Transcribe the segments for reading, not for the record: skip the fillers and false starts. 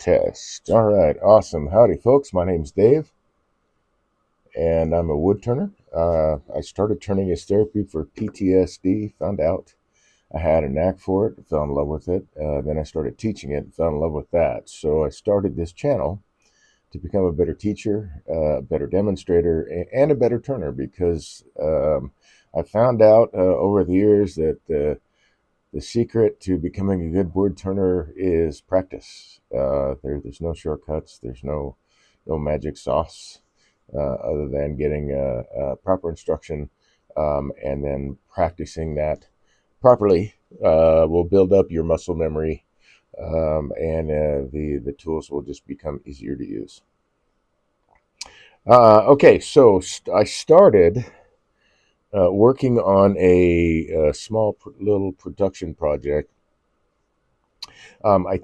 Test. All right, awesome. Howdy, folks. My name's Dave, and I'm a wood turner. I started turning as therapy for PTSD. Found out I had a knack for it. Fell in love with it. Then I started teaching it. Fell in love with that. So I started this channel to become a better teacher, a better demonstrator, and a better turner because I found out over the years that the secret to becoming a good wood turner is practice. There's no shortcuts. There's no magic sauce other than getting proper instruction and then practicing that properly will build up your muscle memory, and the tools will just become easier to use. Okay, so I started working on a small little production project. I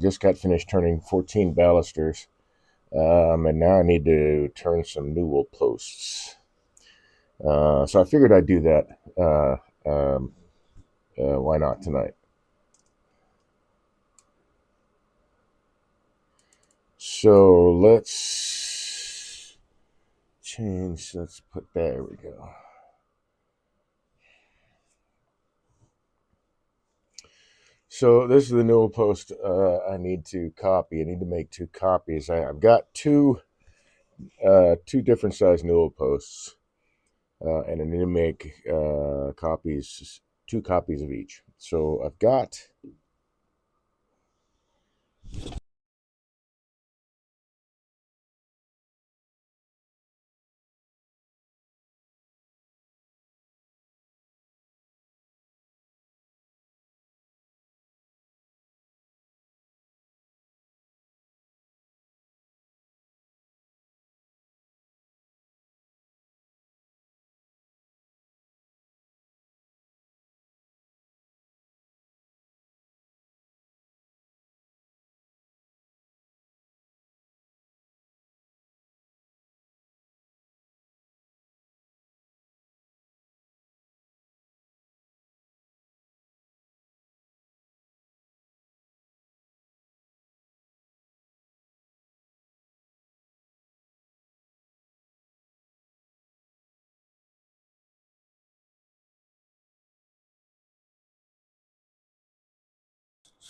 just got finished turning 14 balusters, and now I need to turn some newel posts. So I figured I'd do that. Why not tonight? So let's change. Let's put there we go. So this is the newel post I need to copy. I need to make two copies. I've got two different size newel posts, and I need to make copies, two copies of each. So I've got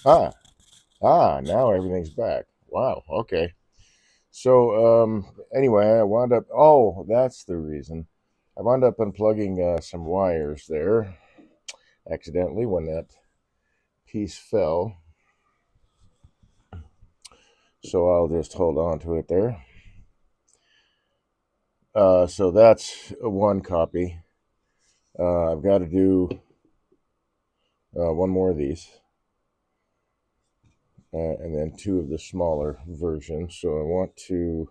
ah now everything's back. Wow. Okay. So anyway, I wound up. Oh, that's the reason. I wound up unplugging some wires there accidentally when that piece fell. So I'll just hold on to it there. So that's one copy. I've got to do one more of these, and then two of the smaller versions. So I want to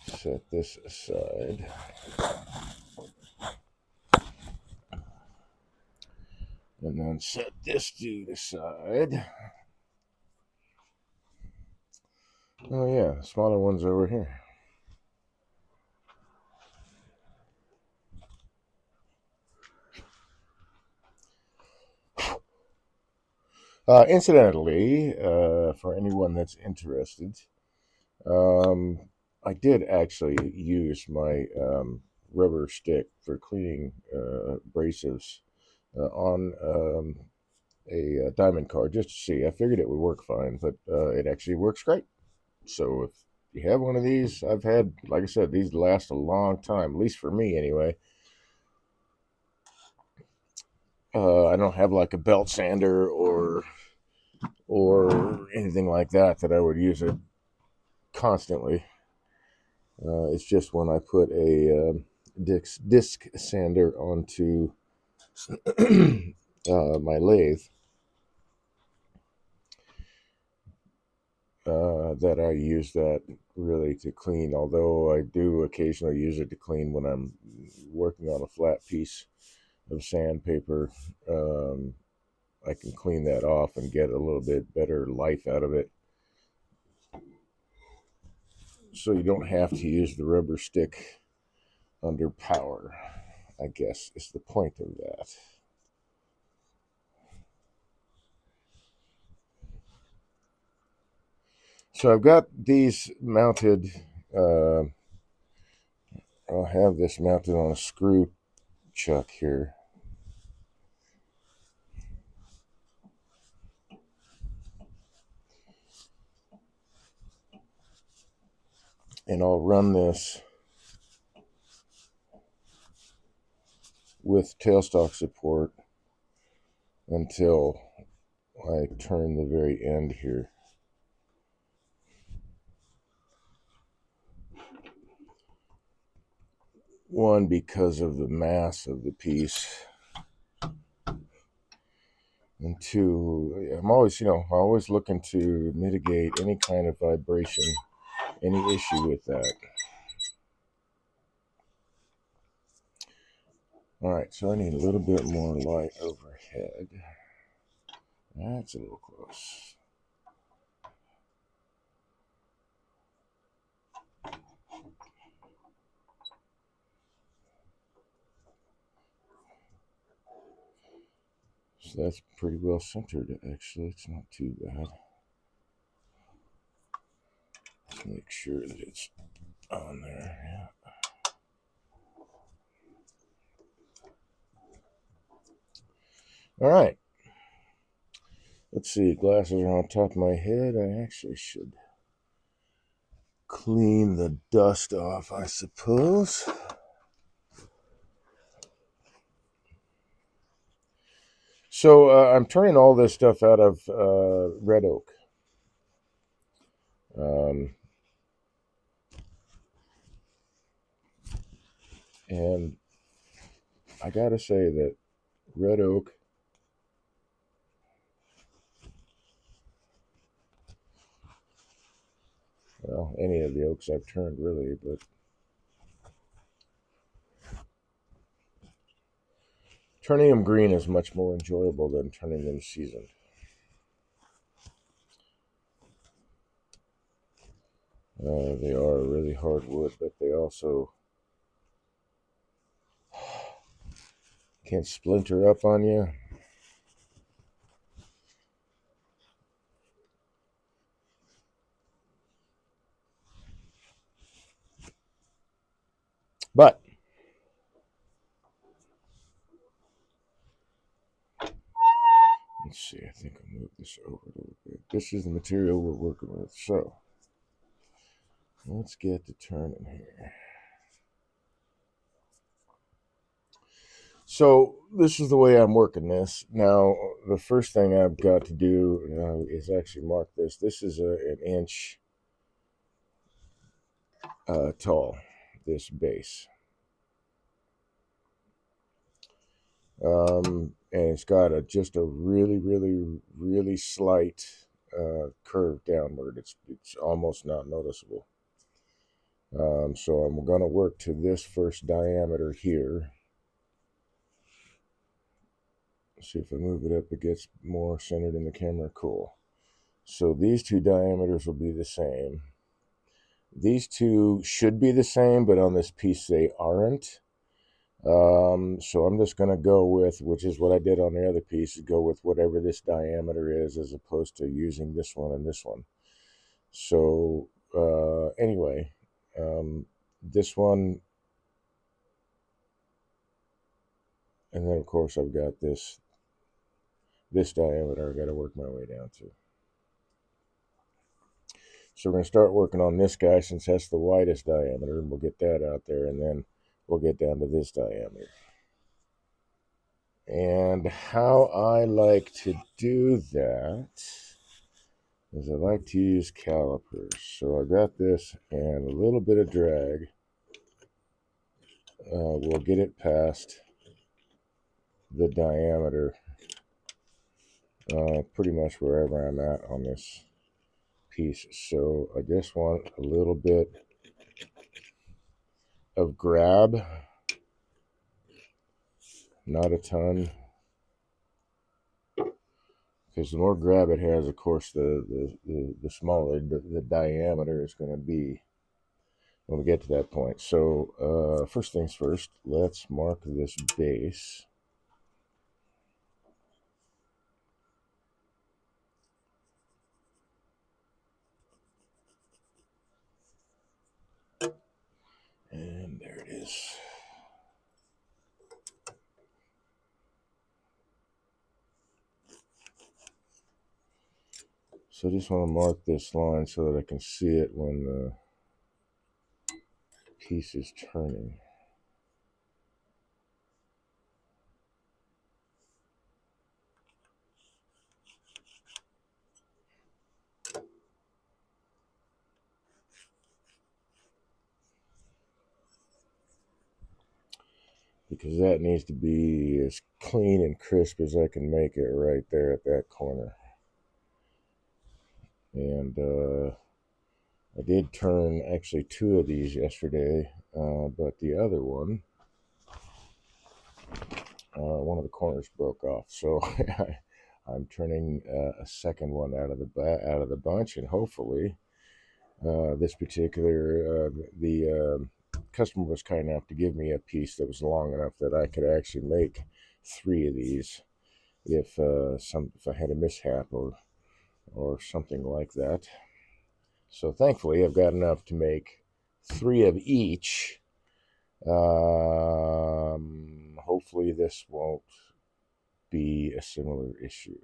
set this aside. And then set this dude aside. Oh yeah, smaller ones over here. Incidentally, for anyone that's interested, um, I did actually use my rubber stick for cleaning abrasives on a diamond card just to see. I figured it would work fine, but it actually works great. So if you have one of these, I've had, like I said, these last a long time, at least for me anyway. I don't have like a belt sander or anything like that I would use it constantly. It's just when I put a disc sander onto my lathe that I use that really to clean. Although I do occasionally use it to clean when I'm working on a flat piece of sandpaper. I can clean that off and get a little bit better life out of it. So you don't have to use the rubber stick under power, I guess is the point of that. So I've got these mounted. Uh, I'll have this mounted on a screw chuck here. And I'll run this with tailstock support until I turn the very end here. One, because of the mass of the piece, and two, I'm always looking to mitigate any kind of vibration, any issue with that. All right, so I need a little bit more light overhead. That's a little close. So that's pretty well centered, actually. It's not too bad. Let's make sure that it's on there. Yeah. All right. Let's see. Glasses are on top of my head. I actually should clean the dust off, I suppose. So I'm turning all this stuff out of red oak. And I got to say that red oak, well, any of the oaks I've turned really, but turning them green is much more enjoyable than turning them seasoned. They are really hard wood, but they also can splinter up on you. But let's see, I think I'll move this over a little bit. This is the material we're working with, so let's get to turning here. So this is the way I'm working this. Now, the first thing I've got to do is actually mark this. This is an inch tall, this base. And it's got just a really, really, really slight curve downward. It's almost not noticeable. So I'm going to work to this first diameter here. See if I move it up, it gets more centered in the camera. Cool. So these two diameters will be the same. These two should be the same, but on this piece they aren't. So I'm just going to go with, which is what I did on the other piece, go with whatever this diameter is as opposed to using this one and this one. So anyway, this one, and then of course I've got this diameter I've got to work my way down to. So we're going to start working on this guy since that's the widest diameter, and we'll get that out there, and then we'll get down to this diameter. And how I like to do that is I like to use calipers. So I got this, and a little bit of drag will get it past the diameter, pretty much wherever I'm at on this piece. So I just want a little bit of grab, not a ton, because the more grab it has, of course, the smaller the diameter is going to be when we get to that point. So first things first, let's mark this base. is. So I just want to mark this line so that I can see it when the piece is turning. Because that needs to be as clean and crisp as I can make it right there at that corner. And I did turn actually 2 of these yesterday, but the other one, one of the corners broke off. So I'm turning a second one out of the bunch, and hopefully this particular the customer was kind enough to give me a piece that was long enough that I could actually make 3 of these if I had a mishap or something like that. So thankfully I've got enough to make 3 of each. Hopefully this won't be a similar issue.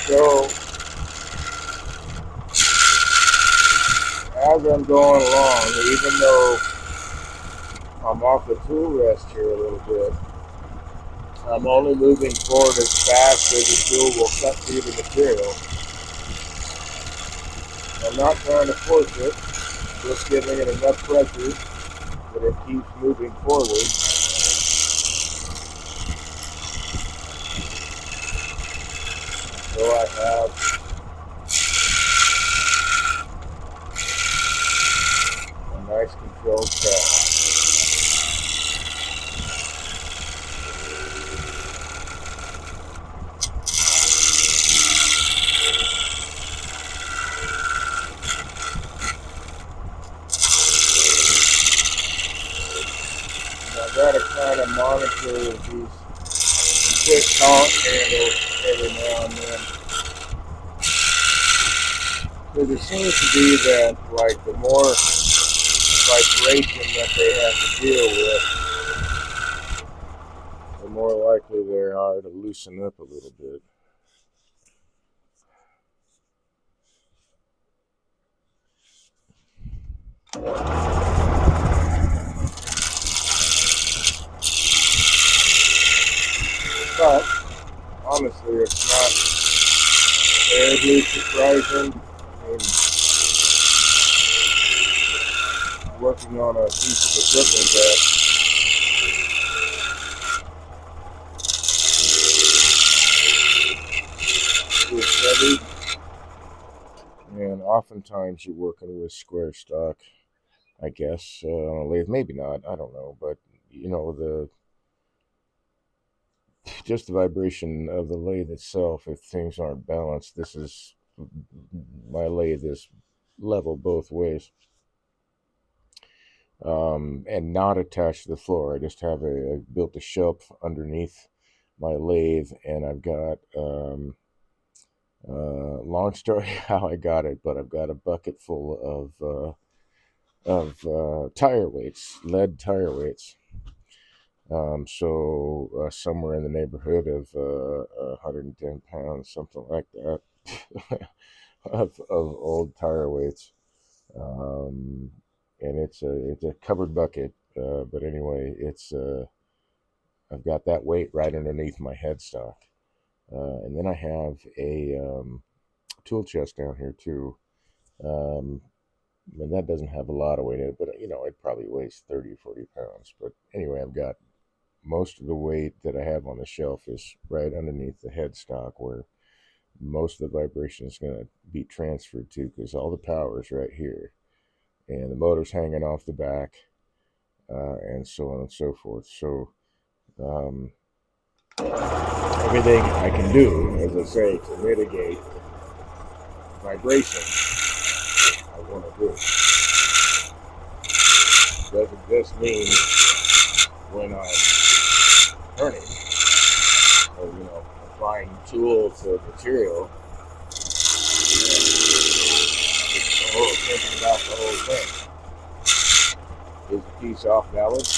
So, as I'm going along, even though I'm off the tool rest here a little bit, I'm only moving forward as fast as the tool will cut through the material. I'm not trying to force it, just giving it enough pressure that it keeps moving forward. So I have a nice controlled cut. I've got to kind of monitor these quick talk handles every now and then. Because it seems to be that, like, the more vibration that they have to deal with, the more likely they are to loosen up a little bit. But honestly, it's not terribly surprising. I mean, working on a piece of equipment that is heavy, and oftentimes you're working with square stock, I guess, on a lathe. Maybe not, I don't know, but you know, just the vibration of the lathe itself, if things aren't balanced, my lathe is level both ways, and not attached to the floor. I just have I built a shelf underneath my lathe, and I've got long story how I got it, but I've got a bucket full of tire weights, lead tire weights. So somewhere in the neighborhood of 110 pounds, something like that, of old tire weights. And it's a covered bucket, but anyway, I've got that weight right underneath my headstock, and then I have a tool chest down here too. And that doesn't have a lot of weight in it, but you know, it probably weighs 30 or 40 pounds. But anyway, I've got most of the weight that I have on the shelf is right underneath the headstock, where most of the vibration is going to be transferred to, because all the power is right here, and the motor's hanging off the back, and so on and so forth. So everything I can do, as I say, to mitigate vibration I want to do. Doesn't just mean when I'm turning or applying tool to material. It's the whole thinking about the whole thing. Is the piece off balance?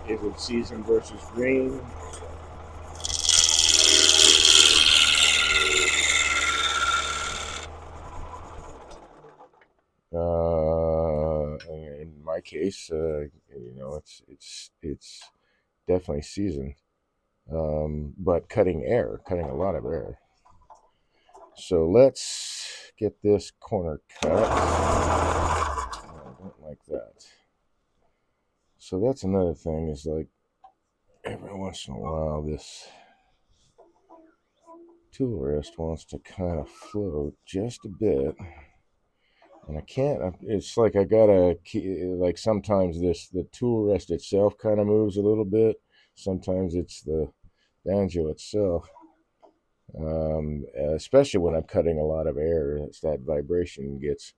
Is it season versus green? In my case, it's definitely season, but cutting a lot of air. So let's get this corner cut. I don't like that. So that's another thing, is like every once in a while this tool rest wants to kind of float just a bit, and I can't. It's like I gotta like sometimes the tool rest itself kind of moves a little bit. Sometimes it's the banjo itself. Especially when I'm cutting a lot of air, it's that vibration gets.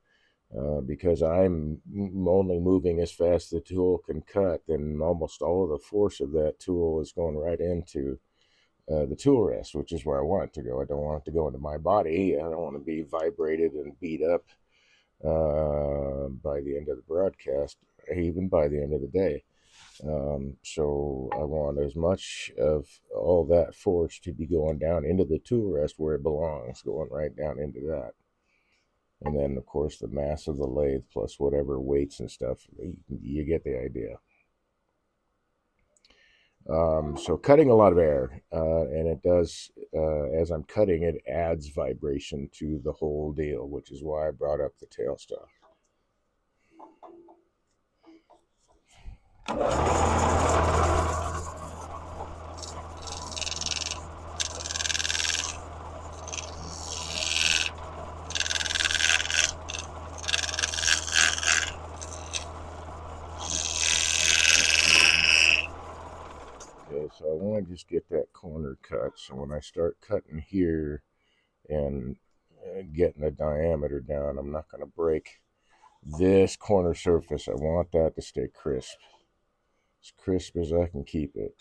Because I'm only moving as fast as the tool can cut, then almost all of the force of that tool is going right into the tool rest, which is where I want it to go. I don't want it to go into my body. I don't want to be vibrated and beat up by the end of the broadcast, even by the end of the day. So I want as much of all that force to be going down into the tool rest where it belongs, going right down into that. And then, of course, the mass of the lathe plus whatever weights and stuff, you get the idea. So cutting a lot of air, and it does, as I'm cutting, it adds vibration to the whole deal, which is why I brought up the tail stuff. Okay, so I want to just get that corner cut. So when I start cutting here and getting the diameter down, I'm not going to break this corner surface. I want that to stay crisp. As crisp as I can keep it.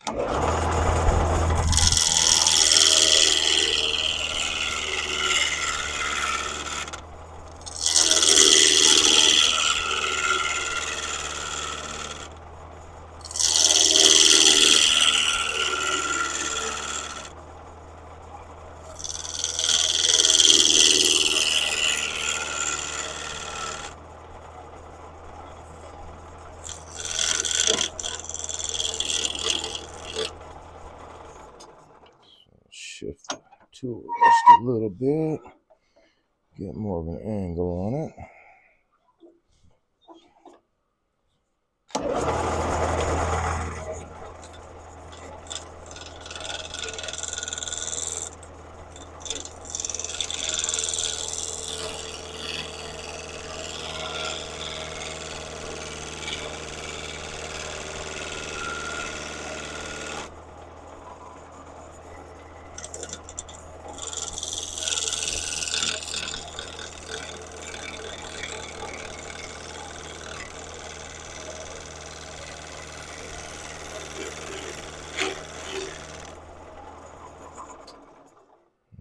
Shift the tool just a little bit, get more of an angle on it.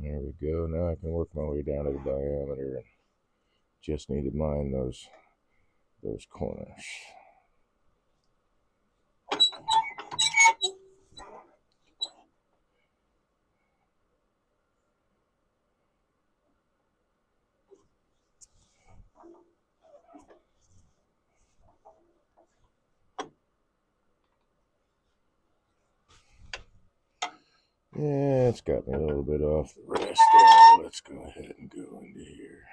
There we go. Now I can work my way down to the diameter, and just need to mine those corners. Yeah, it's got me a little bit off the rest there. Let's go ahead and go into here.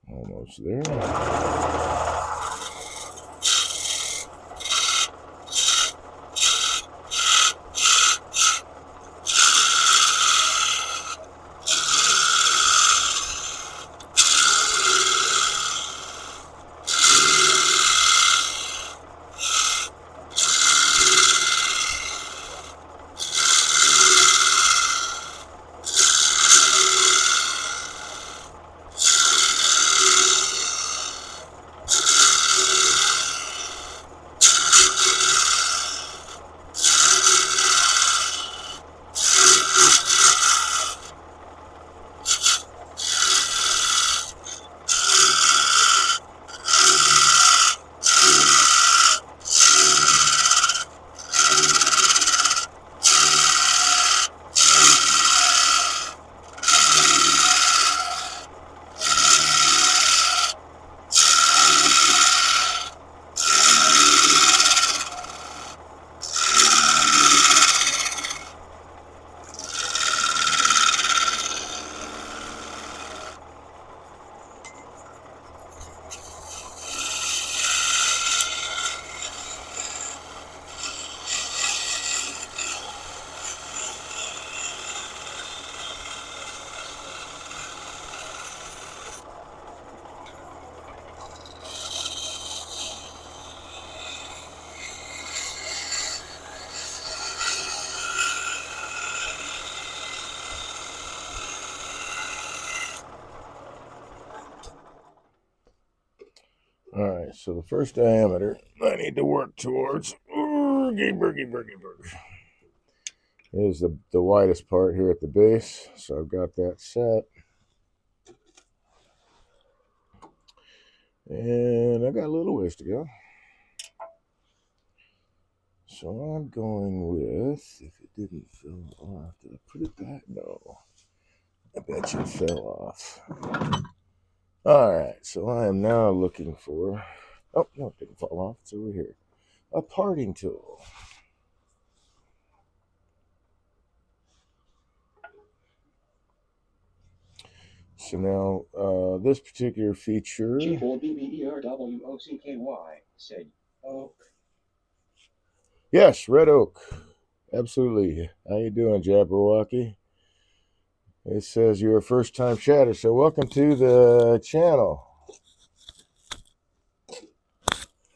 Almost almost there. All right, so the first diameter I need to work towards is the widest part here at the base. So I've got that set. And I've got a little ways to go. So I'm going with, if it didn't fill off, did I put it back? No. I bet you it fell off. All right, so I am now looking for, oh, no, it didn't fall off. It's over here. A parting tool. So now, this particular feature. G4BBERWOCKY said oak. Yes, red oak. Absolutely. How you doing, Jabberwocky? It says you're a first-time chatter, so welcome to the channel.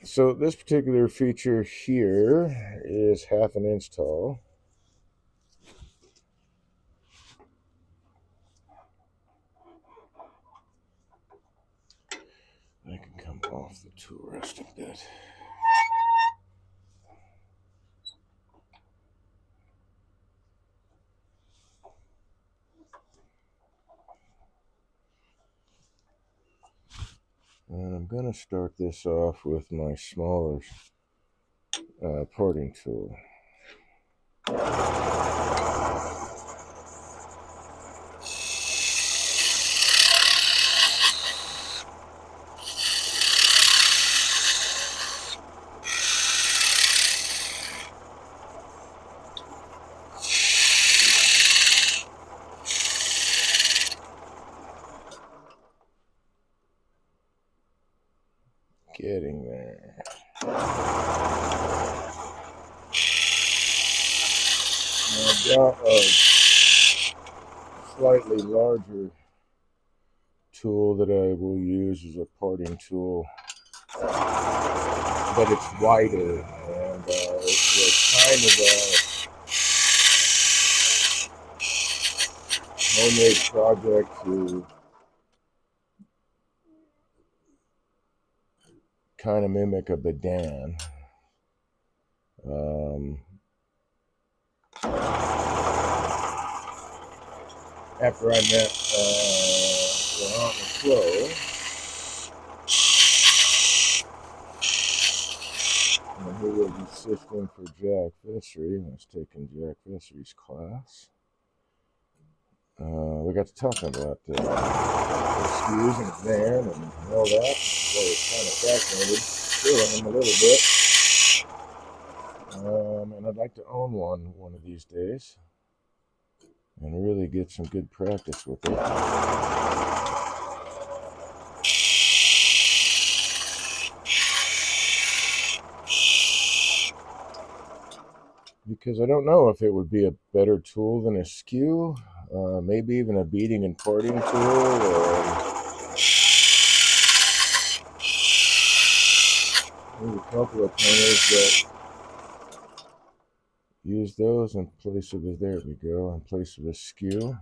So this particular feature here is 1/2 inch tall. I can come off the tool rest a bit. And I'm going to start this off with my smaller parting tool. Getting there. I've got a slightly larger tool that I will use as a parting tool, but it's wider, and it's kind of a homemade project to kind of mimic a Badan. After I met Laurent McClough, and he was assisting for Jack Fishery, and I was taking Jack Fishery's class. We got to talking about rescues and van and all that. So I was kind of fascinated, still am a little bit. And I'd like to own one of these days and really get some good practice with it. because I don't know if it would be a better tool than a skew, maybe even a beating and parting tool. There's a couple of printers that use those in place of there we go, in place of a skew,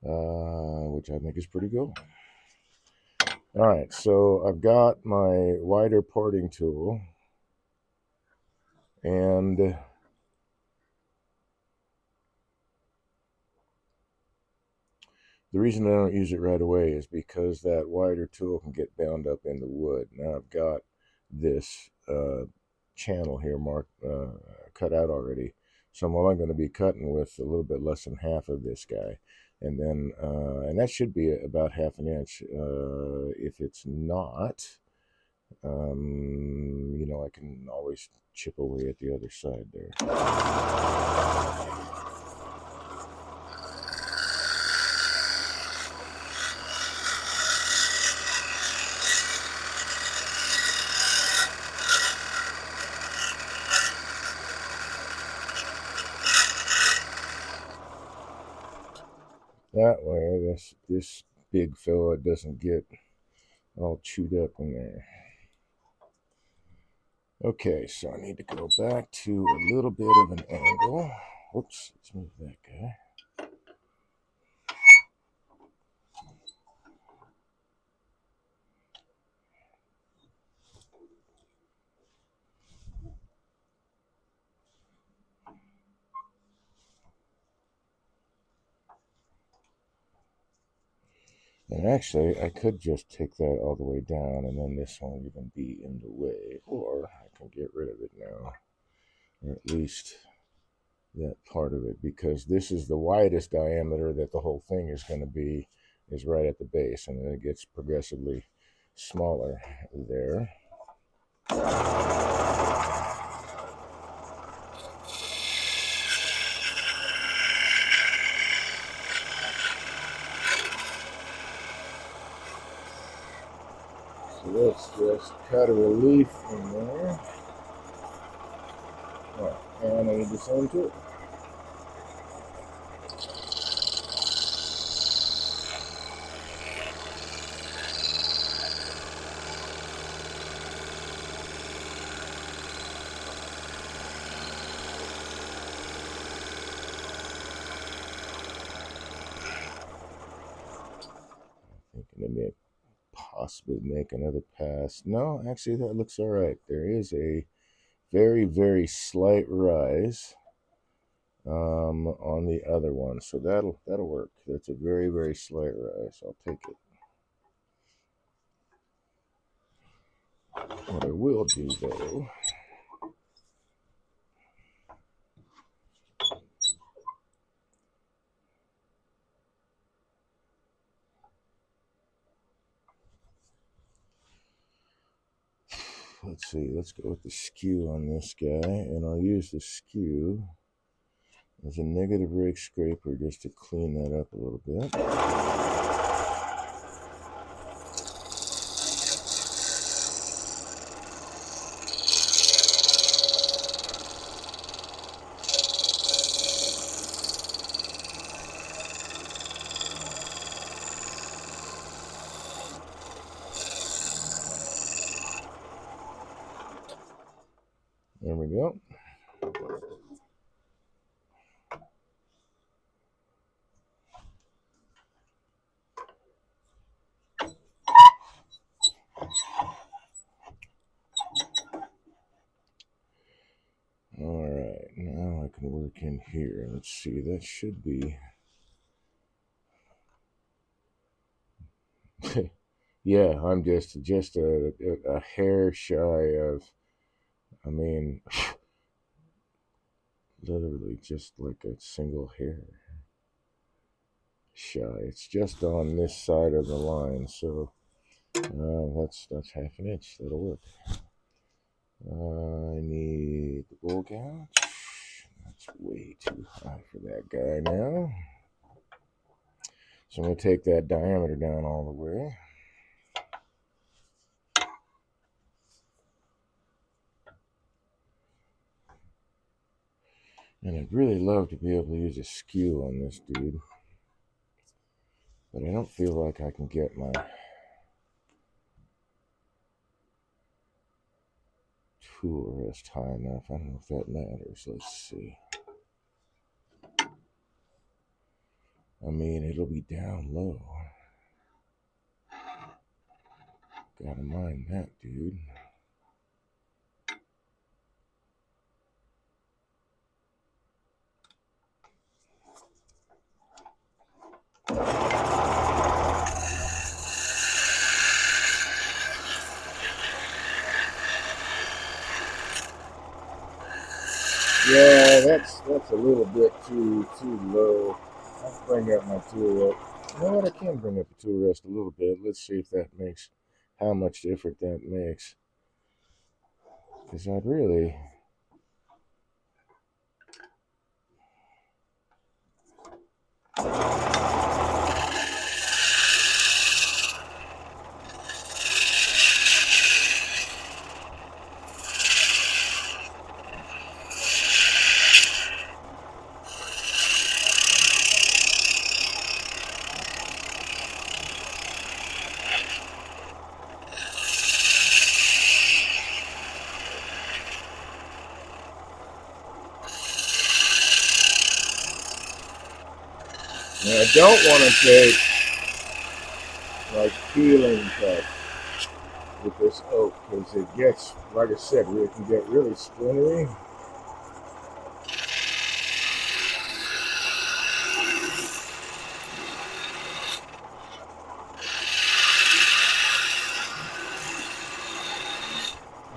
which I think is pretty cool. All right, so I've got my wider parting tool, and the reason I don't use it right away is because that wider tool can get bound up in the wood. Now I've got this channel here cut out already, so I'm only going to be cutting with a little bit less than half of this guy, and then and that should be about half an inch. If it's not, I can always chip away at the other side there. That way, this big fella doesn't get all chewed up in there. Okay, so I need to go back to a little bit of an angle. Oops, let's move that guy. And actually, I could just take that all the way down, and then this won't even be in the way. Or I can get rid of it now, or at least that part of it, because this is the widest diameter that the whole thing is going to be, is right at the base, and then it gets progressively smaller there. So let's just cut a relief in there. Oh, and I need the same tool. Thinking I may possibly make another pass. No, actually that looks all right. There is a very, very slight rise on the other one, so that'll work. That's a very, very slight rise. I'll take it. What I will do though, let's see, let's go with the skew on this guy, and I'll use the skew as a negative rake scraper just to clean that up a little bit. There we go. All right, now I can work in here. Let's see, that should be. Yeah, I'm just a hair shy of. I mean, literally just like a single hair shy. It's just on this side of the line, so that's half an inch. That'll work. I need the bowl gouge. That's way too high for that guy now. So I'm going to take that diameter down all the way. And I'd really love to be able to use a skew on this dude. But I don't feel like I can get my tool rest high enough. I don't know if that matters. Let's see. I mean, it'll be down low. Gotta mind that, dude. Yeah, that's a little bit too low. I'll bring up my tool up. You know what? I can bring up the tool rest a little bit. Let's see if that makes how much different that makes. Because I'd really. Now, I don't want to take like peeling cuts with this oak because it gets, like I said, it can get really splintery.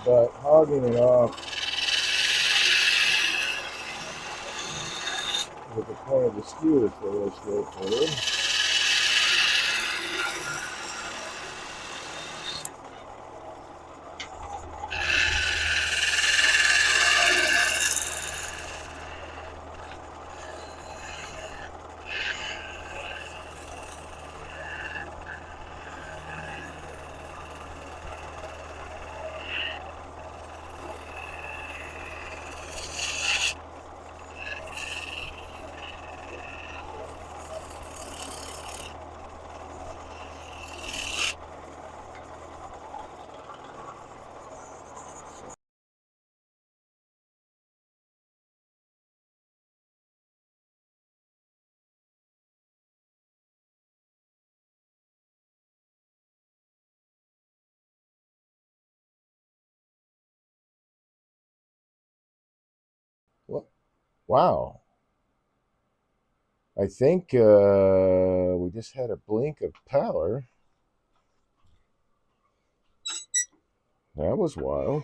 But hogging it off with the point of the skewer is fairly straightforward. What? Wow. I think we just had a blink of power. That was wild.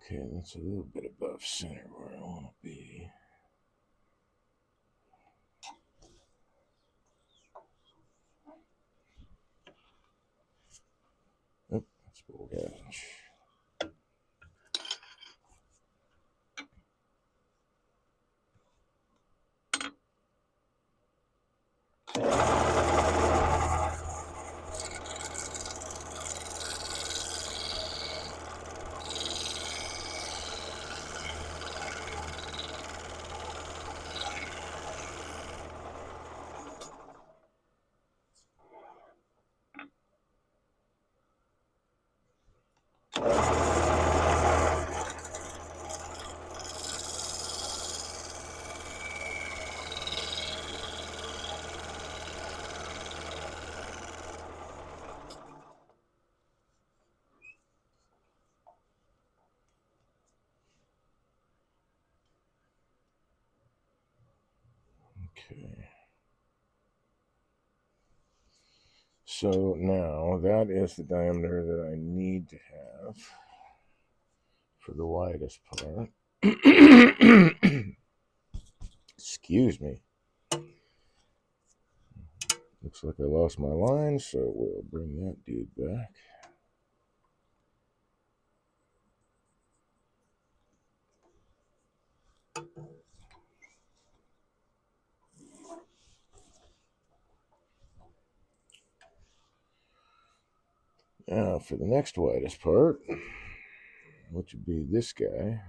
Okay, that's a little bit above center where I want to be. Oh, that's bull gosh. Okay. So now that is the diameter that I need to have for the widest part. Excuse me. Looks like I lost my line, so we'll bring that dude back. Now for the next widest part, which would be this guy.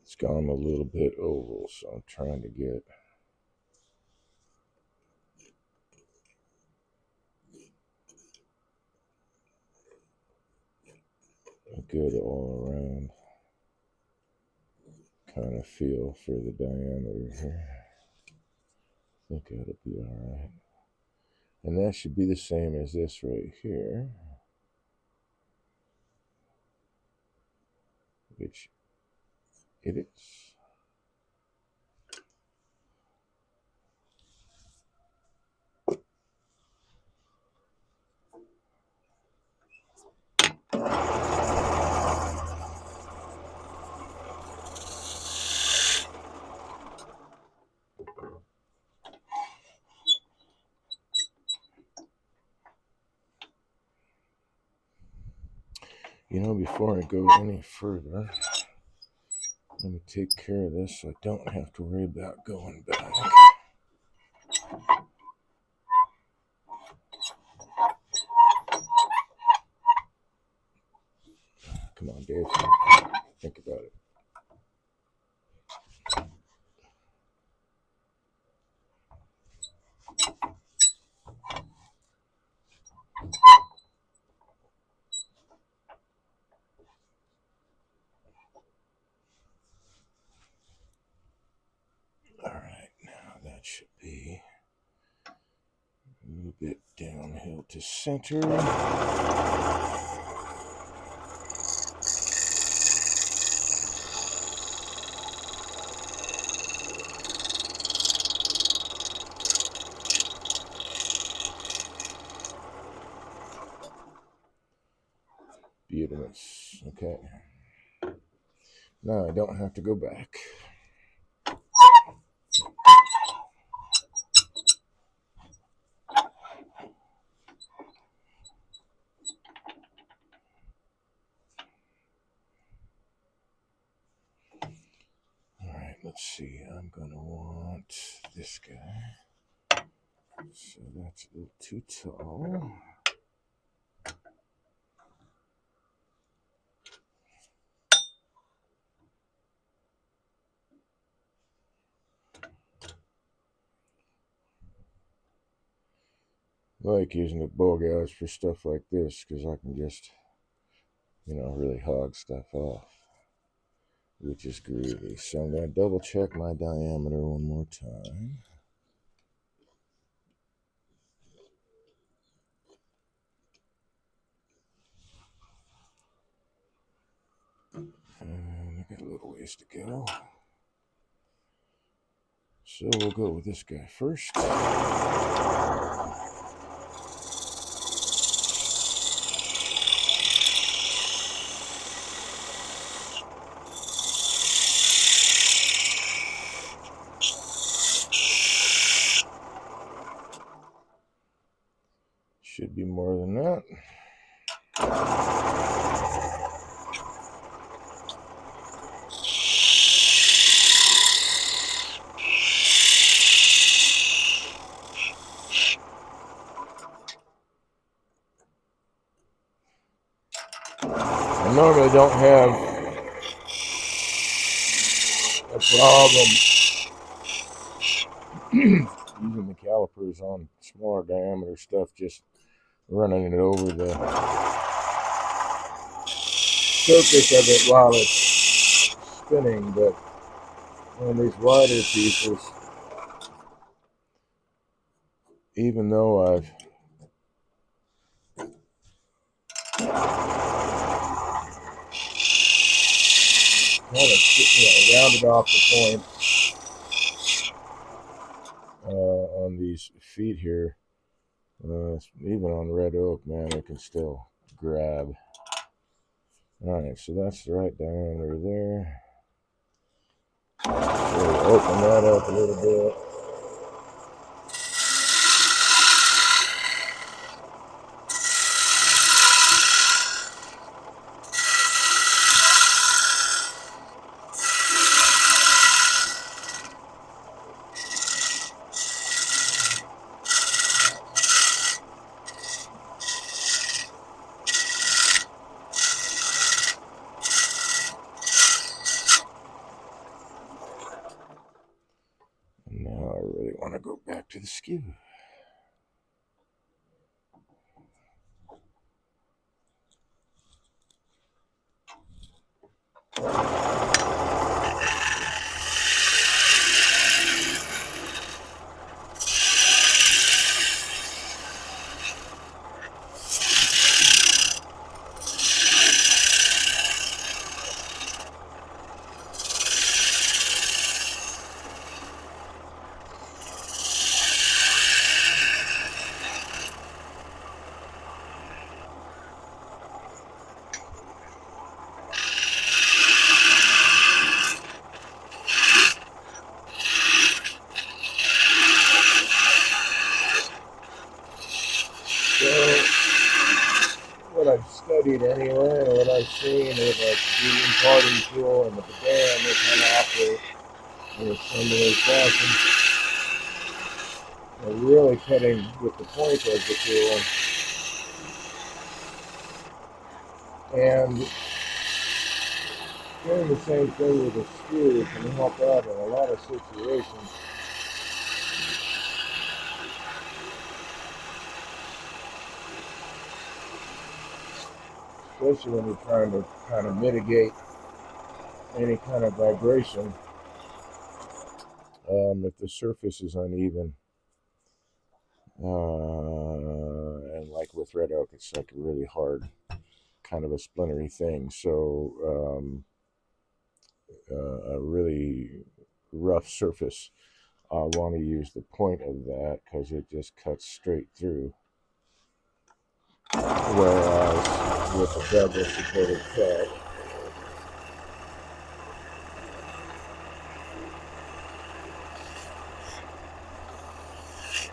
It's gone a little bit oval, so I'm trying to get a good all around kind of feel for the diameter here. I think that'll be all right. And that should be the same as this right here, which it is. Before I go any further, let me take care of this so I don't have to worry about going back. Come on, Dave. Think about it. All right, now that should be a little bit downhill to center. Beautiful. Okay. Now I don't have to go back. Alright, let's see. I'm going to want this guy. So that's a little too tall. I like using the bow gouge for stuff like this because I can just, really hog stuff off, which is groovy. So I'm going to double check my diameter one more time. And I got a little ways to go. So we'll go with this guy first. Should be more than that. I normally don't have a problem using the calipers on smaller diameter stuff, just running it over the surface of it while it's spinning, but on these wider pieces, even though I've kind of rounded off the point, on these feet here. Even on red oak, man, it can still grab. All right, so that's the right diameter there. So we'll open that up a little bit. And now I really want to go back to the skew. So what I've studied anyway, and what I've seen is like the imparting tool and the pedan, they kind of operate in a similar fashion. They're really cutting with the point of the tool, and doing the same thing with a skew can help out in a lot of situations. Especially when you're trying to kind of mitigate any kind of vibration. If the surface is uneven, and like with red oak, it's like a really hard, kind of a splintery thing. So a really rough surface, I want to use the point of that because it just cuts straight through. Whereas with the double supported cut,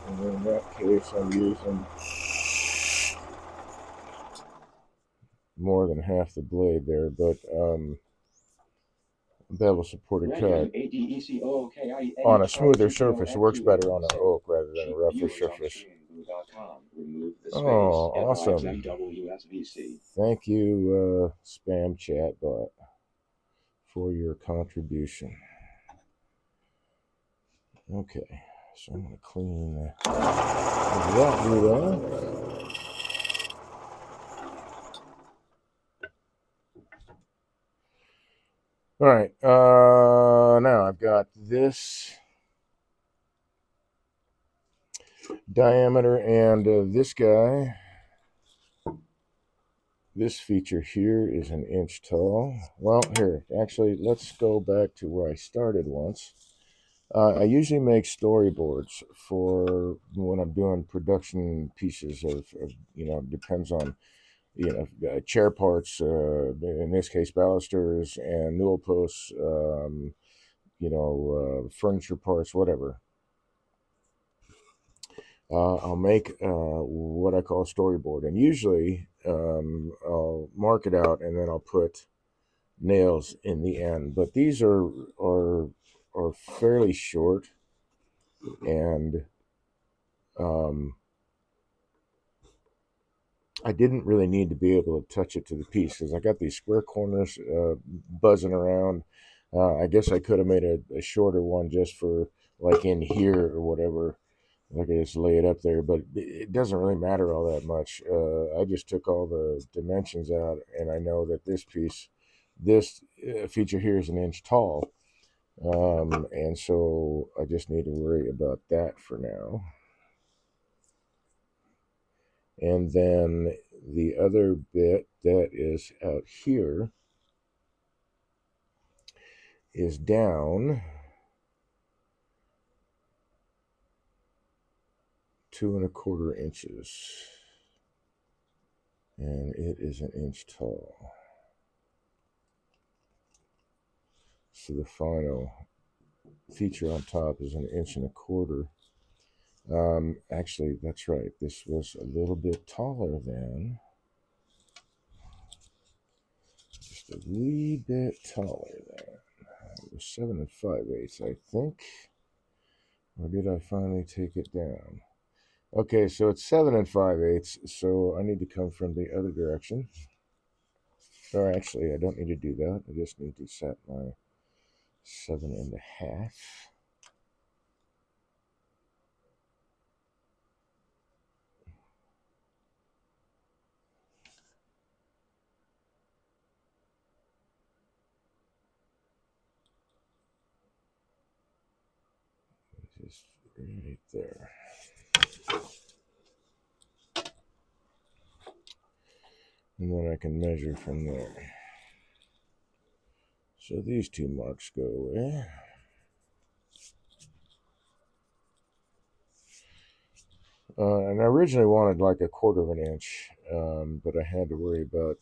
and in that case, I'm using more than half the blade there, but bevel supported cut on a smoother surface works better on an oak rather than a rougher surface. Oh, awesome. Thank you, spam chat bot, for your contribution. Okay, so I'm going to clean that root off. All right, now I've got this diameter and this guy. This feature here is an inch tall. Well, here, actually, let's go back to where I started once. I usually make storyboards for when I'm doing production pieces of depends on, chair parts, in this case, balusters and newel posts, furniture parts, whatever. I'll make what I call a storyboard, and usually I'll mark it out and then I'll put nails in the end. But these are fairly short, and I didn't really need to be able to touch it to the piece because I got these square corners buzzing around. I guess I could have made a shorter one just for like in here or whatever. I could just lay it up there, but it doesn't really matter all that much. I just took all the dimensions out, and I know that this feature here is an inch tall. And so I just need to worry about that for now. And then the other bit that is out here is down 2¼ inches. And it is 1 inch tall. So the final feature on top is 1¼ inch. Actually, that's right. This was a little bit taller than, just a wee bit taller than. It was 7 5/8, I think. Or did I finally take it down? Okay, so it's 7 5/8, so I need to come from the other direction. Or actually, I don't need to do that. I just need to set my 7½. Just right there. And then I can measure from there. So these two marks go away. And I originally wanted like 1/4 inch, but I had to worry about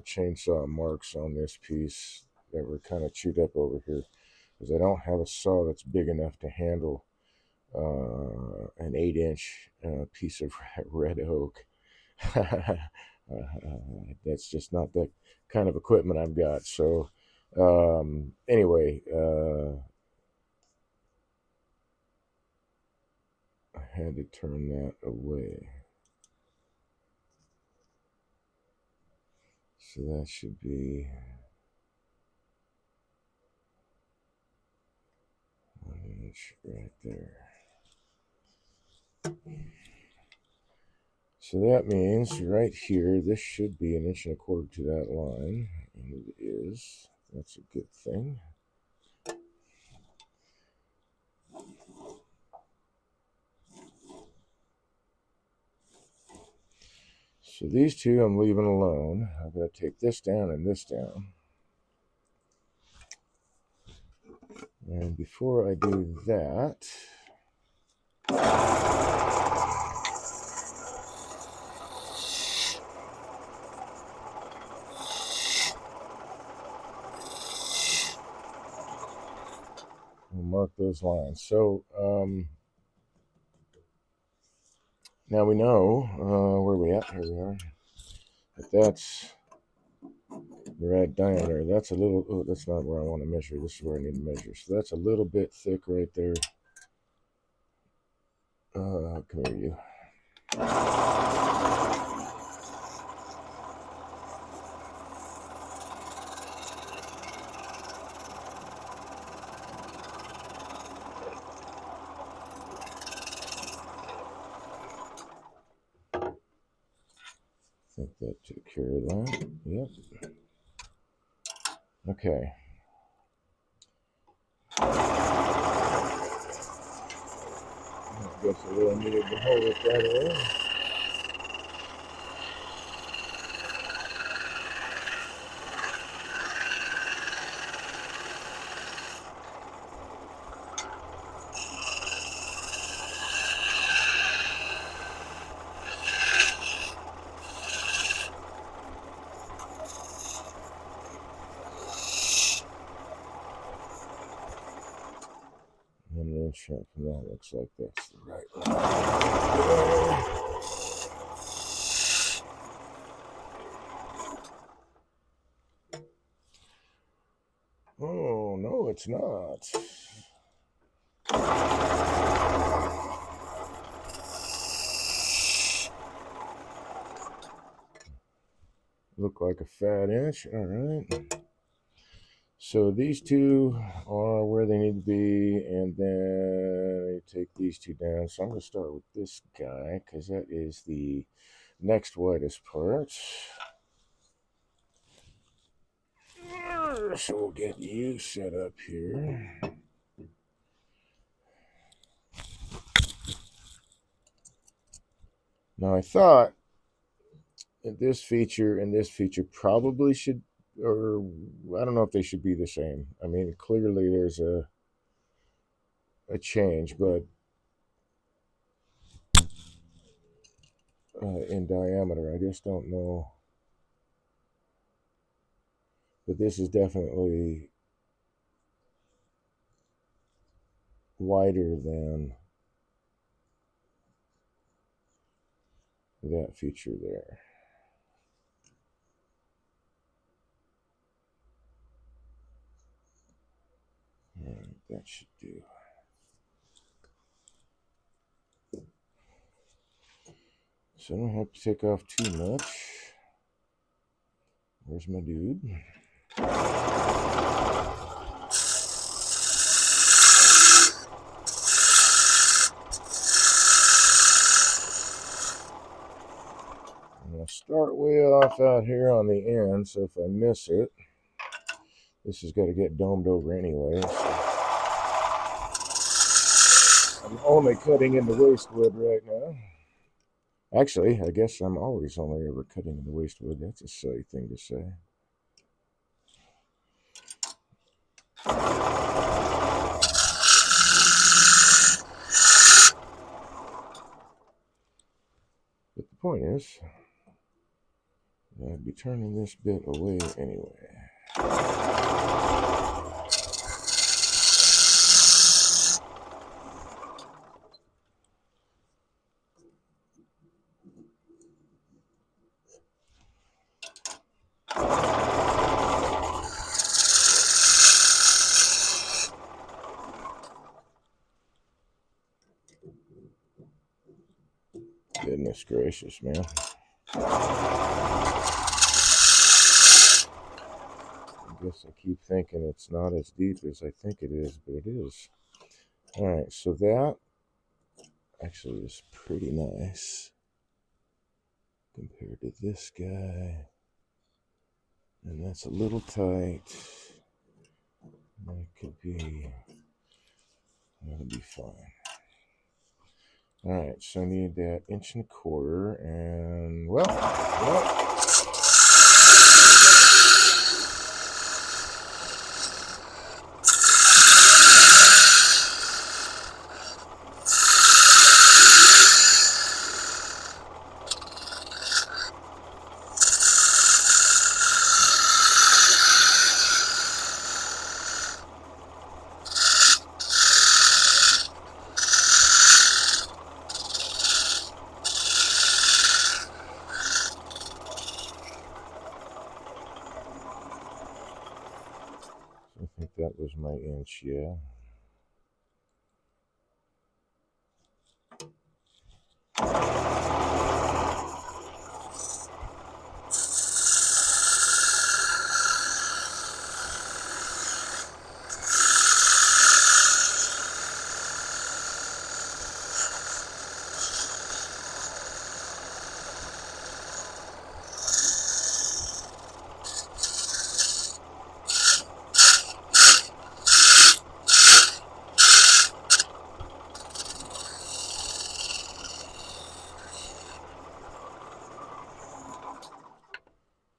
chainsaw marks on this piece that were kind of chewed up over here, because I don't have a saw that's big enough to handle an 8-inch piece of red oak. That's just not the kind of equipment I've got. So anyway, I had to turn that away. So that should be 1 inch right there. So that means right here, this should be 1¼ inch to that line, and it is. That's a good thing. So these two I'm leaving alone. I'm going to take this down and this down. And before I do that, we'll mark those lines. So now we know where we at. Here we are. But that's the right diameter. That's a little, oh, that's not where I want to measure. This is where I need to measure. So that's a little bit thick right there. Come here, you. I think that took care of that. Yep. Okay. I guess I really needed to hold it that way. And then sharpen that. Looks like that's the right line. Oh, no, it's not. Look like a fat inch. All right. So these two are where they need to be, and then I take these two down. So I'm going to start with this guy because that is the next widest part. So we'll get you set up here. Now I thought that this feature and this feature probably should, or I don't know if they should be the same. I mean, clearly there's a change, but in diameter. I just don't know. But this is definitely wider than that feature there. All right, that should do. So I don't have to take off too much. Where's my dude? I'm going to start way off out here on the end, so if I miss it, this has got to get domed over anyway. So I'm only cutting in the waste wood right now. Actually, I guess I'm always only ever cutting in the waste wood. That's a silly thing to say. But the point is, I'd be turning this bit away anyway. Goodness gracious, man. I guess I keep thinking it's not as deep as I think it is, but it is. Alright, so that actually is pretty nice compared to this guy. And that's a little tight. That could be, that'll be fine. Alright, so I need that 1.25 inches, and well. I think that was my inch, yeah.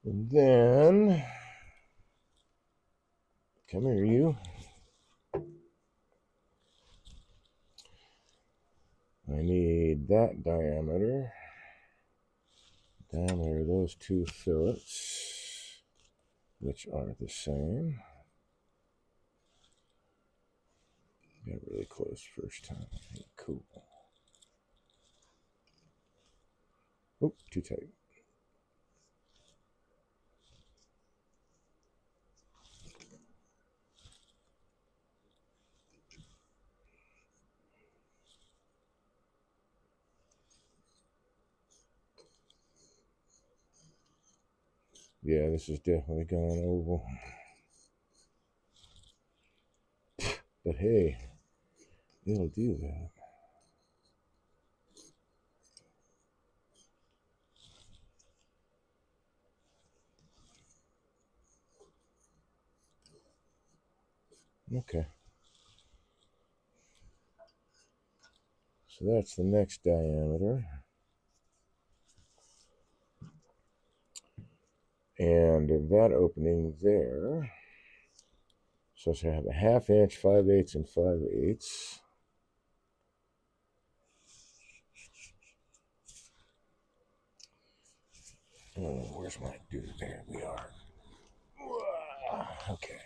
And then, come here, you. I need that diameter of those two fillets, which are the same. Got really close first time. Cool. Oh, too tight. Yeah, this is definitely going oval. But hey, it'll do that. Okay. So that's the next diameter. And that opening there, so I have a 1/2 inch, 5/8 and 5/8. Oh, where's my dude? There we are. Okay.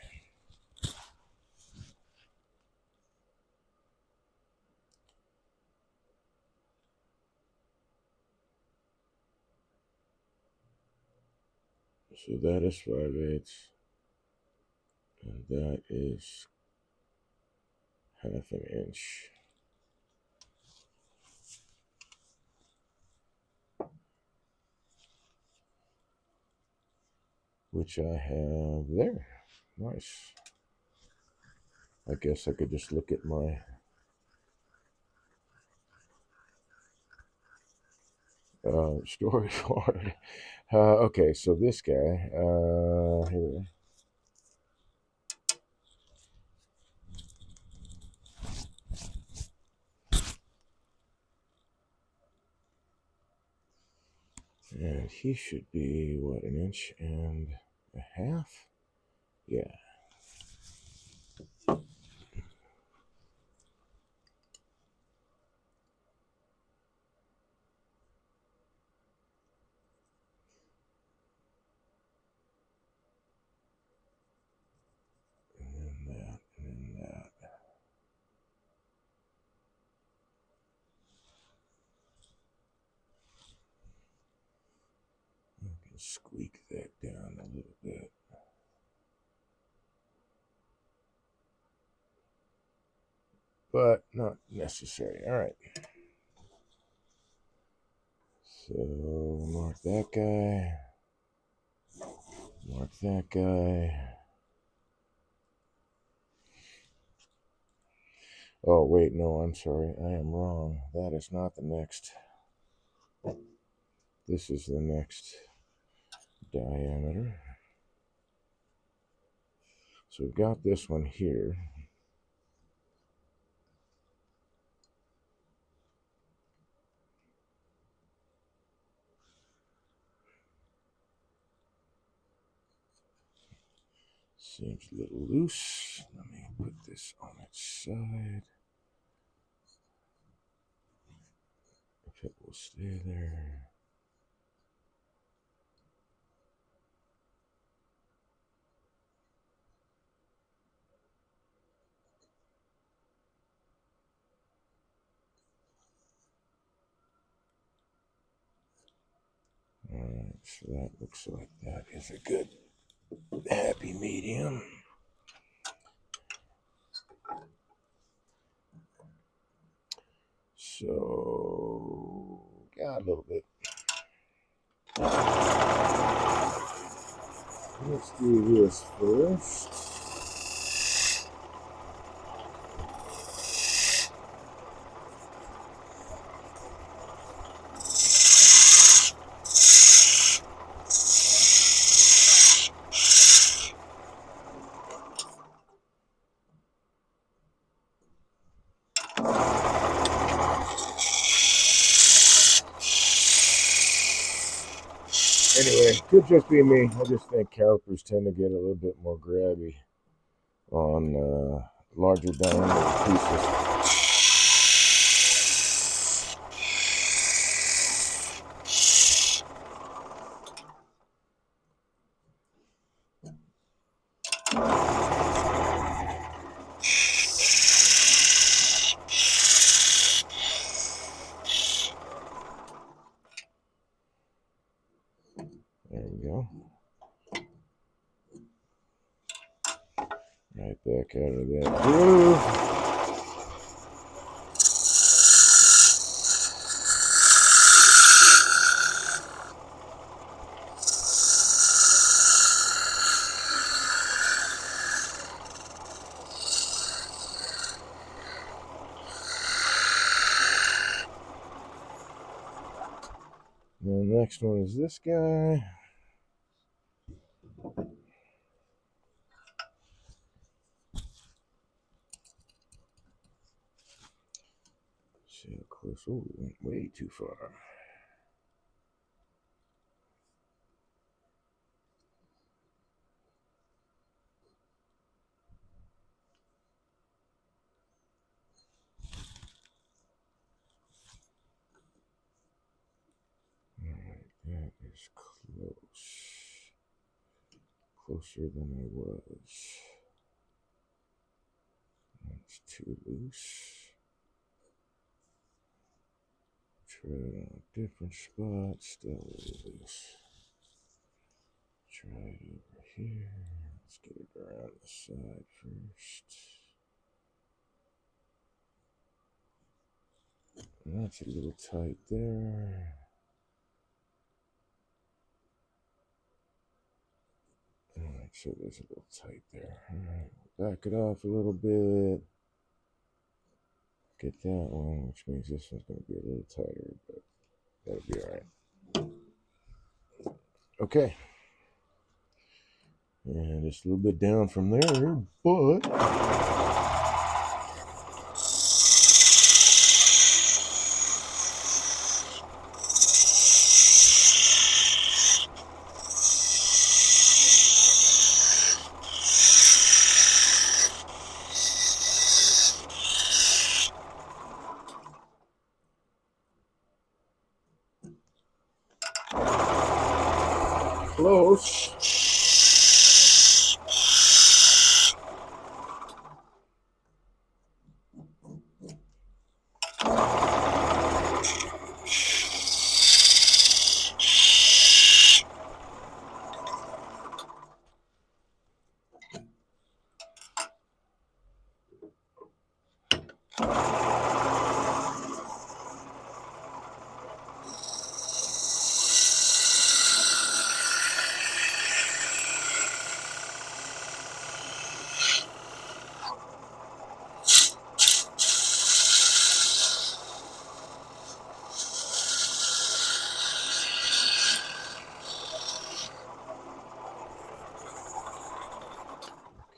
So that is 5/8, and that is half an inch, which I have there. Nice. I guess I could just look at my story card. Okay, so this guy, here. And he should be, what, an inch and a half? Yeah. And then that, and then that. I can squeak that down a little bit. But not necessary. All right. So mark that guy. Mark that guy. Oh, wait, no, I'm sorry. I am wrong. That is not the next. This is the next diameter. So we've got this one here. Seems a little loose. Let me put this on its side. If it will stay there. Alright, so that looks like that is a good happy medium. So, got a little bit. Let's do this first. Anyway, could just be me. I just think calipers tend to get a little bit more grabby on larger diameter pieces. There we go. Right back out of that groove. The next one is this guy. See how close. Oh, went way too far. Alright, that is close. Closer than I was. That's too loose. Try it on a different spot. Still loose. Try it over here. Let's get it around the side first. That's a little tight there. Alright, so there's a little tight there. Alright, back it off a little bit. Get that one, which means this one's going to be a little tighter, but that'll be alright. Okay. And just a little bit down from there, but close.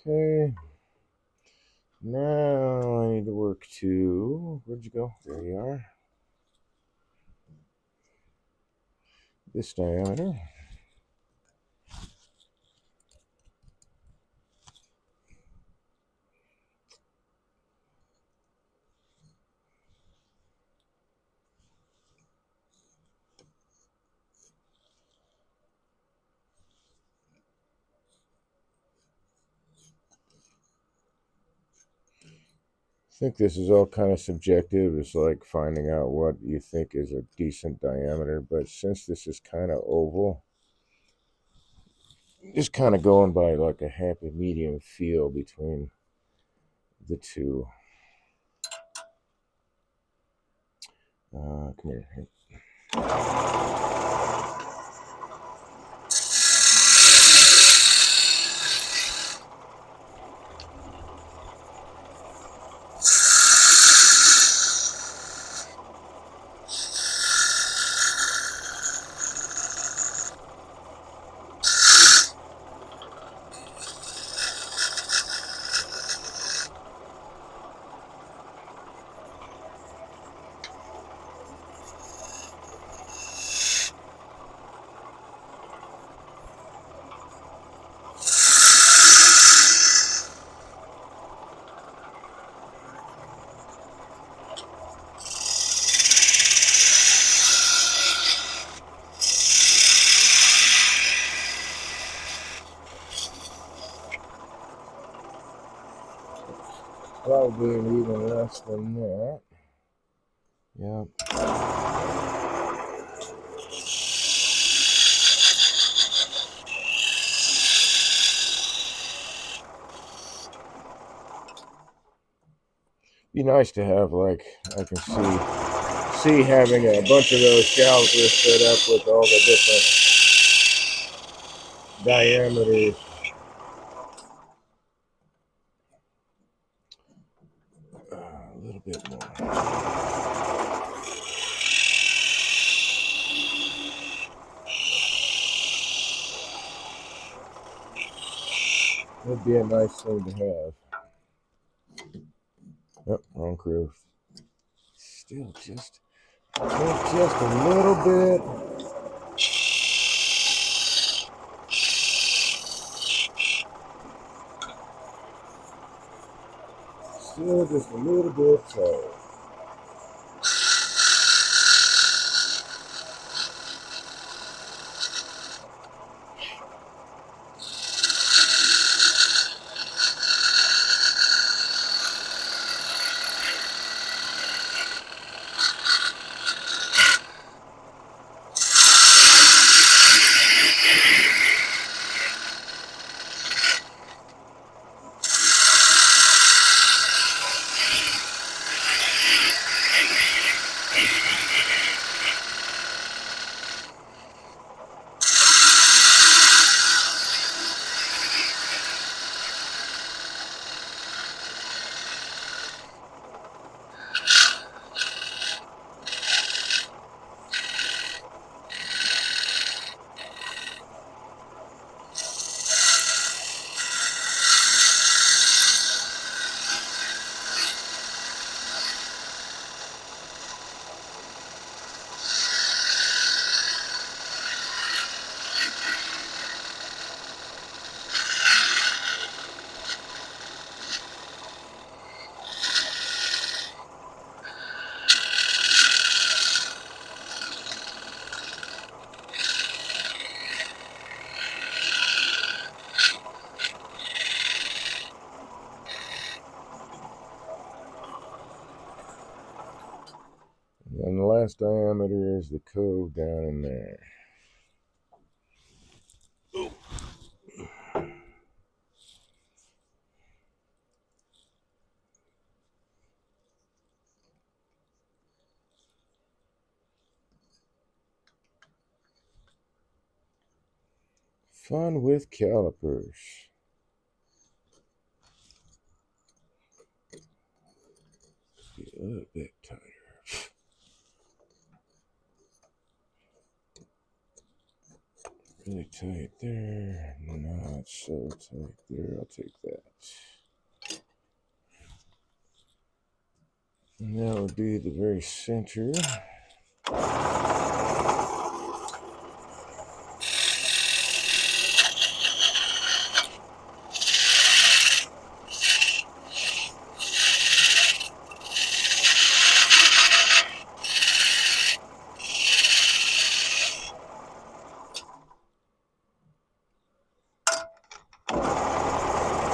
Okay. Now I need to work to, where'd you go? There you are. This diameter. I think this is all kind of subjective. It's like finding out what you think is a decent diameter. But since this is kind of oval, just kind of going by like a happy medium feel between the two. Come here. Probably even less than that. Yep. Be nice to have, like, I can see having a bunch of those calipers set up with all the different diameters. A little bit more. Would be a nice thing to have. Yep, wrong groove. Still just a little bit. Still just a little bit tight. And the last diameter is the cove down in there. Fun with calipers. Be a little bit tighter. Really tight there. Not so tight there. I'll take that. And that would be the very center.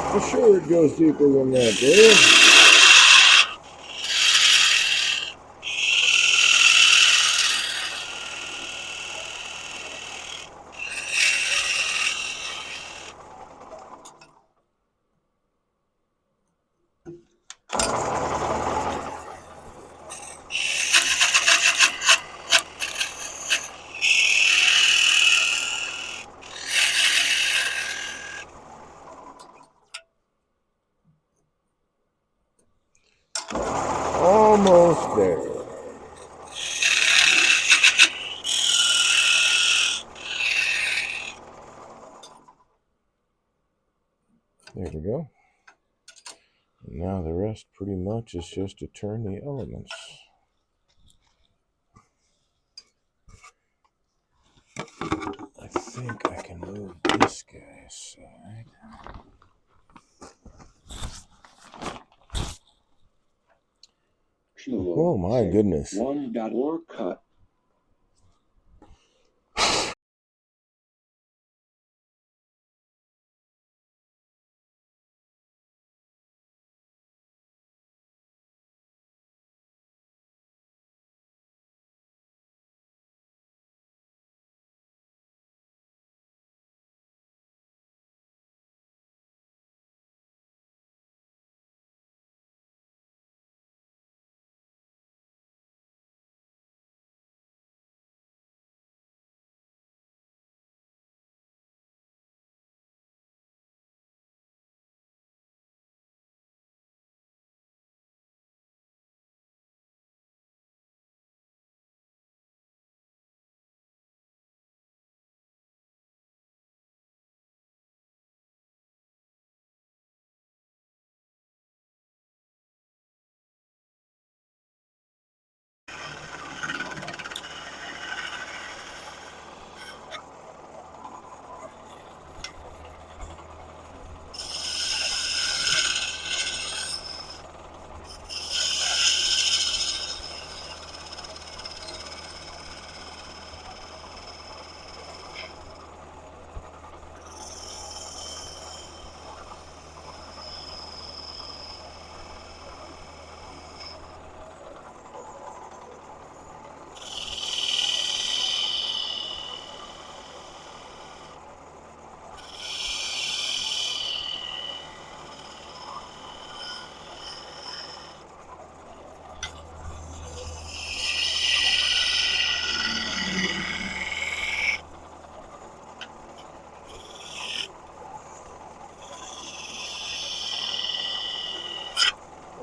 I'm sure it goes deeper than that, Dave. Almost there. There we go. And now the rest pretty much is just to turn the elements. I think I can move this guy aside. Oh my goodness. 1.org cut.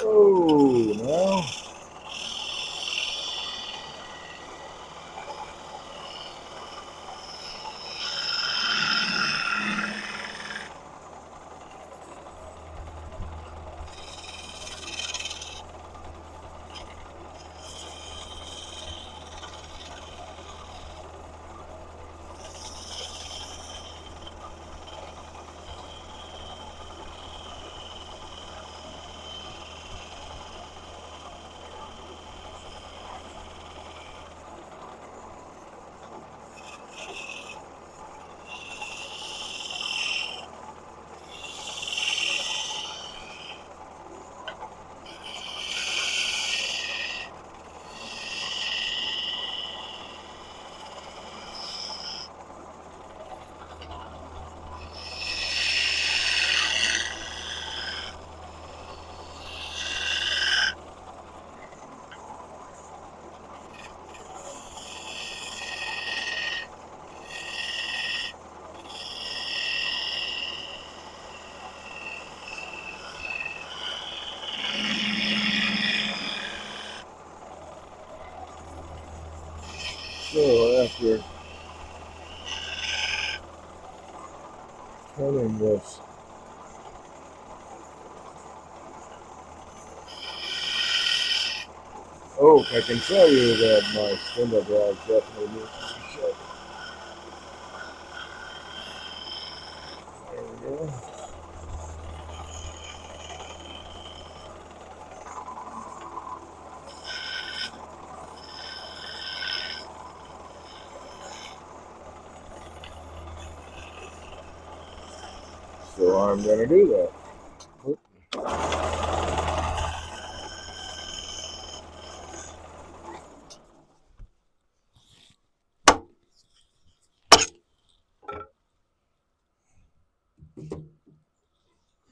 Oh, now. we're turning this oak, I can tell you that my spindle drive definitely needs to be sharpened. There we go. So I'm going to do that. Oop.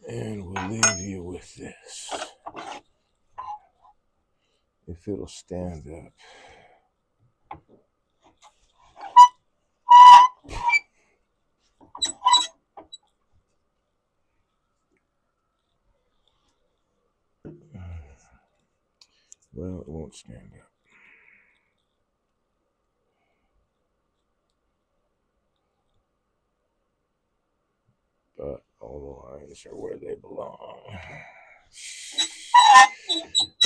And we'll leave you with this. If it'll stand up. Well, it won't stand up. But all the lines are where they belong.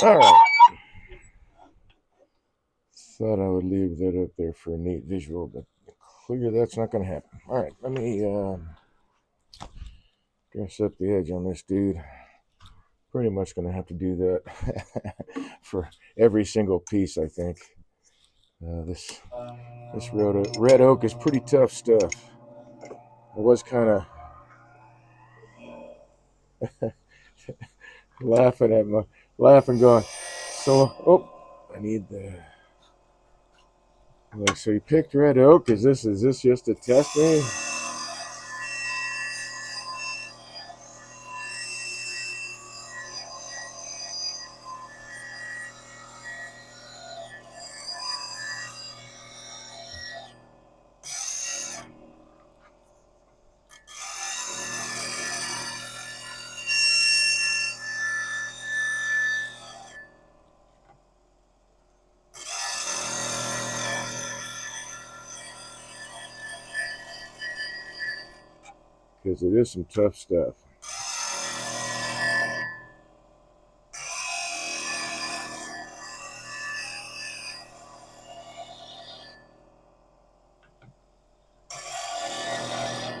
All right. Thought I would leave that up there for a neat visual, but clear that's not going to happen. All right, let me dress up the edge on this dude. Pretty much going to have to do that for every single piece, I think. This red oak is pretty tough stuff. I was kind of laughing, going, so I need the. Like, so you picked red oak? Is this just to test me? Because it is some tough stuff.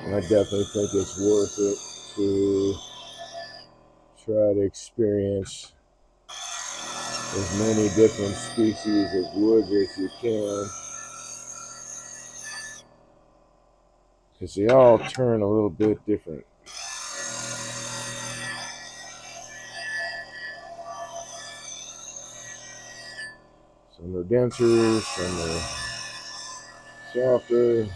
And I definitely think it's worth it to try to experience as many different species of woods as you can. Because they all turn a little bit different. Some are denser, some are softer.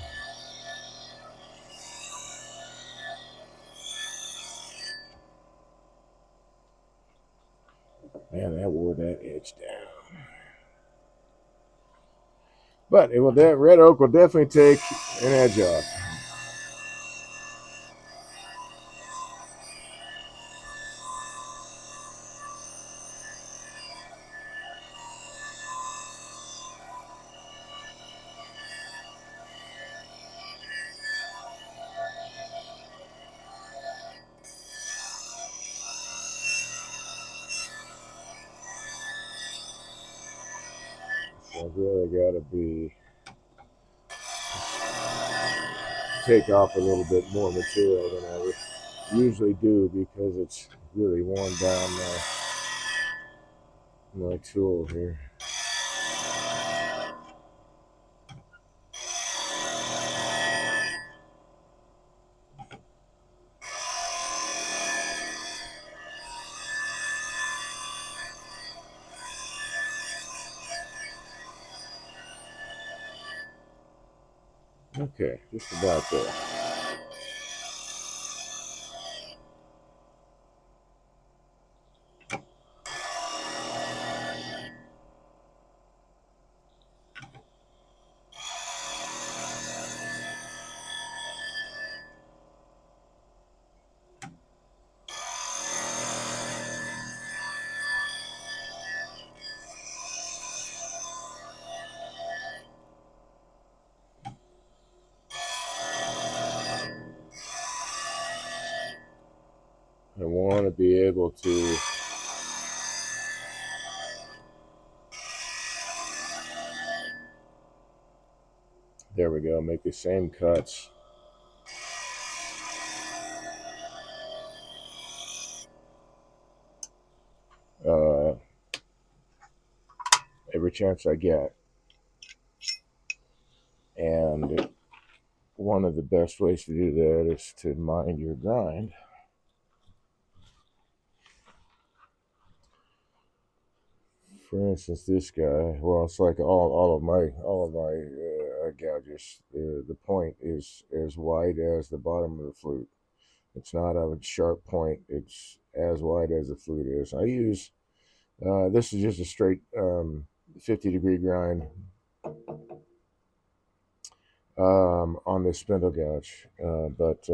Man, that wore that edge down. But that red oak will definitely take an edge off. So I've really got to take off a little bit more material than I would usually do because it's really worn down my tool here. Okay, just about there. want to be able to there we go, make the same cuts uh, every chance I get. And one of the best ways to do that is to mind your grind. For instance, this guy. Well, it's like all of my gouges. The point is as wide as the bottom of the flute. It's not a sharp point. It's as wide as the flute is. I use this is just a straight 50-degree grind on this spindle gouge, but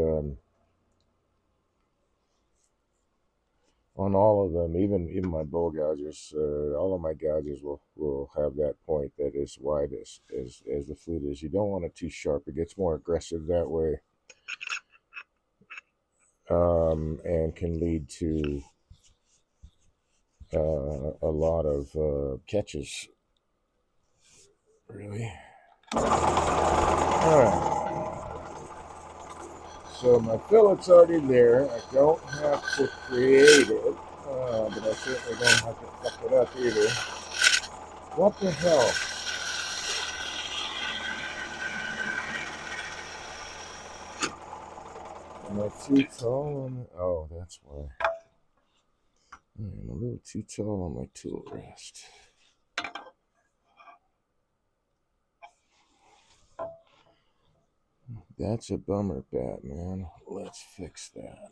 on all of them, even my bowl gouges, all of my gouges will have that point that is wide as the flute is. You don't want it too sharp; it gets more aggressive that way, and can lead to a lot of catches. Really. All right. So my fillet's already there. I don't have to create it, but I certainly don't have to fuck it up either. What the hell? Am I too tall on the... Oh, that's why. I'm a little too tall on my tool rest. That's a bummer, Batman. Let's fix that.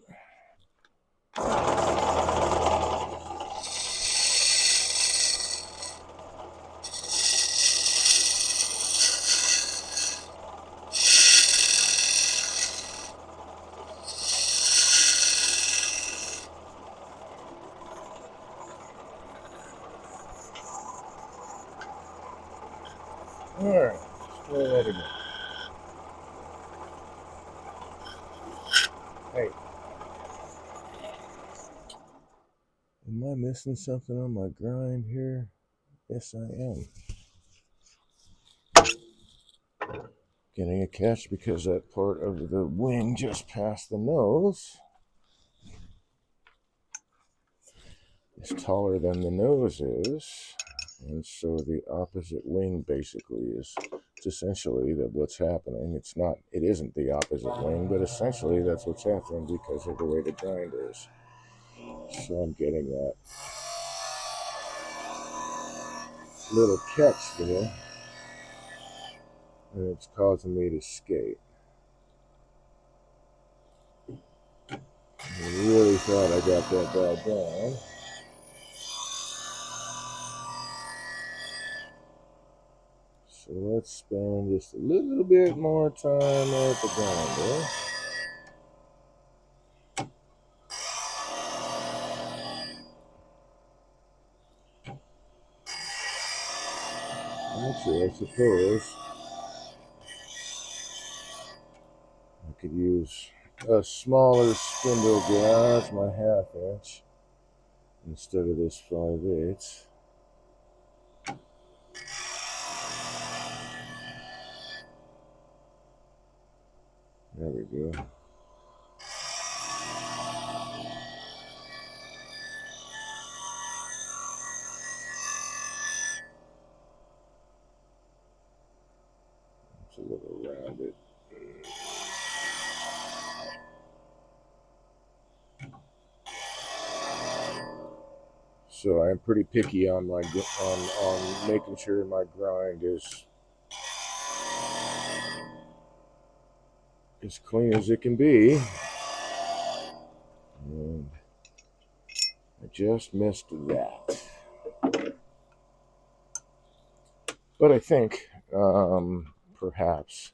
Alright, let's try that again. Hey. Am I missing something on my grind here? Yes, I am. Getting a catch because that part of the wing just past the nose is taller than the nose is. And so the opposite wing basically is, it's essentially that what's happening. It isn't the opposite wing, but essentially that's what's happening because of the way the grind is. So I'm getting that little catch there, and it's causing me to skate. I really thought I got that bad down. So let's spend just a little bit more time at the grinder. Actually, I suppose I could use a smaller spindle gouge, my 1/2 inch, instead of this 5/8. There we go. It's a little rounded. So I'm pretty picky on my on making sure my grind is as clean as it can be. And I just missed that. But I think perhaps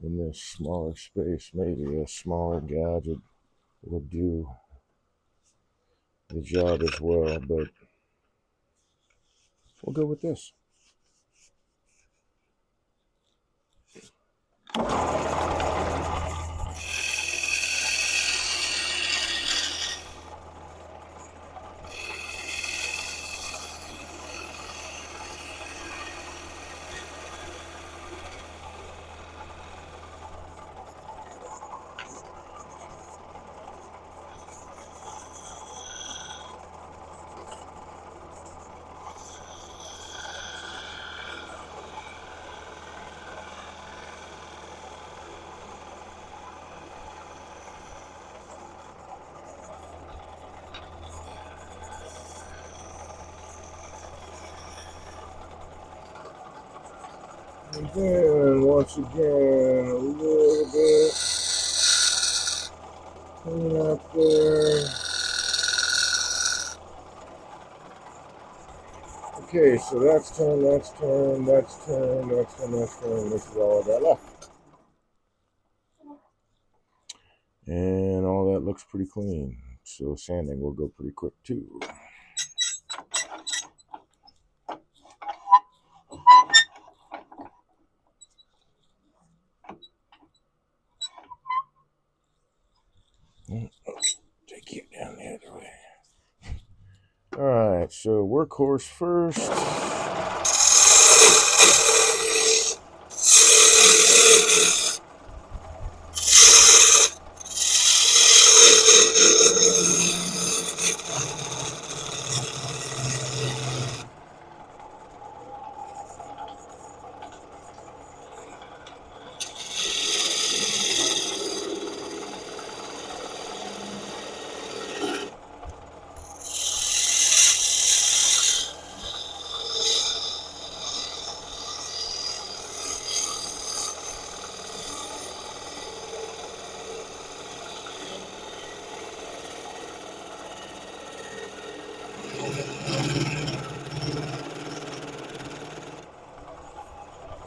in this smaller space, maybe a smaller gouge would do the job as well. But we'll go with this. And then once again, a little bit clean up there. Okay, so that's turned, that's turned, that's turned, that's turned, that's turned. This is all I got left. And all that looks pretty clean. So sanding will go pretty quick too. Take it down the other way. Alright, so workhorse first.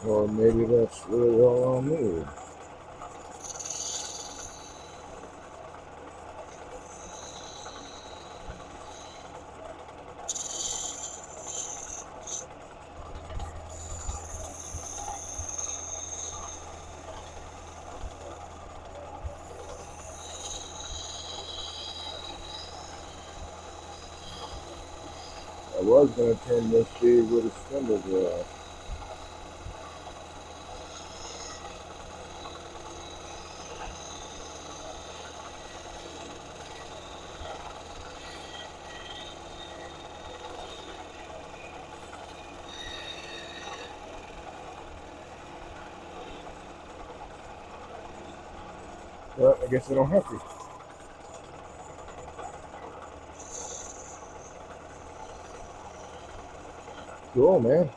Or maybe that's really all I'll need. I was going to turn this shade with a spindle drive. But I guess I don't have to. Cool, man.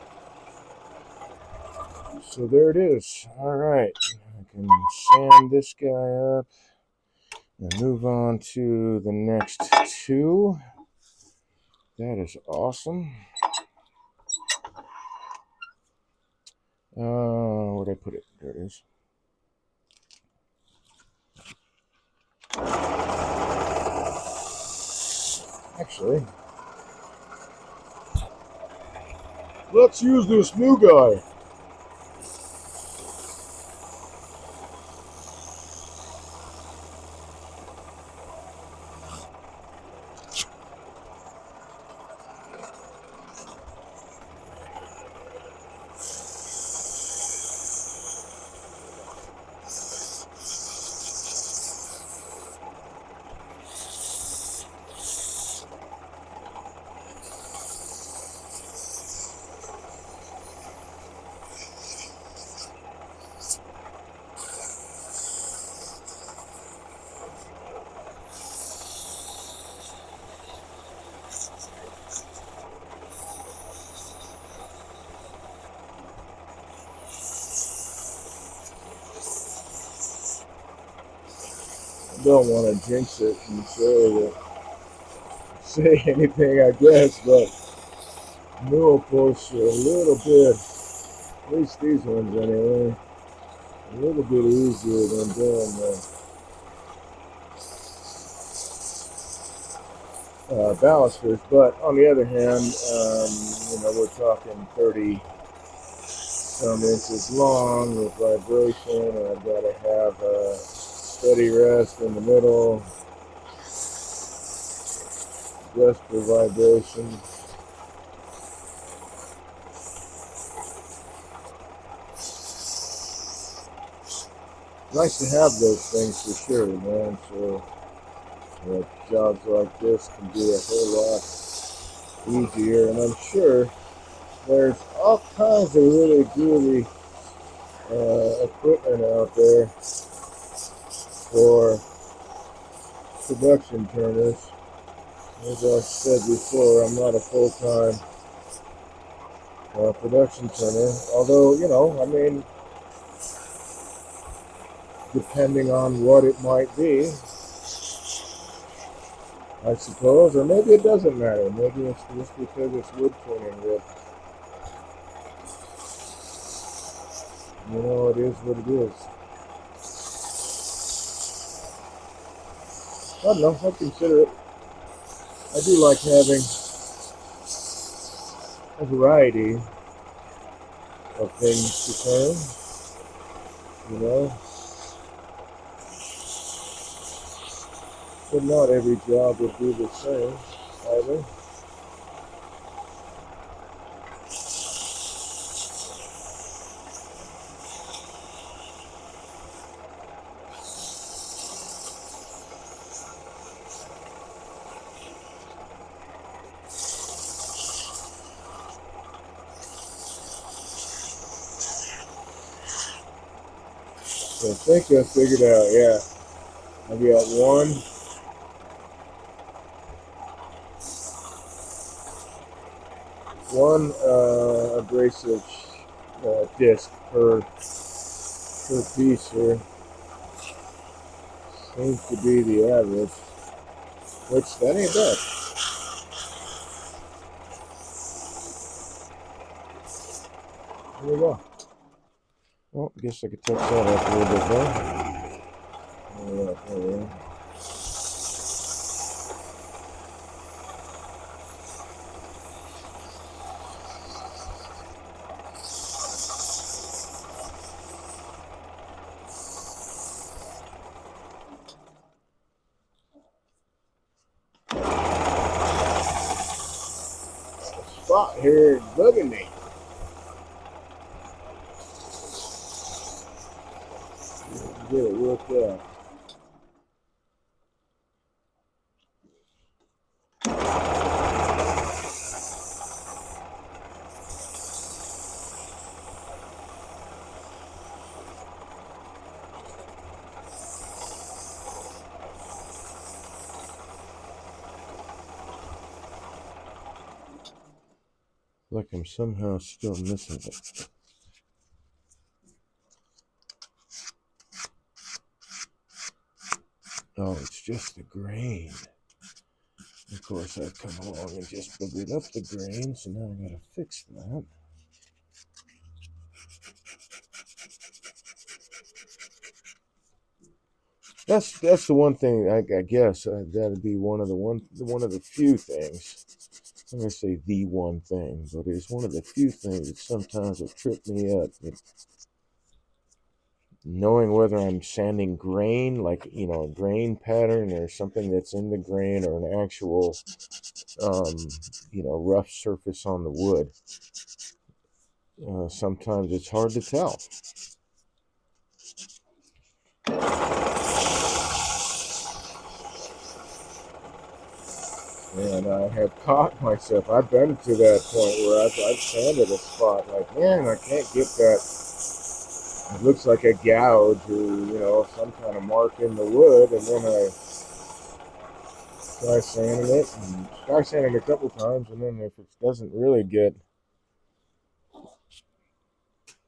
So there it is. Alright. I can sand this guy up and move on to the next two. That is awesome. Where'd I put it? There it is. Actually, let's use this new guy. I don't want to jinx it and say anything, I guess, but neural posts are a little bit, at least these ones anyway, a little bit easier than doing the balusters. But on the other hand, we're talking 30 some inches long with vibration, and I've got to have a steady rest in the middle just for vibration. Nice to have those things for sure, man. So jobs like this can be a whole lot easier, and I'm sure there's all kinds of really groovy equipment out there for production turners. As I said before, I'm not a full-time production turner. Although, I mean, depending on what it might be, I suppose, or maybe it doesn't matter. Maybe it's just because it's wood turning that, it is what it is. I don't know. I consider it. I do like having a variety of things to turn, but not every job would be the same either. So I think I figured out, yeah. I got one abrasive disc per piece here. Seems to be the average, which that ain't bad. There we go. Well, I guess I could touch that up a little bit more. There. Spot here bugging me. Get it worked out. Like I'm somehow still missing it. Oh, it's just the grain. Of course, I've come along and just boogered up the grain, so now I gotta fix that. That's the one thing I guess that'd be one of the few things. I'm gonna say the one thing, but it's one of the few things that sometimes will trip me up. Knowing whether I'm sanding grain, like a grain pattern, or something that's in the grain, or an actual rough surface on the wood. Sometimes it's hard to tell. And I have caught myself. I've been to that point where I've sanded a spot like, man, I can't get that. It looks like a gouge or, some kind of mark in the wood. And then I try sanding it and try sanding it a couple times. And then if it doesn't really get,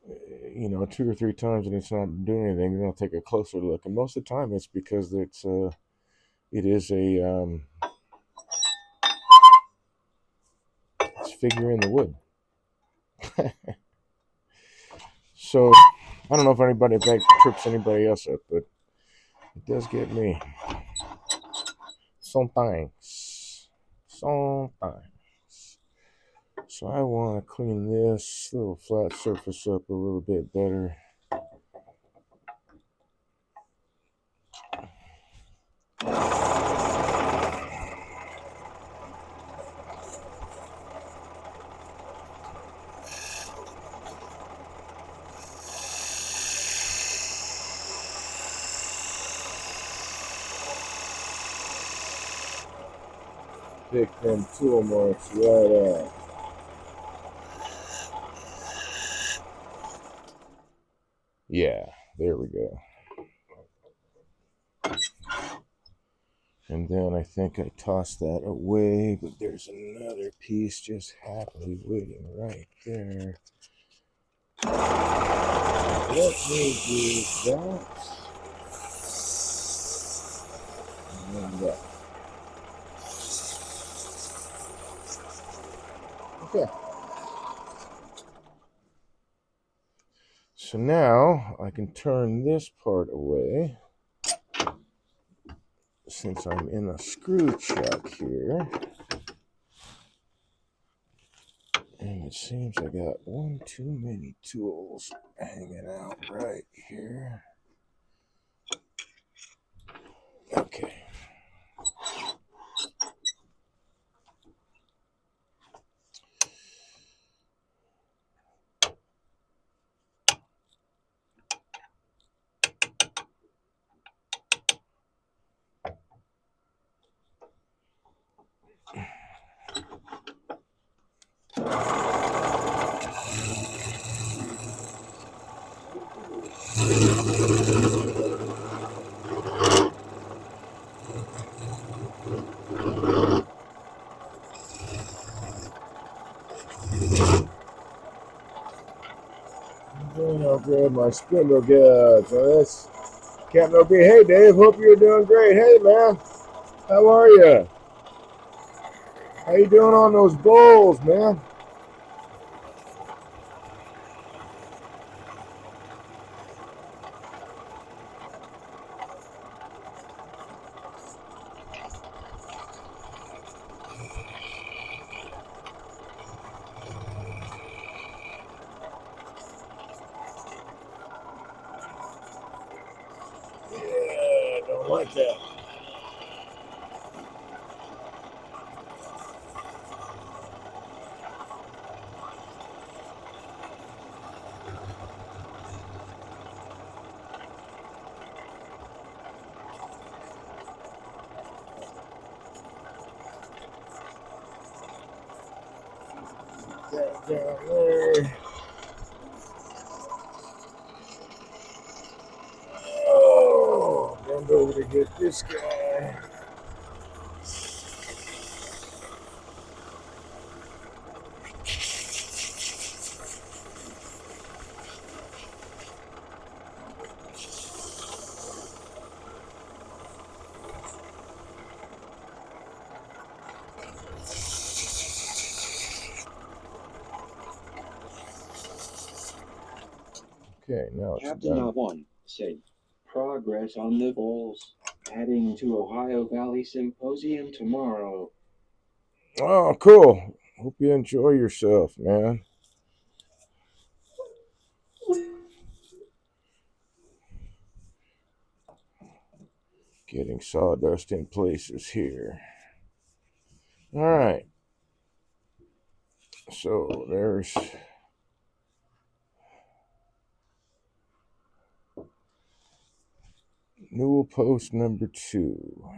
2 or 3 times and it's not doing anything, then I'll take a closer look. And most of the time it's because it is it's figure in the wood. So I don't know if that trips anybody else up, but it does get me. Sometimes. Sometimes. So I want to clean this little flat surface up a little bit better. Pick them tool marks right out. Yeah, there we go. And then I think I tossed that away, but there's another piece just happily waiting right there. Let me do that. And that. Okay. So now I can turn this part away since I'm in a screw chuck here. And it seems I got one too many tools hanging out right here. Okay. Then I'll grab my spindle guides. So that's Captain OB. Hey, Dave. Hope you're doing great. Hey, man. How are you? How you doing on those bowls, man? Yeah, don't like that. That down there. Oh, bend over to get this guy. Okay, now it's Captain done. One said, progress on the bowls. Heading to Ohio Valley Symposium tomorrow. Oh, cool. Hope you enjoy yourself, man. Getting sawdust in places here. All right. So there's newel post number 2.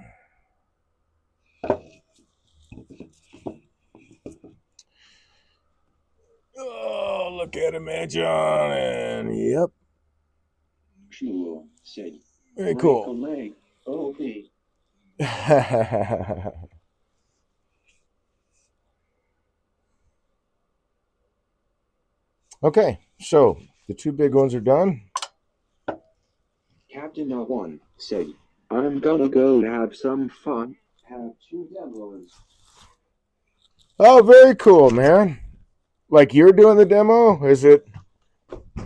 Oh, look at him, man, John. And yep, Shul said, very break a cool. leg, OB. Okay, so the 2 big ones are done. Captain One said, I'm gonna go have some fun. Have 2 demos. Oh, very cool, man. Like you're doing the demo? Is it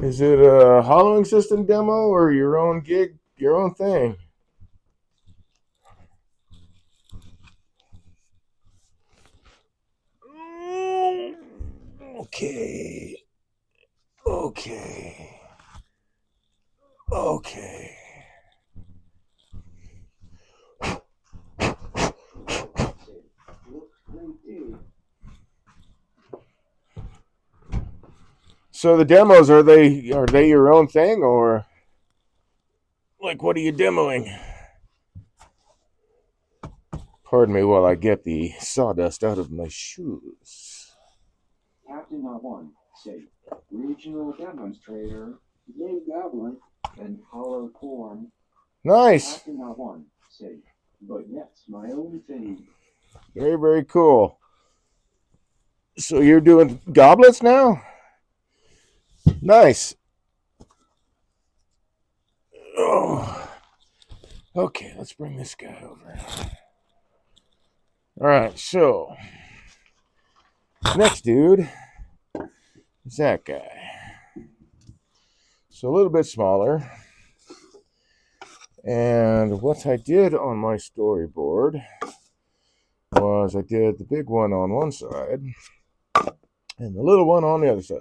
a hollowing system demo or your own gig, your own thing? Okay. Okay. Okay. So the demos, are they your own thing, or like what are you demoing? Pardon me while I get the sawdust out of my shoes. Captain One said, regional demonstrator, Yay Goblin, and hollow corn. Nice. Captain One said, But yes, my own thing. Very, very cool. So you're doing goblets now? Nice. Oh, okay, let's bring this guy over. All right, so next dude is that guy. So a little bit smaller. And what I did on my storyboard was I did the big one on one side and the little one on the other side.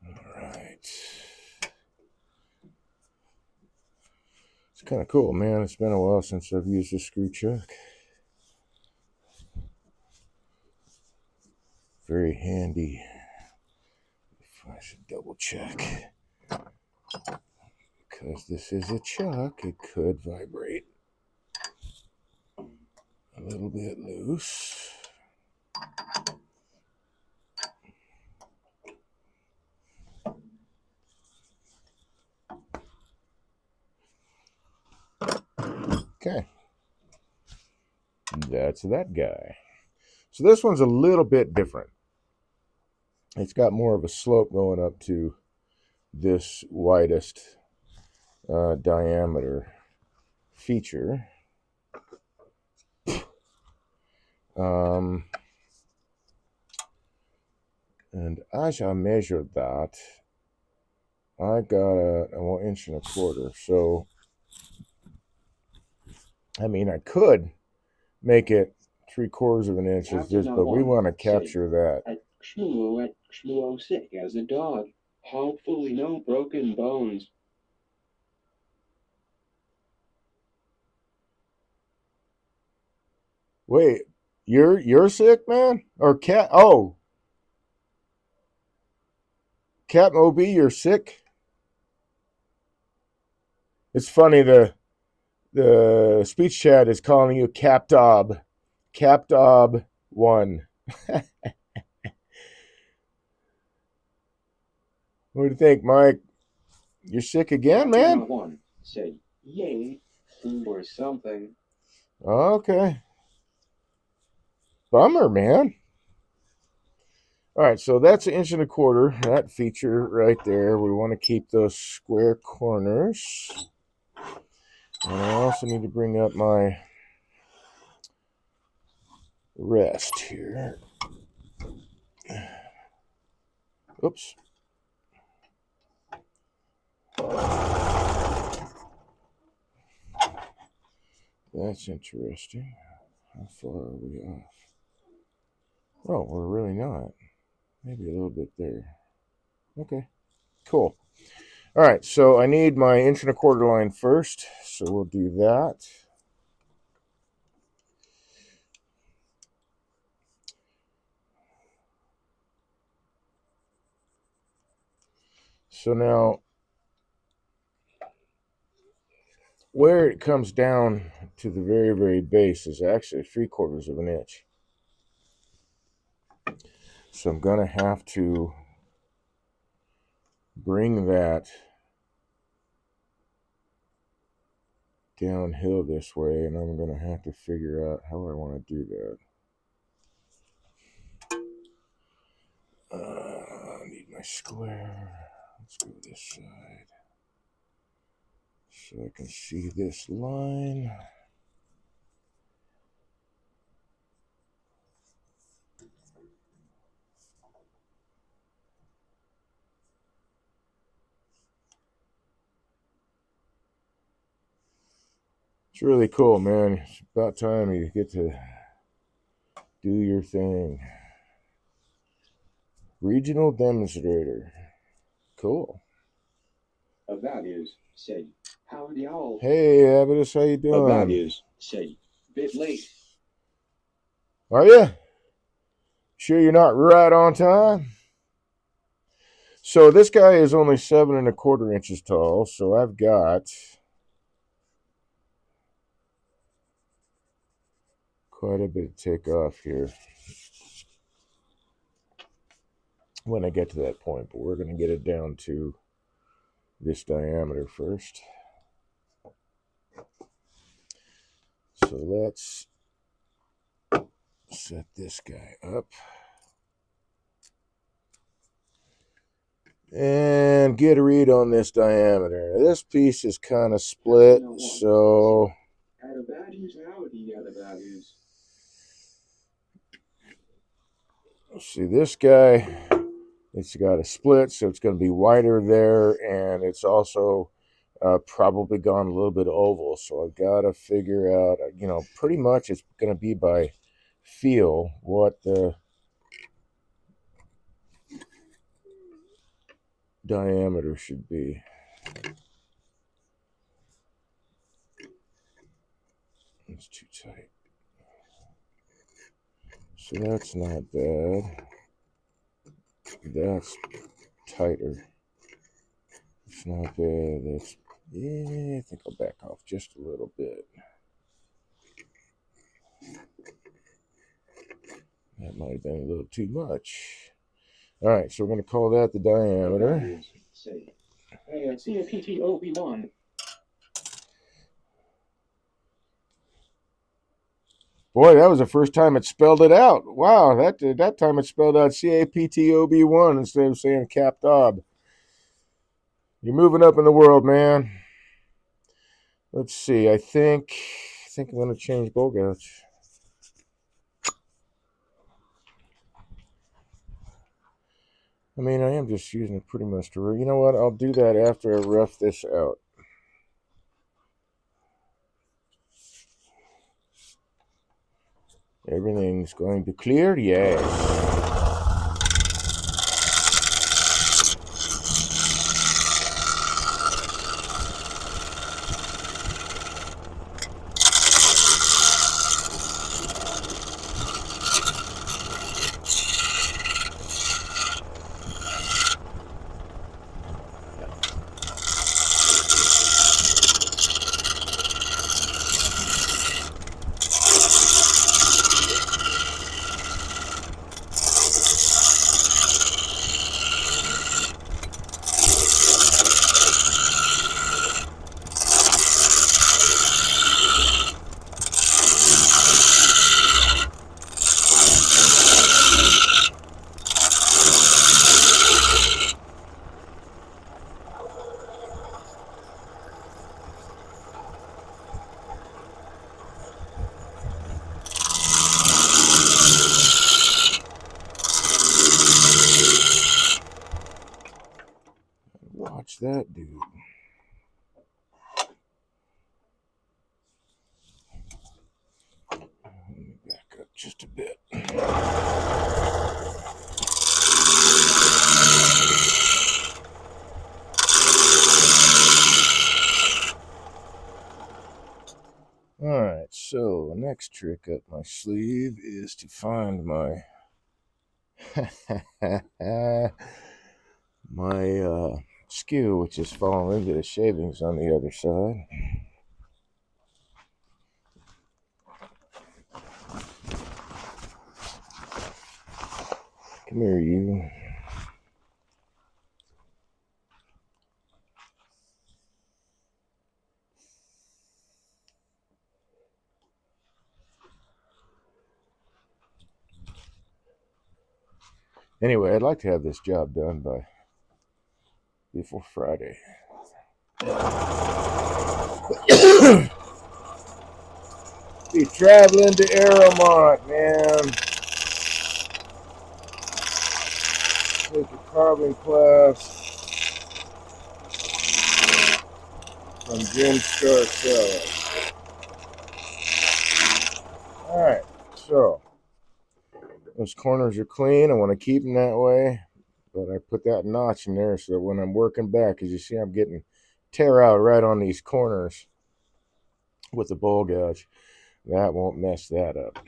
All right. It's kind of cool, man. It's been a while since I've used a screw chuck. Very handy. I should double check. Because this is a chuck, it could vibrate a little bit loose. Okay. That's that guy. So this one's a little bit different. It's got more of a slope going up to this widest diameter feature. And as I measured that, I got a 1.25 inches. So, I mean, I could make it 3/4 of an inch as Captain this, but we Alon want to said, capture that. at Shmuo sick as a dog. Hopefully no broken bones. Wait, you're sick, man? Or cat? Oh, Captain OB, you're sick. It's funny the speech chat is calling you Captob, Captob 1. What do you think, Mike? You're sick again, Captain man? Alon said, yay, or something. Okay. Bummer, man. All right, so that's 1.25 inches. That feature right there. We want to keep those square corners. And I also need to bring up my rest here. Oops. That's interesting. How far are we off? Oh, we're really not. Maybe a little bit there. Okay, cool. All right, so I need my 1.25 inch line first, so we'll do that. So now, where it comes down to the very, very base is actually 3/4 of an inch. So I'm going to have to bring that downhill this way, and I'm going to have to figure out how I want to do that. I need my square. Let's go this side so I can see this line. It's really cool, man. It's about time you get to do your thing. Regional demonstrator. Cool. Values said, howdy all. Hey, Avidus, how you doing? Values said, bit late. Are you? Sure you're not right on time? So this guy is only 7.25 inches tall, so I've got quite a bit to take off here when I get to that point, but we're going to get it down to this diameter first. So let's set this guy up and get a read on this diameter. This piece is kind of split, so Add the values. How do you add the values? see this guy, it's got a split, so it's going to be wider there, and it's also probably gone a little bit oval. So I've got to figure out, pretty much it's going to be by feel what the diameter should be. It's too tight. So that's not bad. That's tighter. It's not bad. That's, yeah, I think I'll back off just a little bit. That might have been a little too much. All right, so we're going to call that the diameter. Say, CAPTOB1. Boy, that was the first time it spelled it out. Wow, that time it spelled out CAPTOB1 instead of saying CapTOB. You're moving up in the world, man. Let's see. I think I'm going to change bowl gouge. I mean, I am just using it pretty much to. You know what? I'll do that after I rough this out. Everything's going to clear? Yes. Watch that dude. Let me back up just a bit. All right, so the next trick up my sleeve is to find my my skew, which is falling into the shavings on the other side. Come here, you. Anyway, I'd like to have this job done before Friday. Be traveling to Aramont, man. Take a carbon class from Jim Scarcella. Alright, so those corners are clean. I want to keep them that way, but I put that notch in there so that when I'm working back, as you see, I'm getting tear out right on these corners with the bowl gouge. That won't mess that up.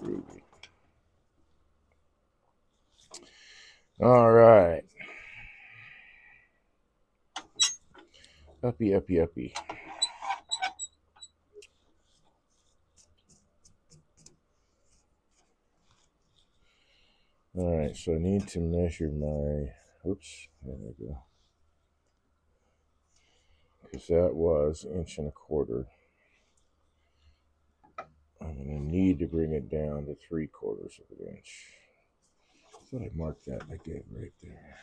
Groovy. All right. Uppy, uppy, uppy. All right, so I need to measure my, oops, there we go. Because that was 1.25 inches. I'm going to need to bring it down to 3/4 of an inch. I thought I marked that. I did right there.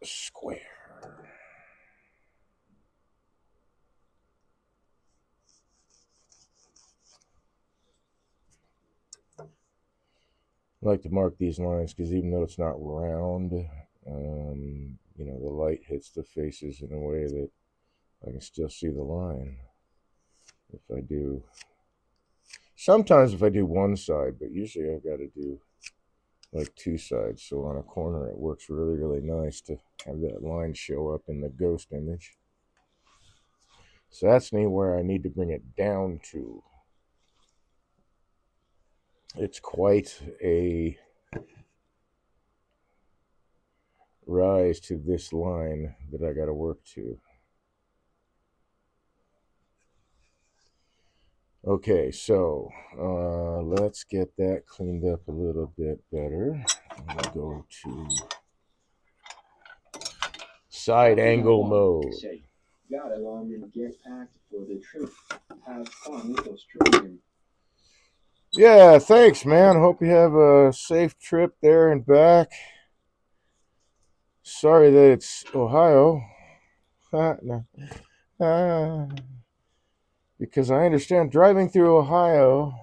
Square. I like to mark these lines because even though it's not round, the light hits the faces in a way that I can still see the line. If I do, sometimes if I do one side, but usually I've got to do like two sides. So on a corner, it works really, really nice to have that line show up in the ghost image. So that's where I need to bring it down to. It's quite a rise to this line that I got to work to. Okay, so let's get that cleaned up a little bit better. I'm going to go to side angle mode. Say, got it on and get packed for the trip. Have fun with Australian. Yeah, thanks, man. Hope you have a safe trip there and back. Sorry that it's Ohio. Because I understand driving through Ohio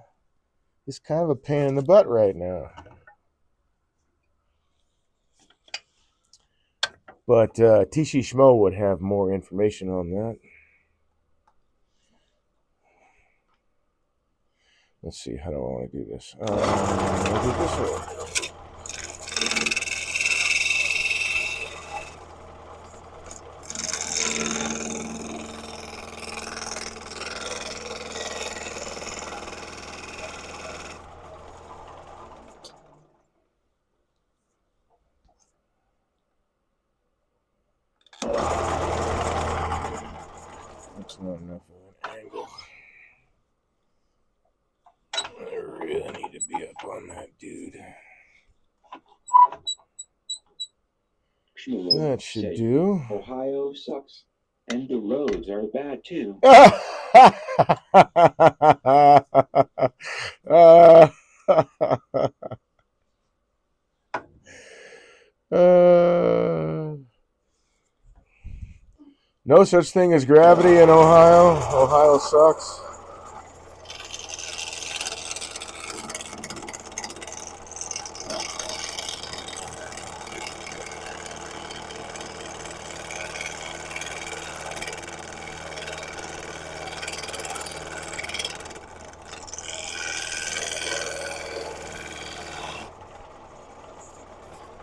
is kind of a pain in the butt right now. But Tishi Schmo would have more information on that. Let's see, how do I want to do this? I'll do it this way. That's not enough of an angle. I really need to be up on that dude. That should do. Ohio sucks, and the roads are bad too. No such thing as gravity in Ohio. Ohio sucks.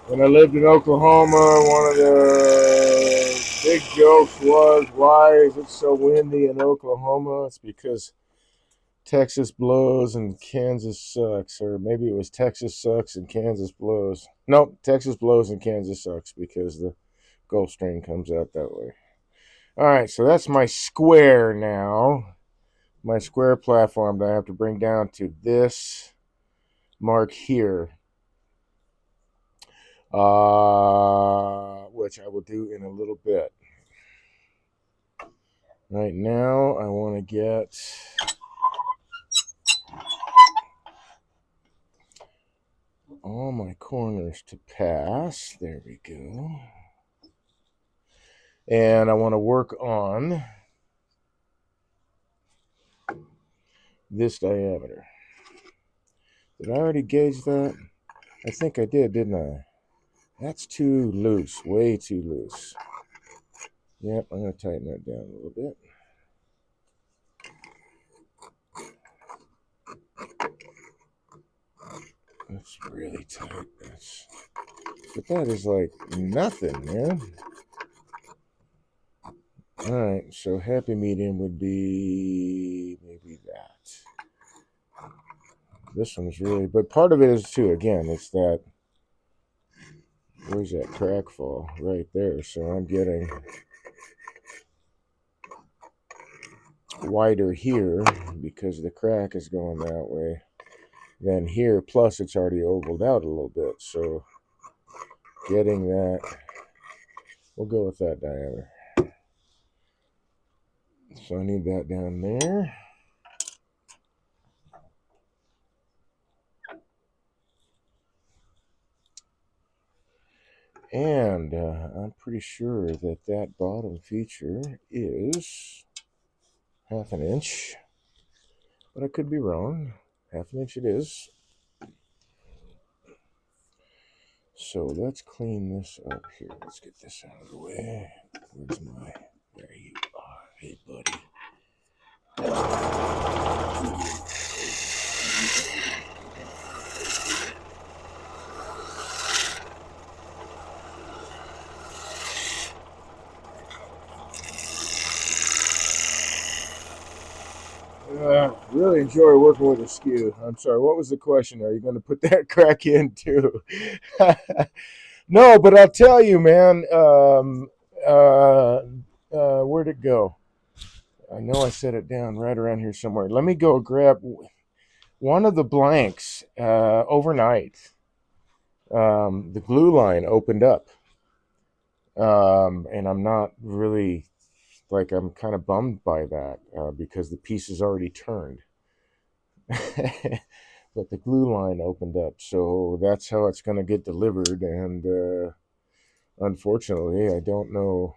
When I lived in Oklahoma, one of the big jokes was, why is it so windy in Oklahoma? It's because Texas blows and Kansas sucks. Or maybe it was Texas sucks and Kansas blows. Nope, Texas blows and Kansas sucks because the Gulf Stream comes out that way. All right, so that's my square now. My square platform that I have to bring down to this mark here. Which I will do in a little bit. Right now, I want to get all my corners to pass. There we go. And I want to work on this diameter. Did I already gauge that? I think I did, didn't I? That's too loose, way too loose. Yep, I'm going to tighten that down a little bit. That's really tight. But that is like nothing, man. All right, so happy medium would be maybe that. This one's really, but part of it is too, again, it's that, where's that crack fall? Right there. So I'm getting wider here because the crack is going that way than here. Plus, it's already ovaled out a little bit. So getting that, we'll go with that diameter. So I need that down there. And I'm pretty sure that that bottom feature is 1/2 inch, but I could be wrong. 1/2 inch it is. So let's clean this up here. Let's get this out of the way. Where's my, there you are. Hey, buddy. Really enjoy working with a skew. I'm sorry, what was the question? Are you going to put that crack in too? No, but I'll tell you, man. Where'd it go? I know I set it down right around here somewhere. Let me go grab one of the blanks overnight. The glue line opened up, and I'm not really like, I'm kind of bummed by that because the piece is already turned. But the glue line opened up, so that's how it's going to get delivered. And unfortunately, I don't know.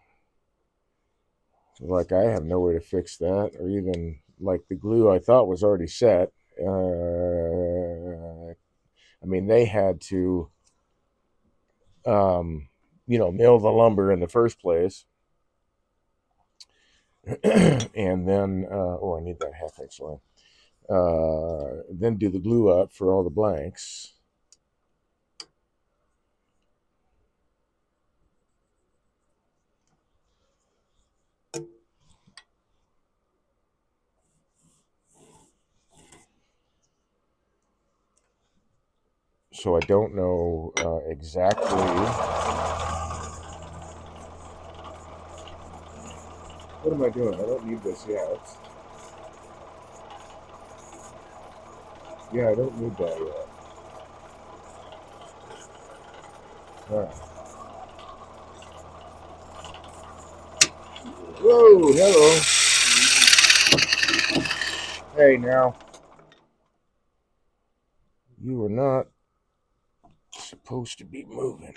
Like, I have no way to fix that, or even like the glue I thought was already set. I mean, they had to, um, mill the lumber in the first place, and then, oh, I need that 1/2 inch line. Then do the glue up for all the blanks. So I don't know exactly. What am I doing? I don't need this yet. Yeah, I don't need that yet. All right. Whoa, hello. Hey, now. You are not supposed to be moving.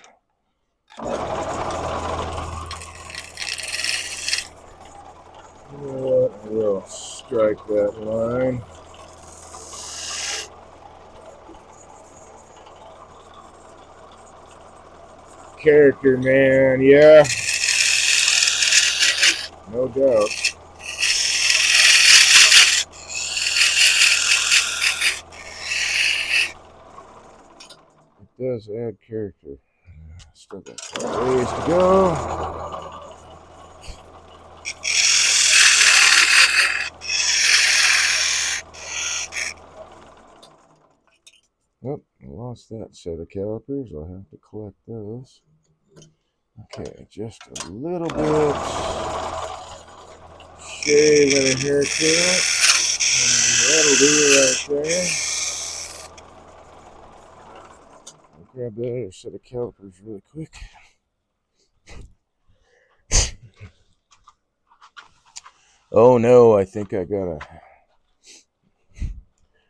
You know what? I will strike that line. Character, man. Yeah, no doubt. It does add character. Still got ways to go. Oh, I lost that set of calipers. I'll have to collect those. Okay, just a little bit. Shave and a haircut. And that'll do it right there. I'll grab that other set of calipers really quick. Oh no, I think I got a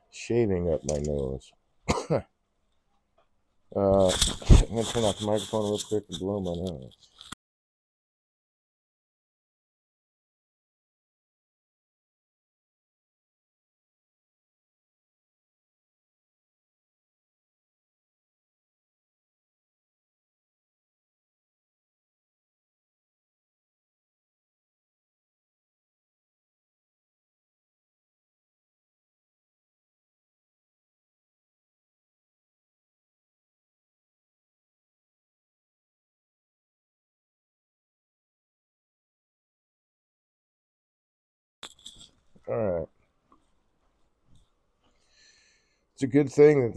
shaving up my nose. I'm going to turn off the microphone real quick and blow my nose. All right. It's a good thing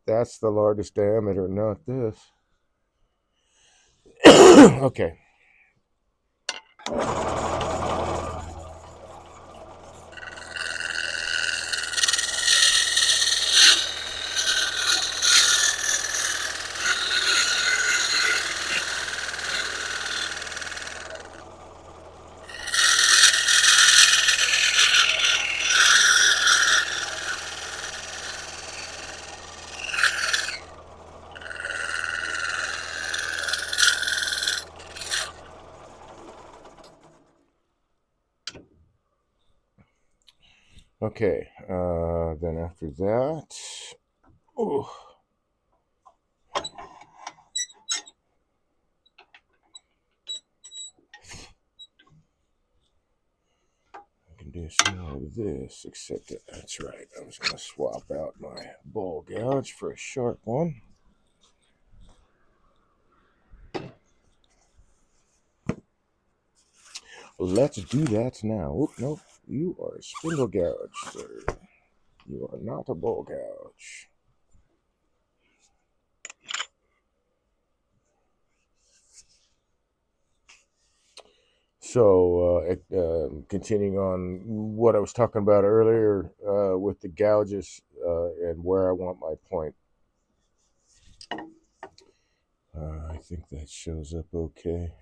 that's the largest diameter, not this. Okay. Okay. Then after that, oh, I can do some more of this. Except that's right. I was gonna swap out my bowl gouge for a sharp one. Let's do that now. Oop, nope. You are a spindle gouge, sir. You are not a bowl gouge. So, continuing on what I was talking about earlier with the gouges and where I want my point. I think that shows up okay.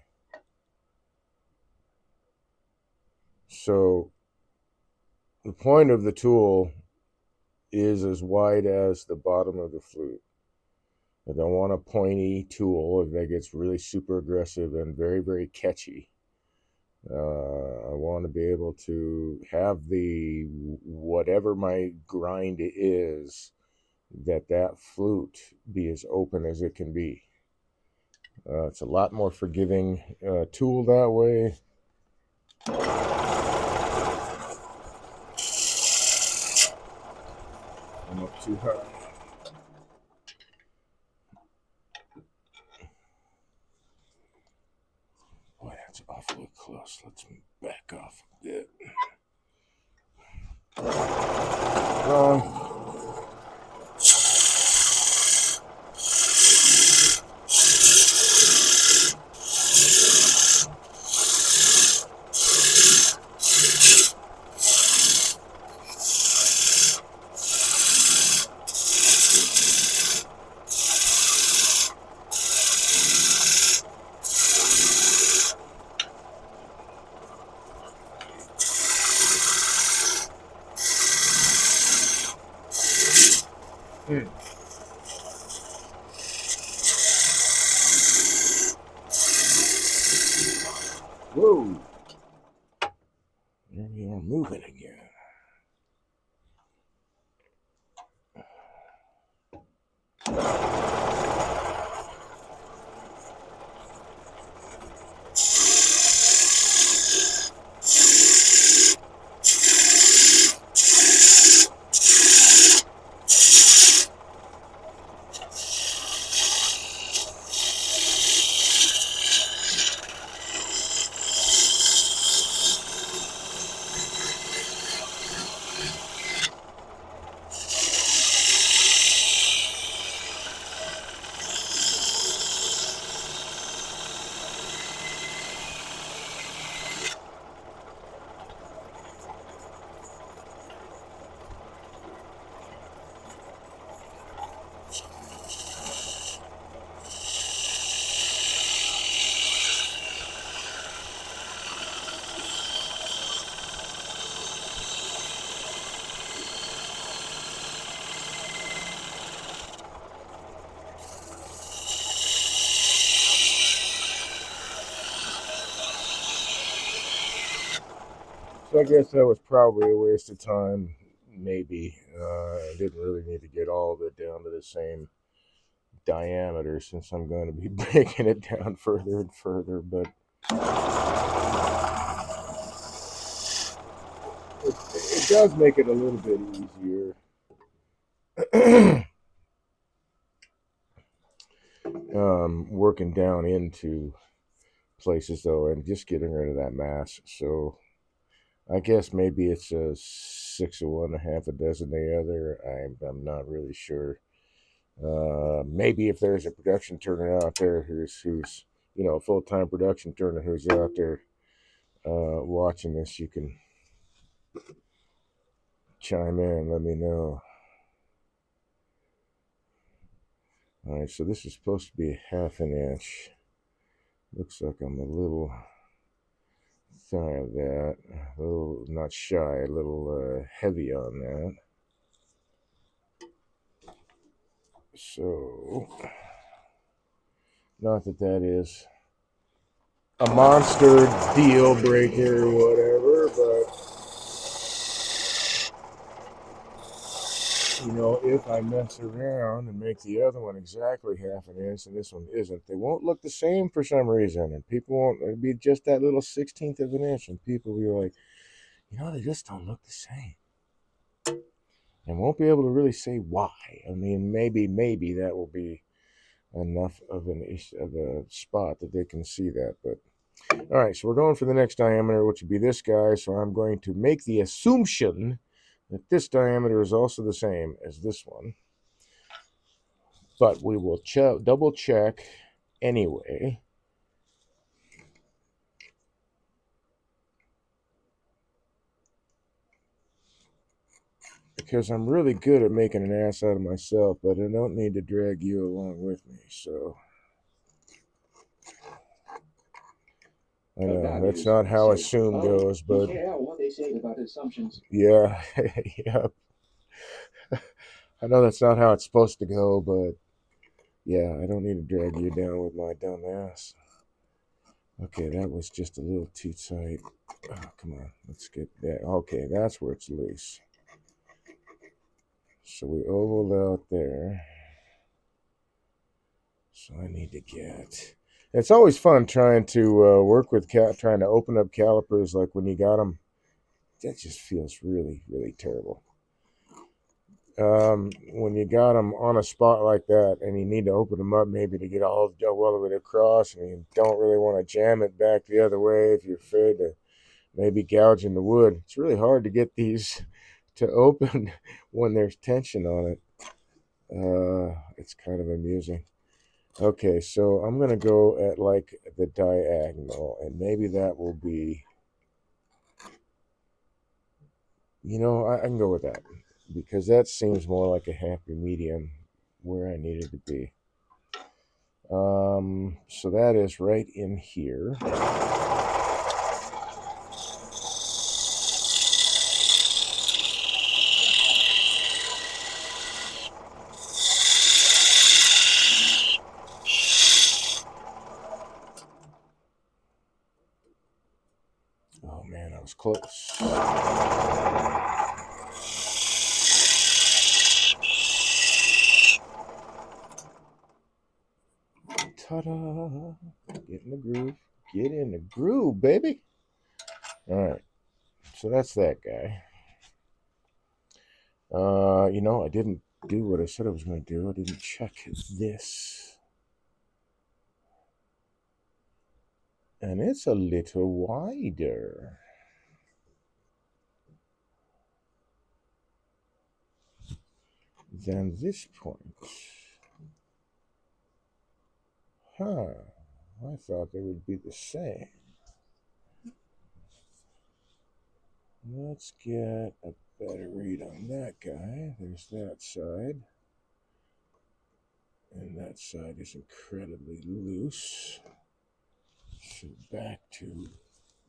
So, the point of the tool is as wide as the bottom of the flute. I don't want a pointy tool that gets really super aggressive and very, very catchy. I want to be able to have the whatever my grind is, that flute be as open as it can be. It's a lot more forgiving tool that way. I'm up too high. Boy, that's awfully close. Let's back off a bit. Whoa! There we are moving again. So I guess that was probably a waste of time. Maybe I didn't really need to get all of it down to the same diameter since I'm going to be breaking it down further and further. But it does make it a little bit easier. Working down into places though and just getting rid of that mass. So I guess maybe it's a 6 of one, a half a dozen the other. I'm not really sure. Maybe if there's a production turner out there who's a full time production turner who's out there watching this, you can chime in. Let me know. All right, so this is supposed to be a half an inch. Looks like I'm a little shy of that. A little not shy, a little heavy on that. So, not that that is a monster deal breaker or whatever, but if I mess around and make the other one exactly half an inch and this one isn't, they won't look the same for some reason, and people won't. It'll be just that little 16th of an inch, and people will be like, they just don't look the same, and won't be able to really say why. I mean, maybe that will be enough of a spot that they can see that, but. All right, so we're going for the next diameter, which would be this guy. So I'm going to make the assumption that this diameter is also the same as this one. But we will double check anyway. Because I'm really good at making an ass out of myself, but I don't need to drag you along with me. So I know that's not how assume goes, but what they say about assumptions. yeah, yeah. I know that's not how it's supposed to go, but yeah, I don't need to drag you down with my dumb ass. Okay, that was just a little too tight. Oh, come on, let's get that. Okay, that's where it's loose. So we ovaled out there. So I need to get. It's always fun trying to work with trying to open up calipers like when you got them. That just feels really, really terrible. When you got them on a spot like that and you need to open them up maybe to get all the way across and you don't really want to jam it back the other way if you're afraid to maybe gouging the wood. It's really hard to get these to open when there's tension on it. It's kind of amusing. Okay, so I'm going to go at like the diagonal, and maybe that will be, I can go with that because that seems more like a happy medium where I needed to be. So that is right in here. Oh man, I was close. Ta-da! Get in the groove. Get in the groove, baby. All right. So that's that guy. I didn't do what I said I was going to do. I didn't check this. And it's a little wider than this point. Huh. I thought they would be the same. Let's get a better read on that guy. There's that side. And that side is incredibly loose. So back to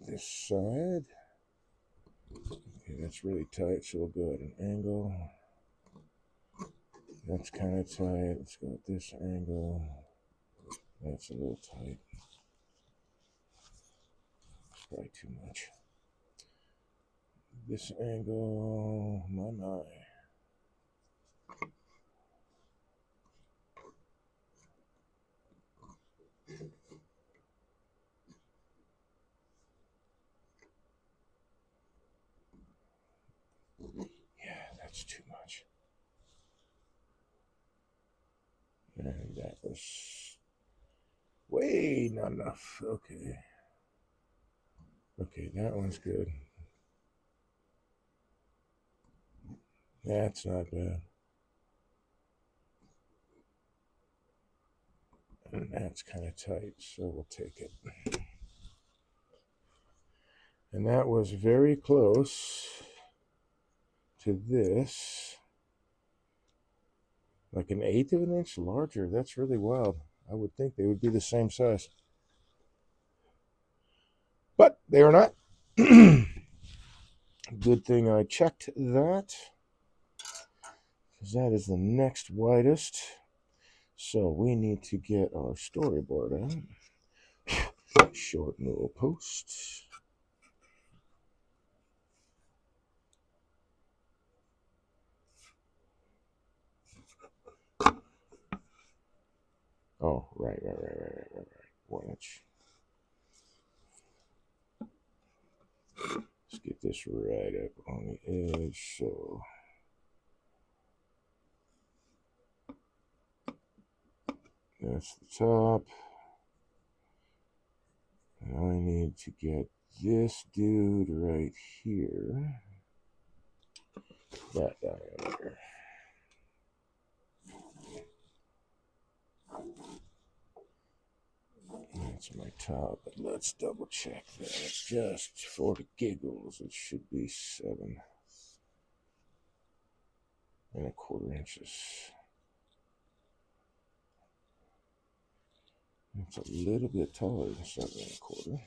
this side. Okay, that's really tight, so we'll go at an angle. That's kind of tight. Let's go at this angle. That's a little tight. It's probably too much. This angle, my. Yeah, that's too much. And that was way not enough. Okay. Okay, that one's good. That's not bad. And that's kind of tight, so we'll take it. And that was very close to this. Like an eighth of an inch larger. That's really wild. I would think they would be the same size. But they are not. Good thing I checked that, because that is the next widest. So we need to get our storyboard out. Short newel post. Oh, right. 1 inch. Let's get this right up on the edge. So that's the top. And I need to get this dude right here. That diameter. That's my top, but let's double check that. Just for the giggles, it should be 7.25 inches. It's a little bit taller than 7.25.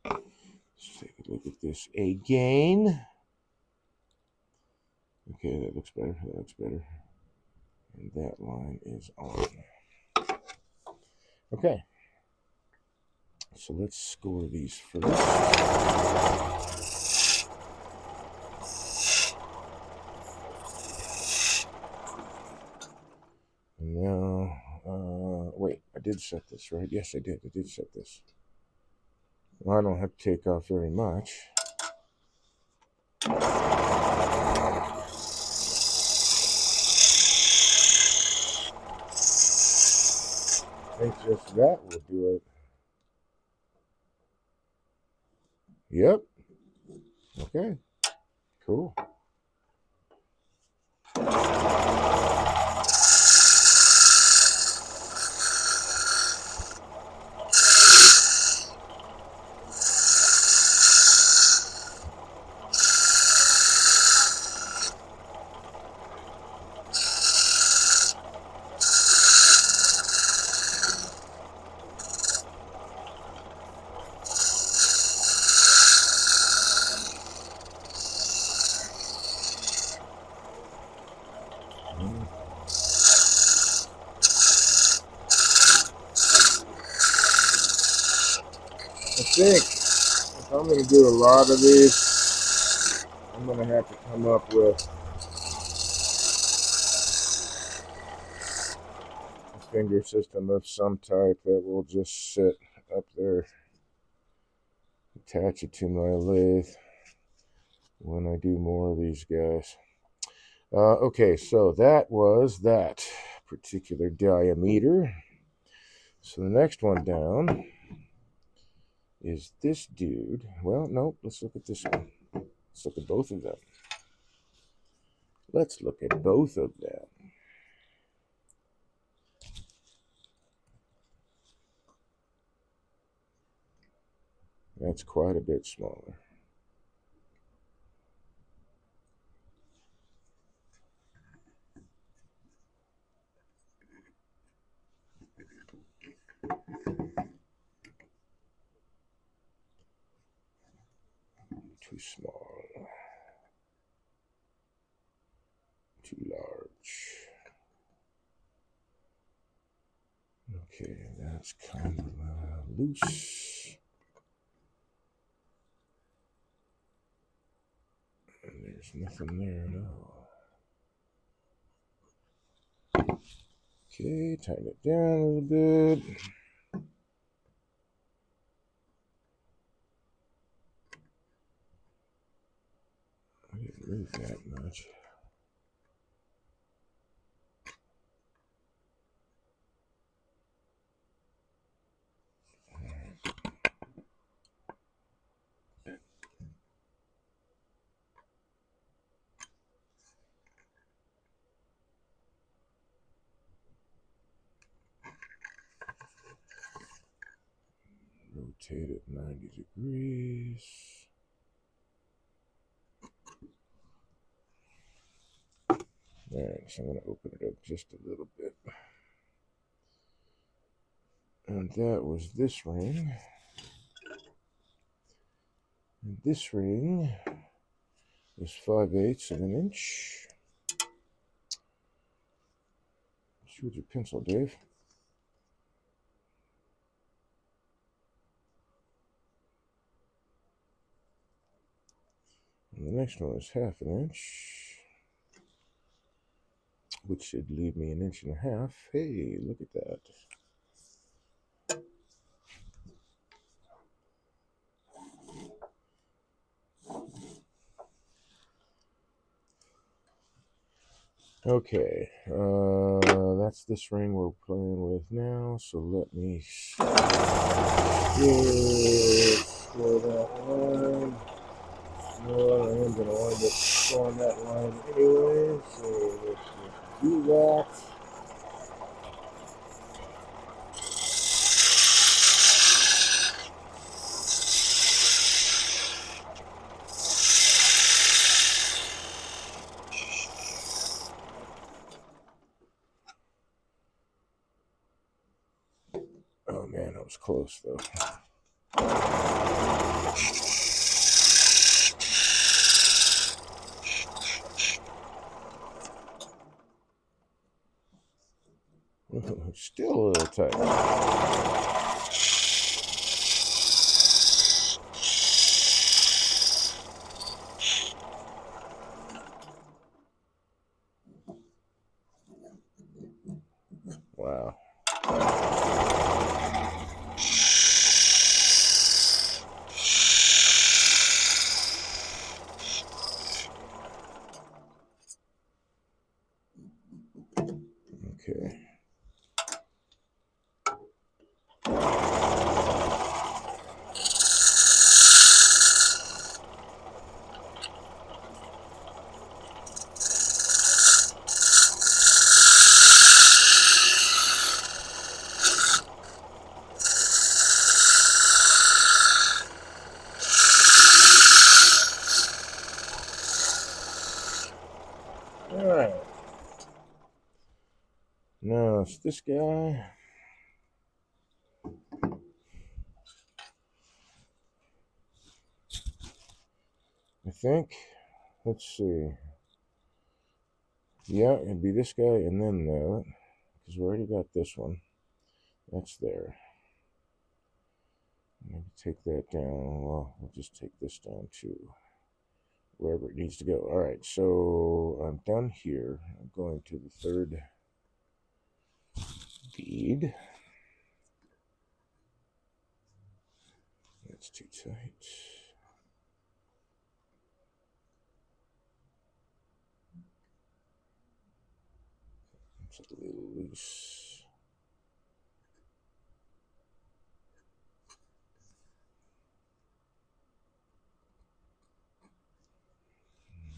Let's take a look at this again. Okay, that looks better. That looks better. And that line is on. Okay. So let's score these first. And now, wait, I did set this, right? Yes, I did. I did set this. Well, I don't have to take off very much. I think just that will do it. Yep. Okay. Cool. I think if I'm going to do a lot of these, I'm going to have to come up with a finger system of some type that will just sit up there, attach it to my lathe when I do more of these guys. Okay, so that was that particular diameter. So the next one down is this dude. Well, nope, let's look at this one. Let's look at both of them. Let's look at both of them. That's quite a bit smaller. Too small. Too large. Okay, that's kind of loose. And there's nothing there at all. Okay, tighten it down a little bit. I didn't move that much. rotate it 90 degrees. Alright, so I'm going to open it up just a little bit. And that was this ring. And this ring is 5/8 of an inch. Shoot with your pencil, Dave. And the next one is 1/2 inch, which should leave me 1.5 inches. Hey, look at that. Okay, that's this ring we're playing with now, so let me score that line. Well, I am going to wind up scoring that line anyway, so let's just do that. Oh man, that was close though. Still a little tight. Wow. Okay. Alright. Now it's this guy. I think. Let's see. Yeah, it'd be this guy and then that. Because we already got this one. That's there. Maybe take that down. Well, we'll just take this down too. Wherever it needs to go. Alright, so I'm done here. I'm going to the third bead. That's too tight. It's a little loose.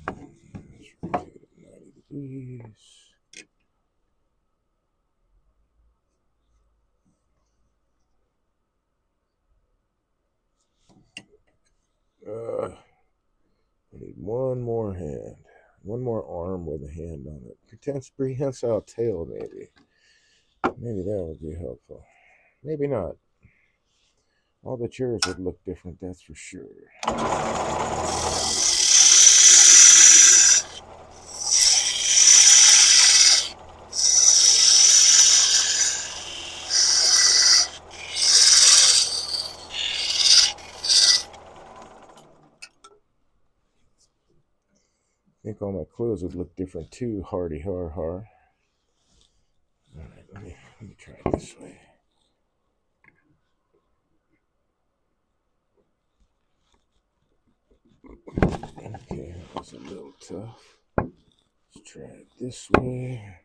Let's rotate it 90 degrees. I need one more hand. One more arm with a hand on it. Prehensile tail, maybe. Maybe that would be helpful. Maybe not. All the chairs would look different, that's for sure. I think all my clothes would look different too. Hardy har har. Alright, let me try it this way. Okay, that was a little tough. Let's try it this way.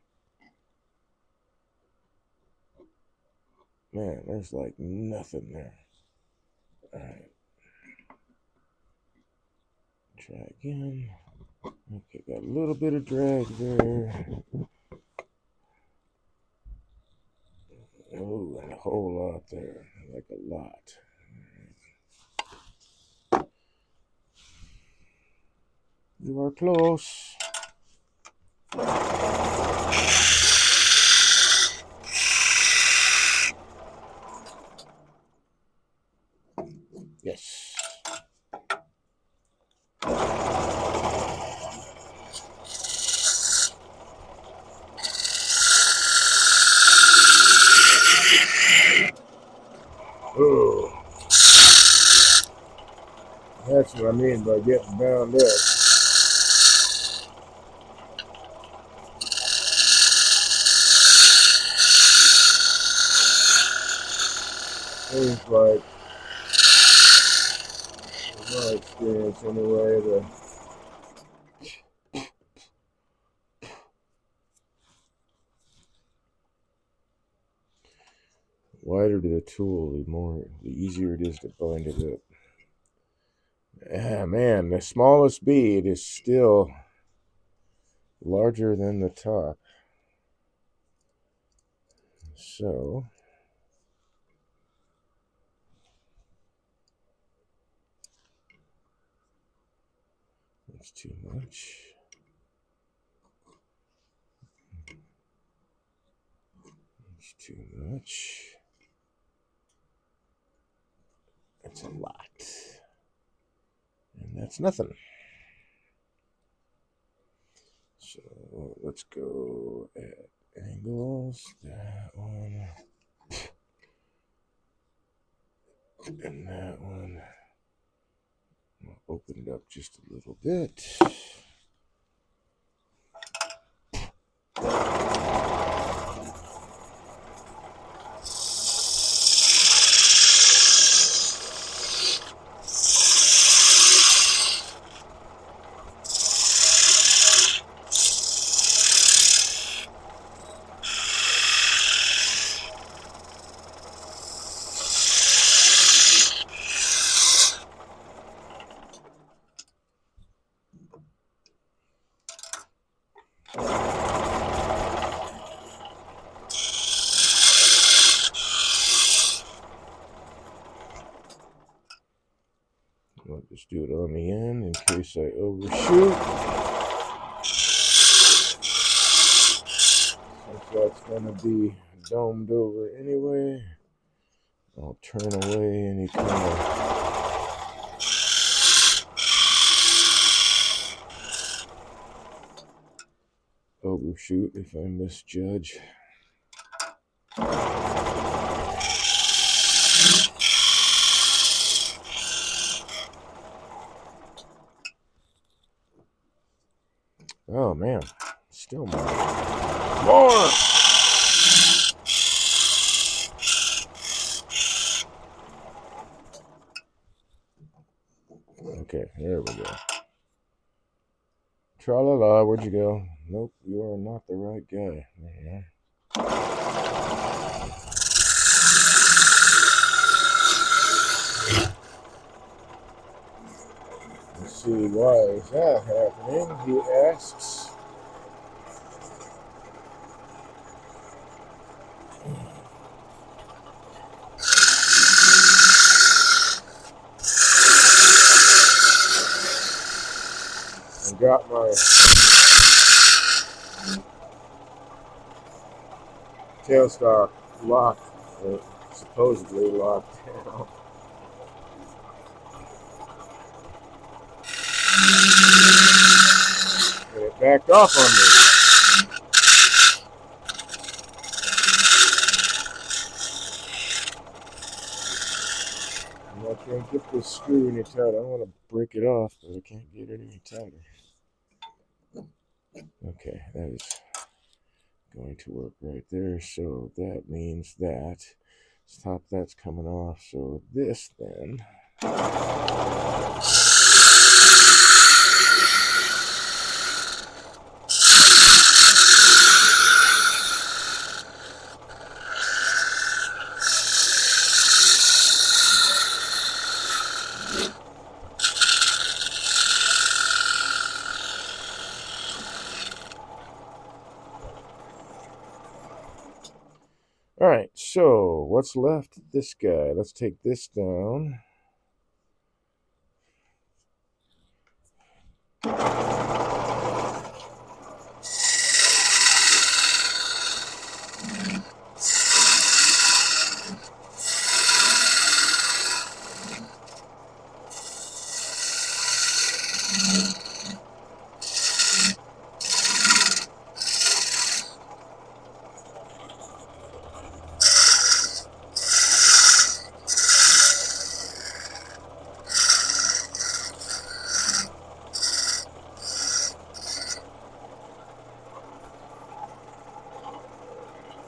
Man, there's like nothing there. Alright. Try again. Okay, got a little bit of drag there. Oh, and a whole lot there. Like a lot. You are close. Yes. Oh, that's what I mean by getting bound up. Seems like, in my experience anyway, the wider the tool, the easier it is to bind it up. Ah, man, the smallest bead is still larger than the top. So, that's too much. That's too much. That's a lot. And that's nothing. So let's go at angles. That one. And that one. I'll open it up just a little bit. I'll just do it on the end in case I overshoot. Since that's going to be domed over anyway, I'll turn away any kind of overshoot if I misjudge. Oh man, still more. More! Okay, there we go. Tra-la-la, where'd you go? Nope, you are not the right guy. There you are. Let's see, why is that happening? He asks. I got my tailstock locked, supposedly locked down. And it backed off on me. And I can't get this screw any tighter. I want to break it off, but I can't get it any tighter. Okay, that is going to work right there. So that means that top that's coming off. So this then. All right, so what's left? This guy. Let's take this down.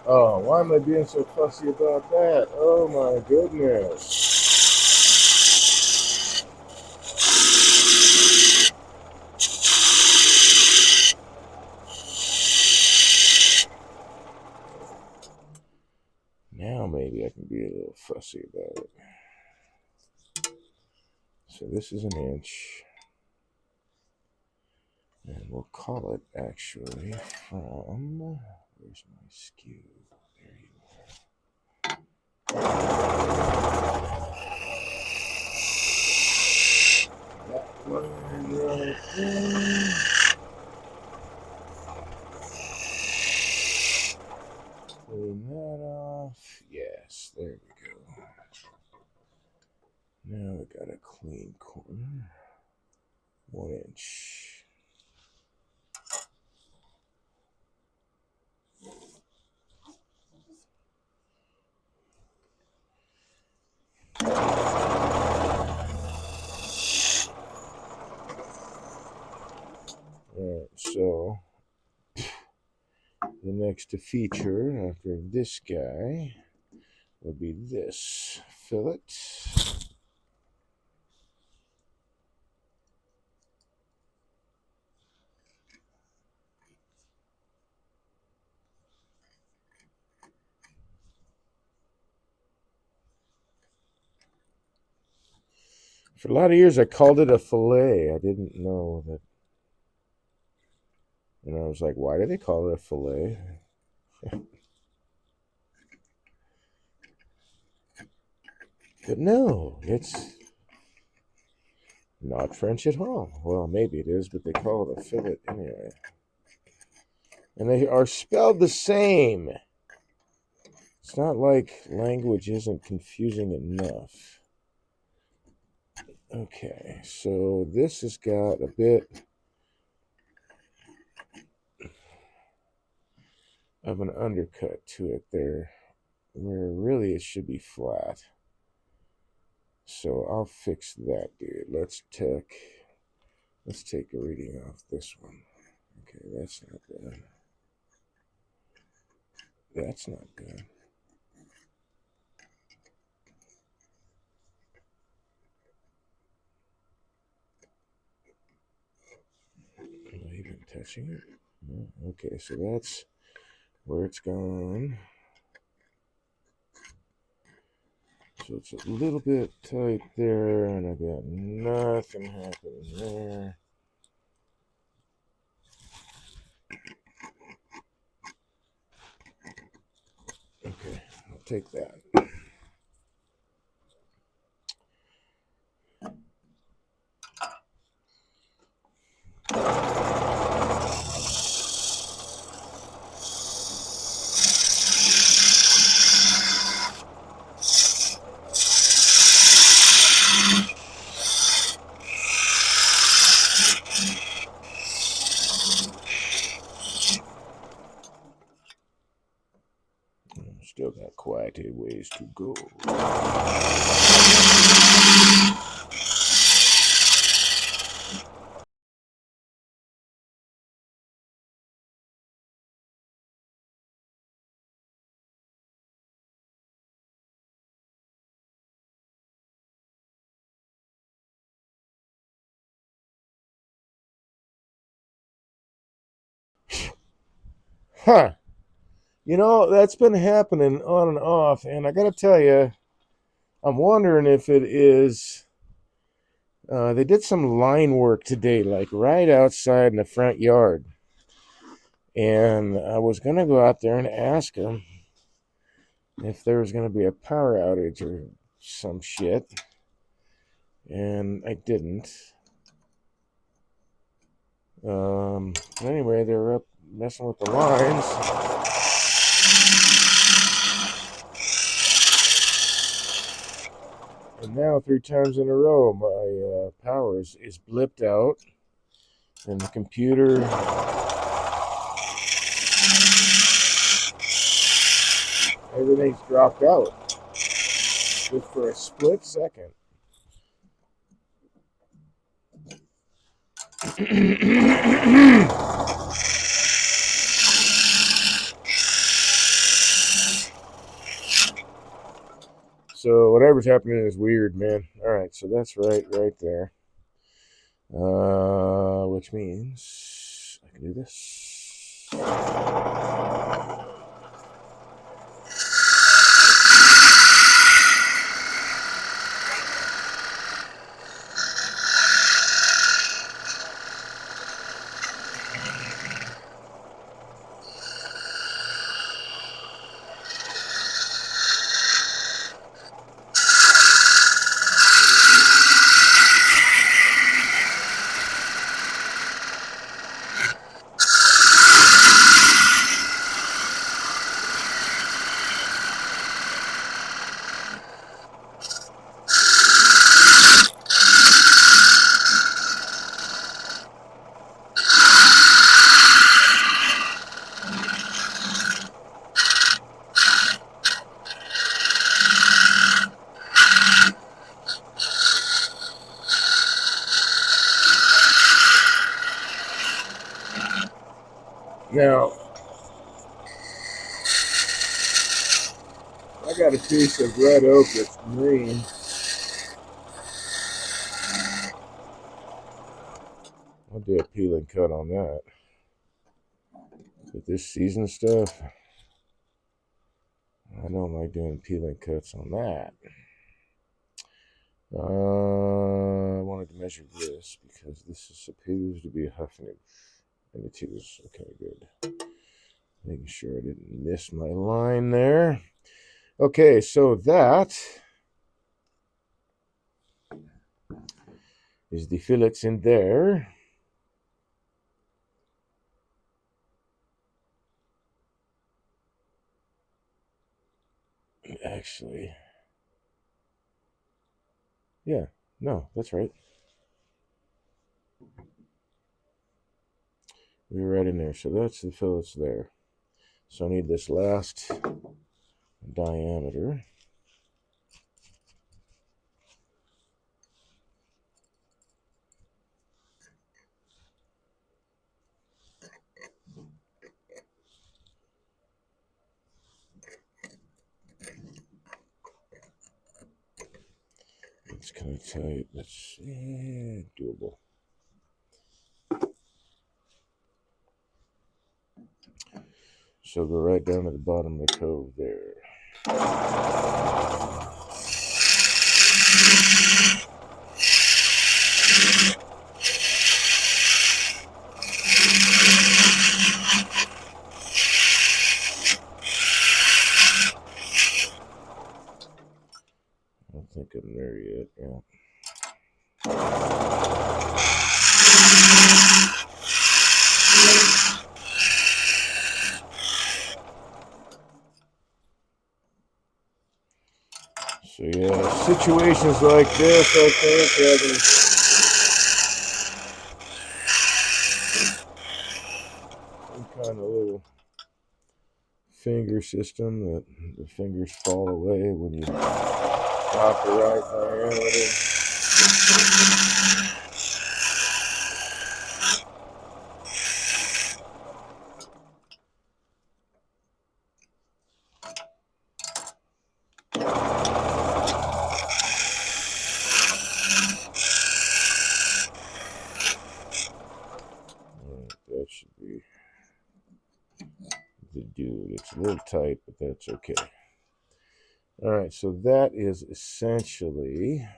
Oh, why am I being so fussy about that? Oh my goodness. Now maybe I can be a little fussy about it. So this is an inch. And we'll call it actually from, where's my skew? There you are. That line right there. Clean that off. Yes, there we go. Now we got a clean corner. 1 inch. Alright, so the next feature after this guy would be this fillet. For a lot of years, I called it a fillet. I didn't know that. And I was like, why do they call it a fillet? But no, it's not French at all. Well, maybe it is, but they call it a fillet anyway. And they are spelled the same. It's not like language isn't confusing enough. Okay, so this has got a bit of an undercut to it there, where really it should be flat. So I'll fix that, dude. Let's take a reading off this one. Okay, that's not good. That's not good. Am I even touching it? No. Okay, so that's where it's gone. So it's a little bit tight there, and I got nothing happening there. Okay, I'll take that. Still got quite a ways to go. Huh. You know, that's been happening on and off, and I gotta tell you, I'm wondering if it is. They did some line work today, like right outside in the front yard. And I was going to go out there and ask them if there was going to be a power outage or some shit. And I didn't. Anyway, they were up messing with the lines. And now 3 times in a row, my power is blipped out. And the computer everything's dropped out just for a split second. So whatever's happening is weird, man. All right, so that's right there. Which means I can do this. Now, I got a piece of red oak that's green. I'll do a peel and cut on that. But this season stuff, I don't like doing peel and cuts on that. I wanted to measure this because this is supposed to be a Huffnage. And it is. Okay, good. Making sure I didn't miss my line there. Okay, so that is the fillets in there. Actually, yeah, no, that's right. We were right in there. So that's the fillets there. So I need this last diameter. It's kind of tight. That's doable. So go right down to the bottom of the cove there. I don't think I'm there yet. Yeah. So yeah, situations like this, I think, having some kind of little finger system that the fingers fall away when you drop the right diameter. That should be the dude. It's a little tight, but that's okay. All right, so that is essentially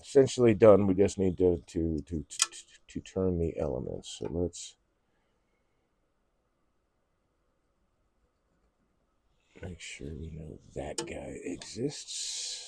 essentially done. We just need to turn the elements. So let's make sure we know that guy exists.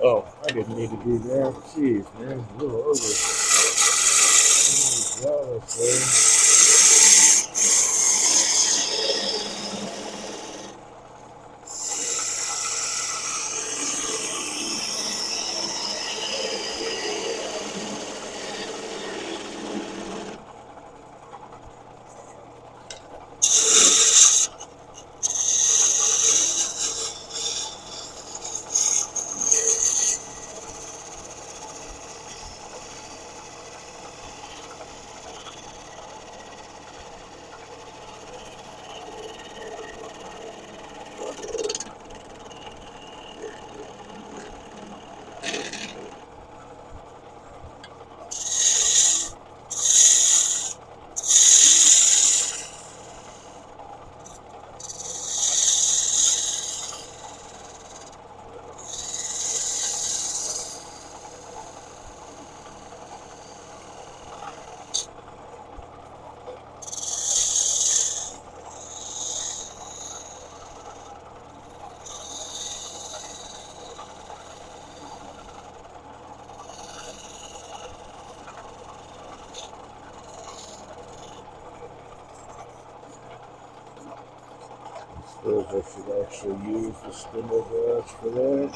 Oh, I didn't need to do that. Jeez, man, a little over. suppose I should actually use the spindle brush for that.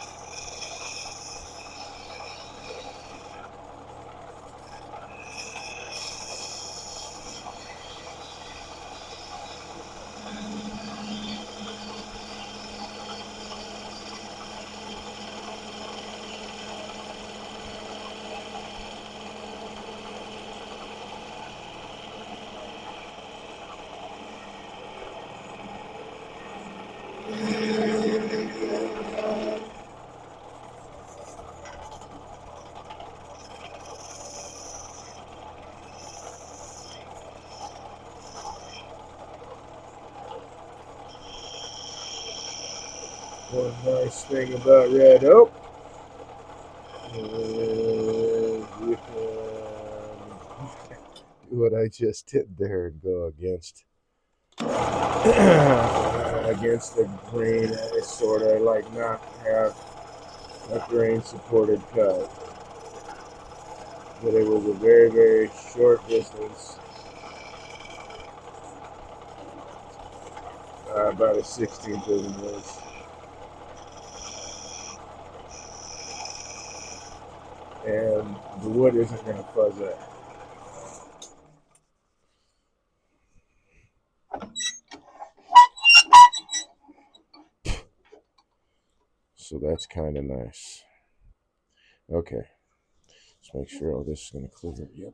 One nice thing about red oak is you can do what I just did there and go against against the grain. I sort of like not have a grain supported cut, but it was a very, very short distance, about a 16th of an inch. And the wood isn't going to fuzz out. So that's kind of nice. Okay, let's make sure all this is going to clear. Yep.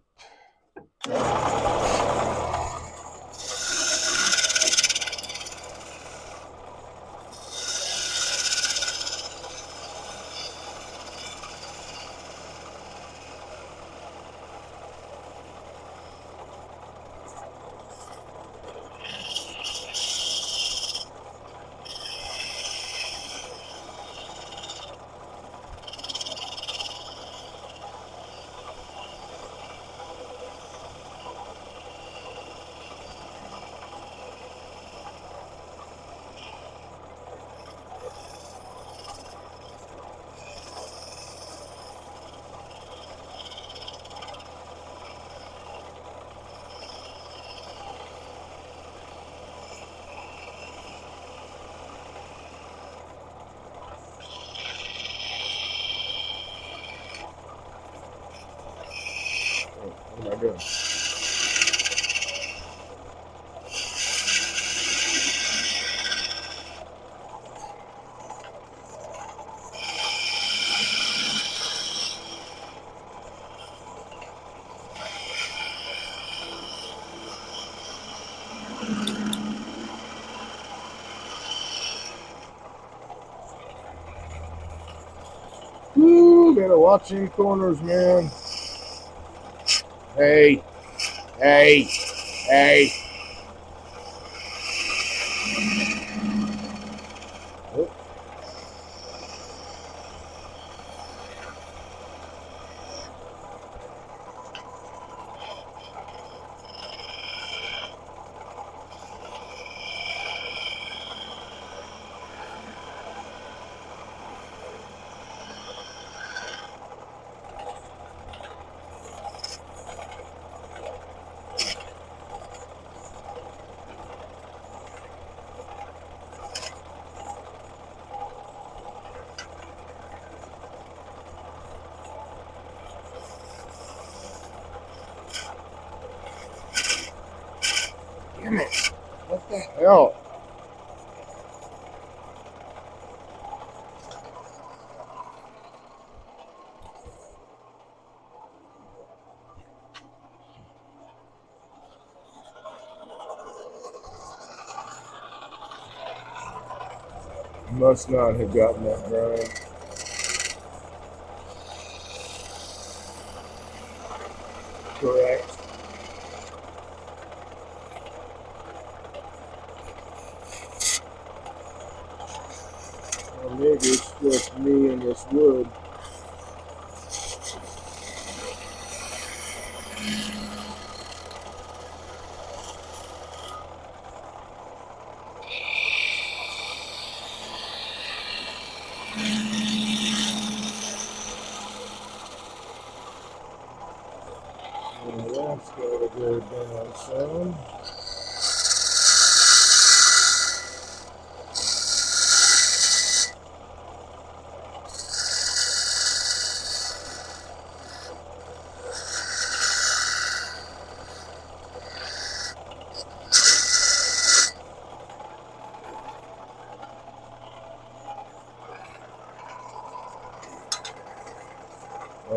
What am I doing? Woo, gotta watch in corners, man. Hey, hey, hey. Oh, damn it. What the hell? Must not have gotten that grind. Correct. Or maybe it's just me and this wood. Well, that's gotta go down some.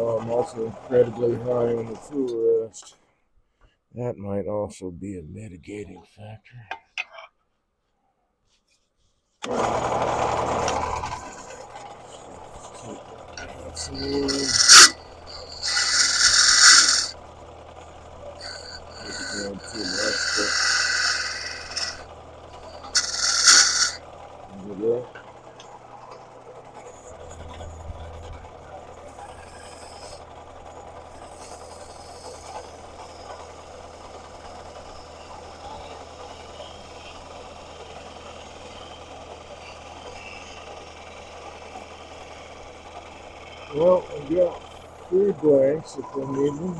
I'm also incredibly high on the food rest. That might also be a mitigating factor. Some more. Maybe going too much, but yeah. Well, I've got food blanks if I need them.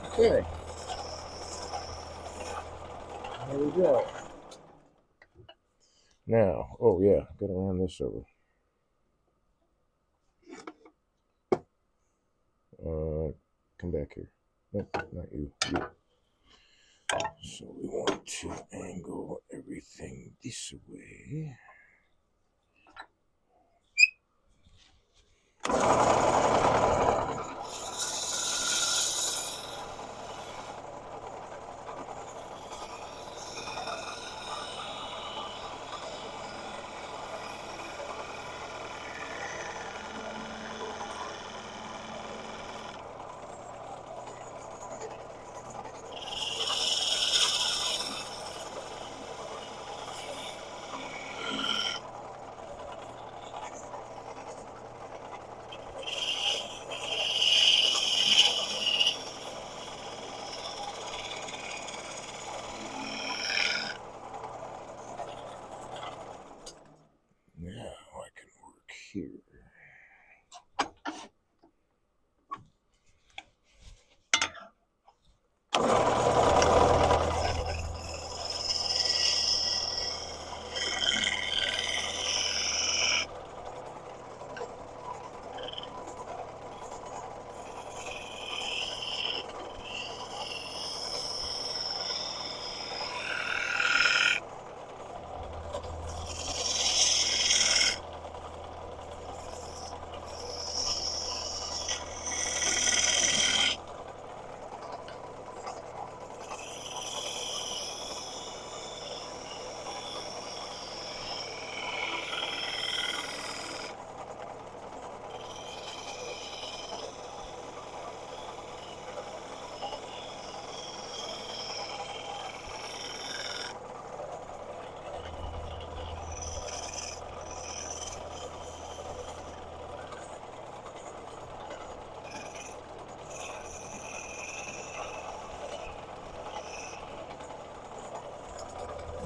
Okay, there we go. Now, oh yeah, gotta run this over. Come back here. Nope, not you. You. So we want to angle everything this way. Now I can work here.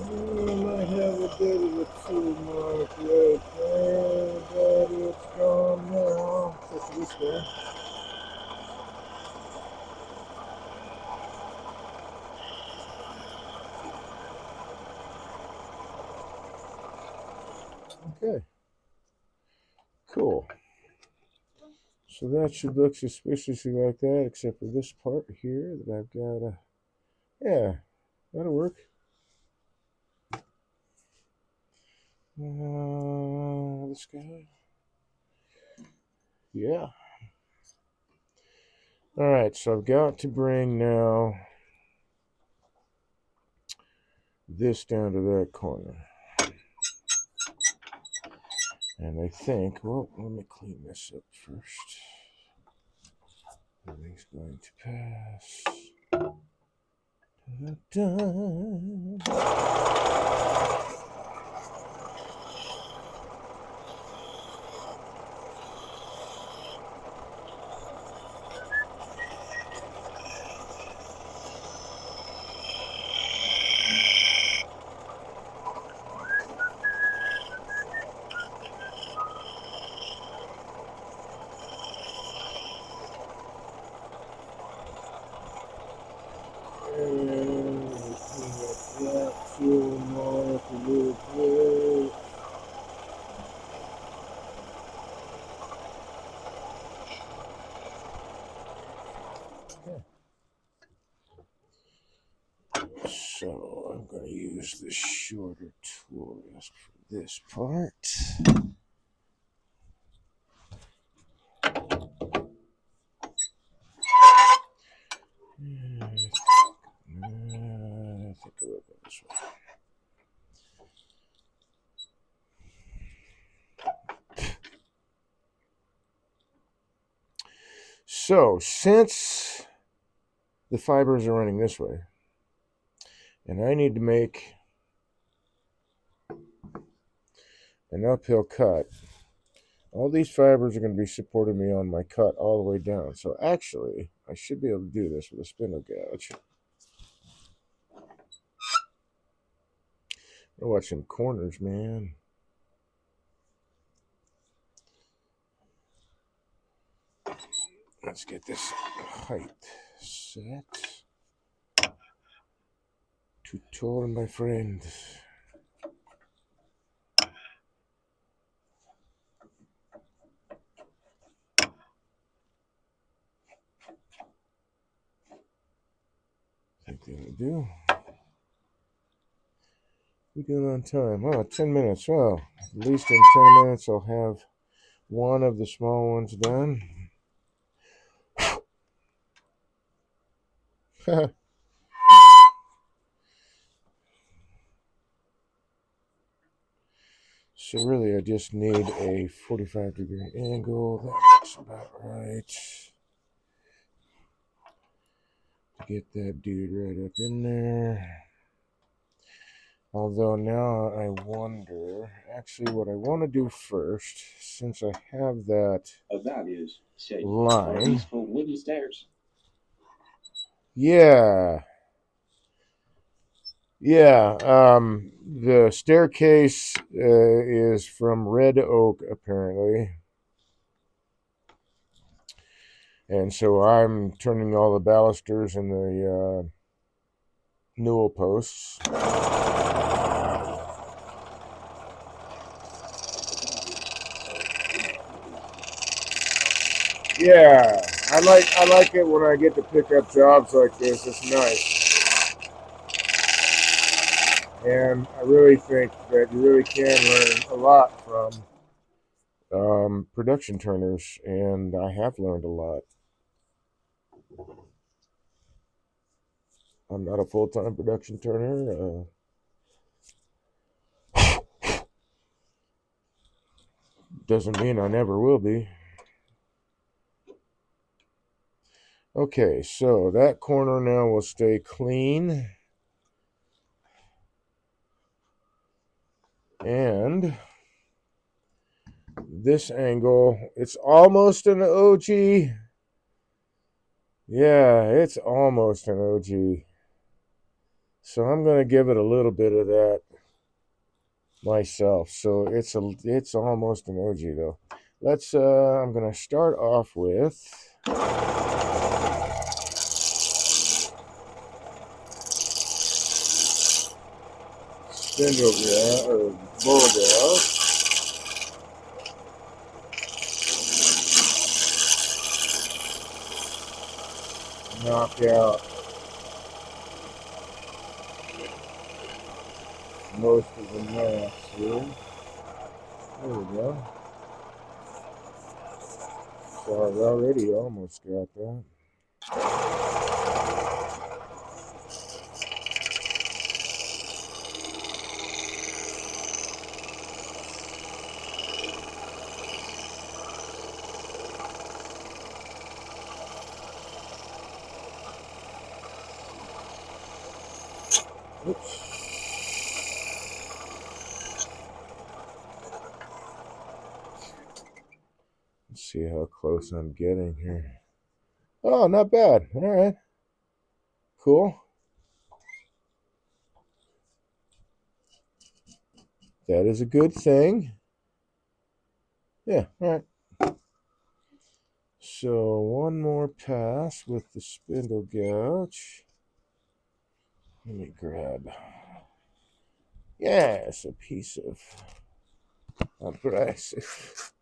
I might have a bit of a tool mark right there, but it's gone now. Except for this guy. Okay, cool. So that should look suspiciously like that, except for this part here that I've got to, yeah, that'll work. This guy. Yeah. All right, so I've got to bring now this down to that corner. And I think, well, let me clean this up first. Everything's going to pass. Da-da-da. And we clean up that tool mark a little use the shorter tool just for this part. I think I will go this way. So, since the fibers are running this way, and I need to make an uphill cut, all these fibers are going to be supporting me on my cut all the way down. So actually, I should be able to do this with a spindle gouge. Watch them corners, man. Let's get this height set. Too tall, my friend. I think that'll do. We're good on time. Oh, 10 minutes. Well, at least in 10 minutes I'll have one of the small ones done. So really I just need a 45-degree angle. That looks about right. To get that dude right up in there. Although now I wonder, actually what I want to do first, since I have that line. For wooden stairs. Yeah. The staircase is from red oak, apparently. And so I'm turning all the balusters and the newel posts. Yeah, I like it when I get to pick up jobs like this. It's nice. And I really think that you really can learn a lot from production turners, and I have learned a lot. I'm not a full-time production turner. Doesn't mean I never will be. Okay, so that corner now will stay clean. And this angle, it's almost an OG. Yeah, it's almost an OG. So I'm going to give it a little bit of that myself. So it's almost an OG though. I'm going to start off with spindle gouge or bull gouge. Knock out most of the mass here. There we go. So I've already almost got that. Oops. Let's see how close I'm getting here. Oh, not bad. All right. Cool. That is a good thing. Yeah, all right. So one more pass with the spindle gouge. Let me grab, yes, a piece of abrasive.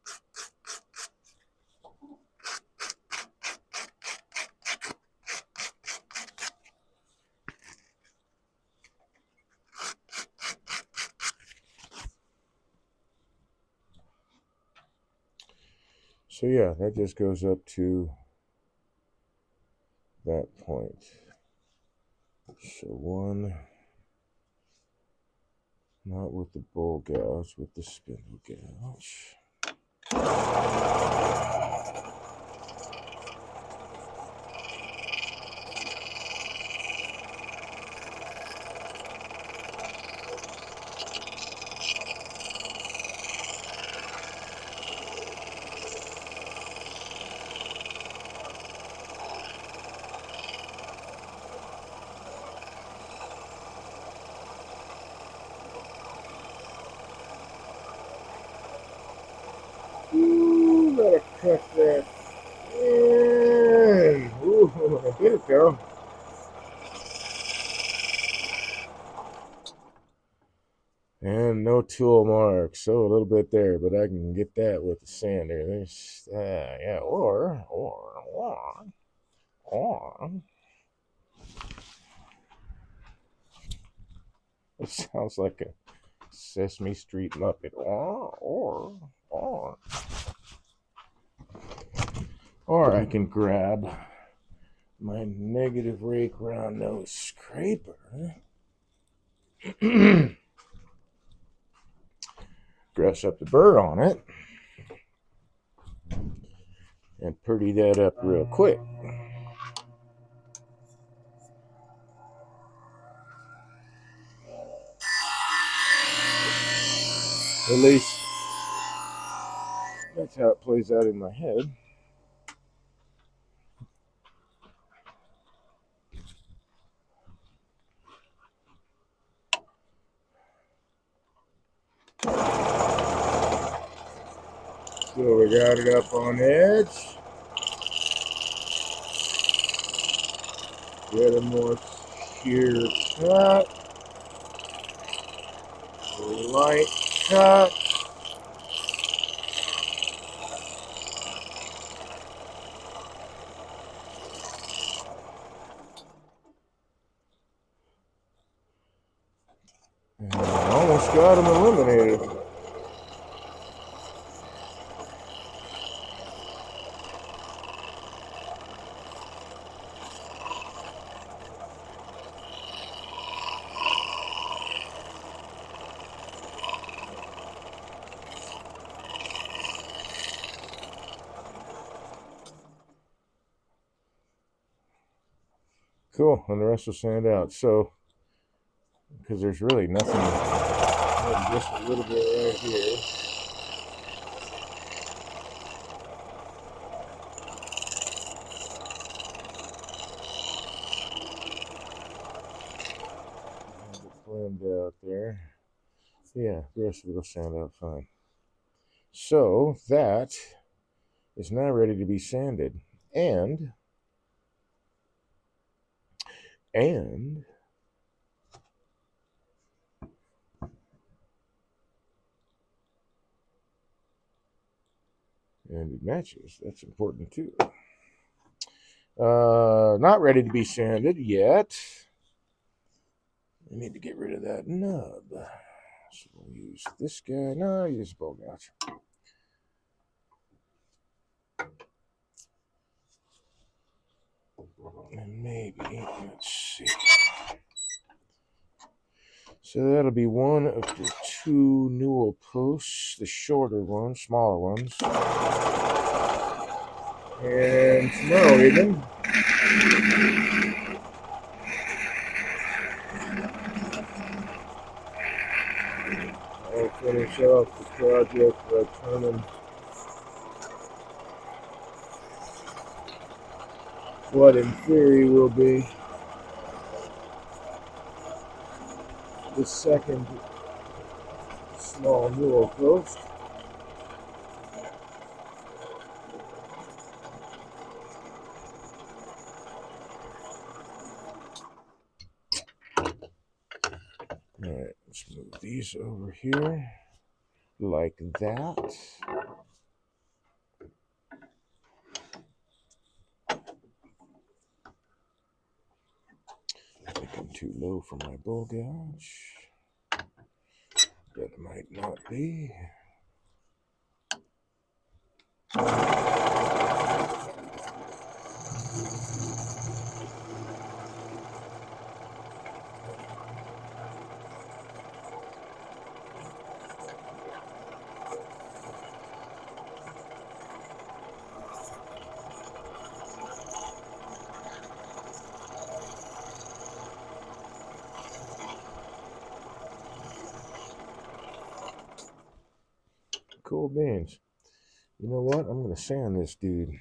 So yeah, that just goes up to that point. So one, not with the bowl gouge, with the spindle gouge. Ooh, gotta cut that in. Ooh, I did it though. And no tool mark, so a little bit there, but I can get that with the sander. There's, yeah, or. It sounds like a Sesame Street Muppet. Or I can grab my negative rake round nose scraper. Dress up the burr on it and pretty that up real quick. At least that's how it plays out in my head. So we got it up on edge. Get a more sheer cut. Light cut. And I almost got them eliminated. Cool, and the rest will sand out. So, because there's really nothing, just a little bit right here. Blend out there. Yeah, the rest of it will sand out fine. So that is now ready to be sanded. And it matches. That's important too. Not ready to be sanded yet. I need to get rid of that nub. So we'll use this guy. No, I'll use bowl gouge. And maybe, let's see. So that'll be one of the two newel posts, the shorter ones, smaller ones. And tomorrow evening, I'll finish off the project by turning what in theory will be the second small newel post. Alright, let's move these over here like that. I think I'm too low for my bowl gouge. That might not be. cool beans. You know what? I'm going to sand this dude.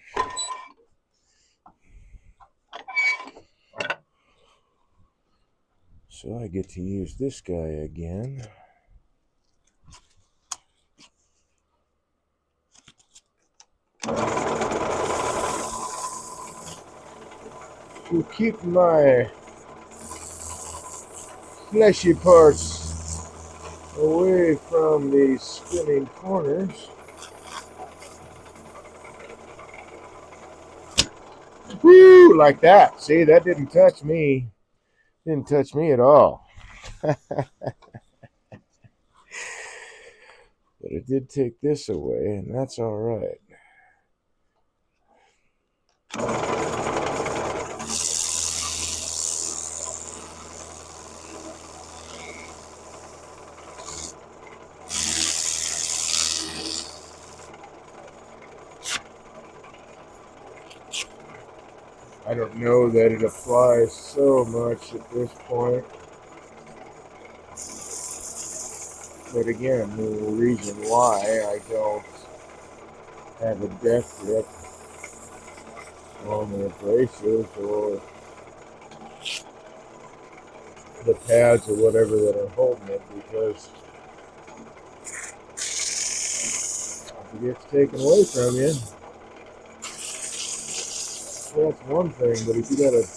So I get to use this guy again. To keep my fleshy parts away from the spinning corners. Woo! Like that. See, that didn't touch me. Didn't touch me at all. But it did take this away, and that's all right. I don't know that it applies so much at this point. But again, the reason why I don't have a death grip on the abrasives or the pads or whatever that are holding it, because if it gets taken away from you, that's one thing. But if you got a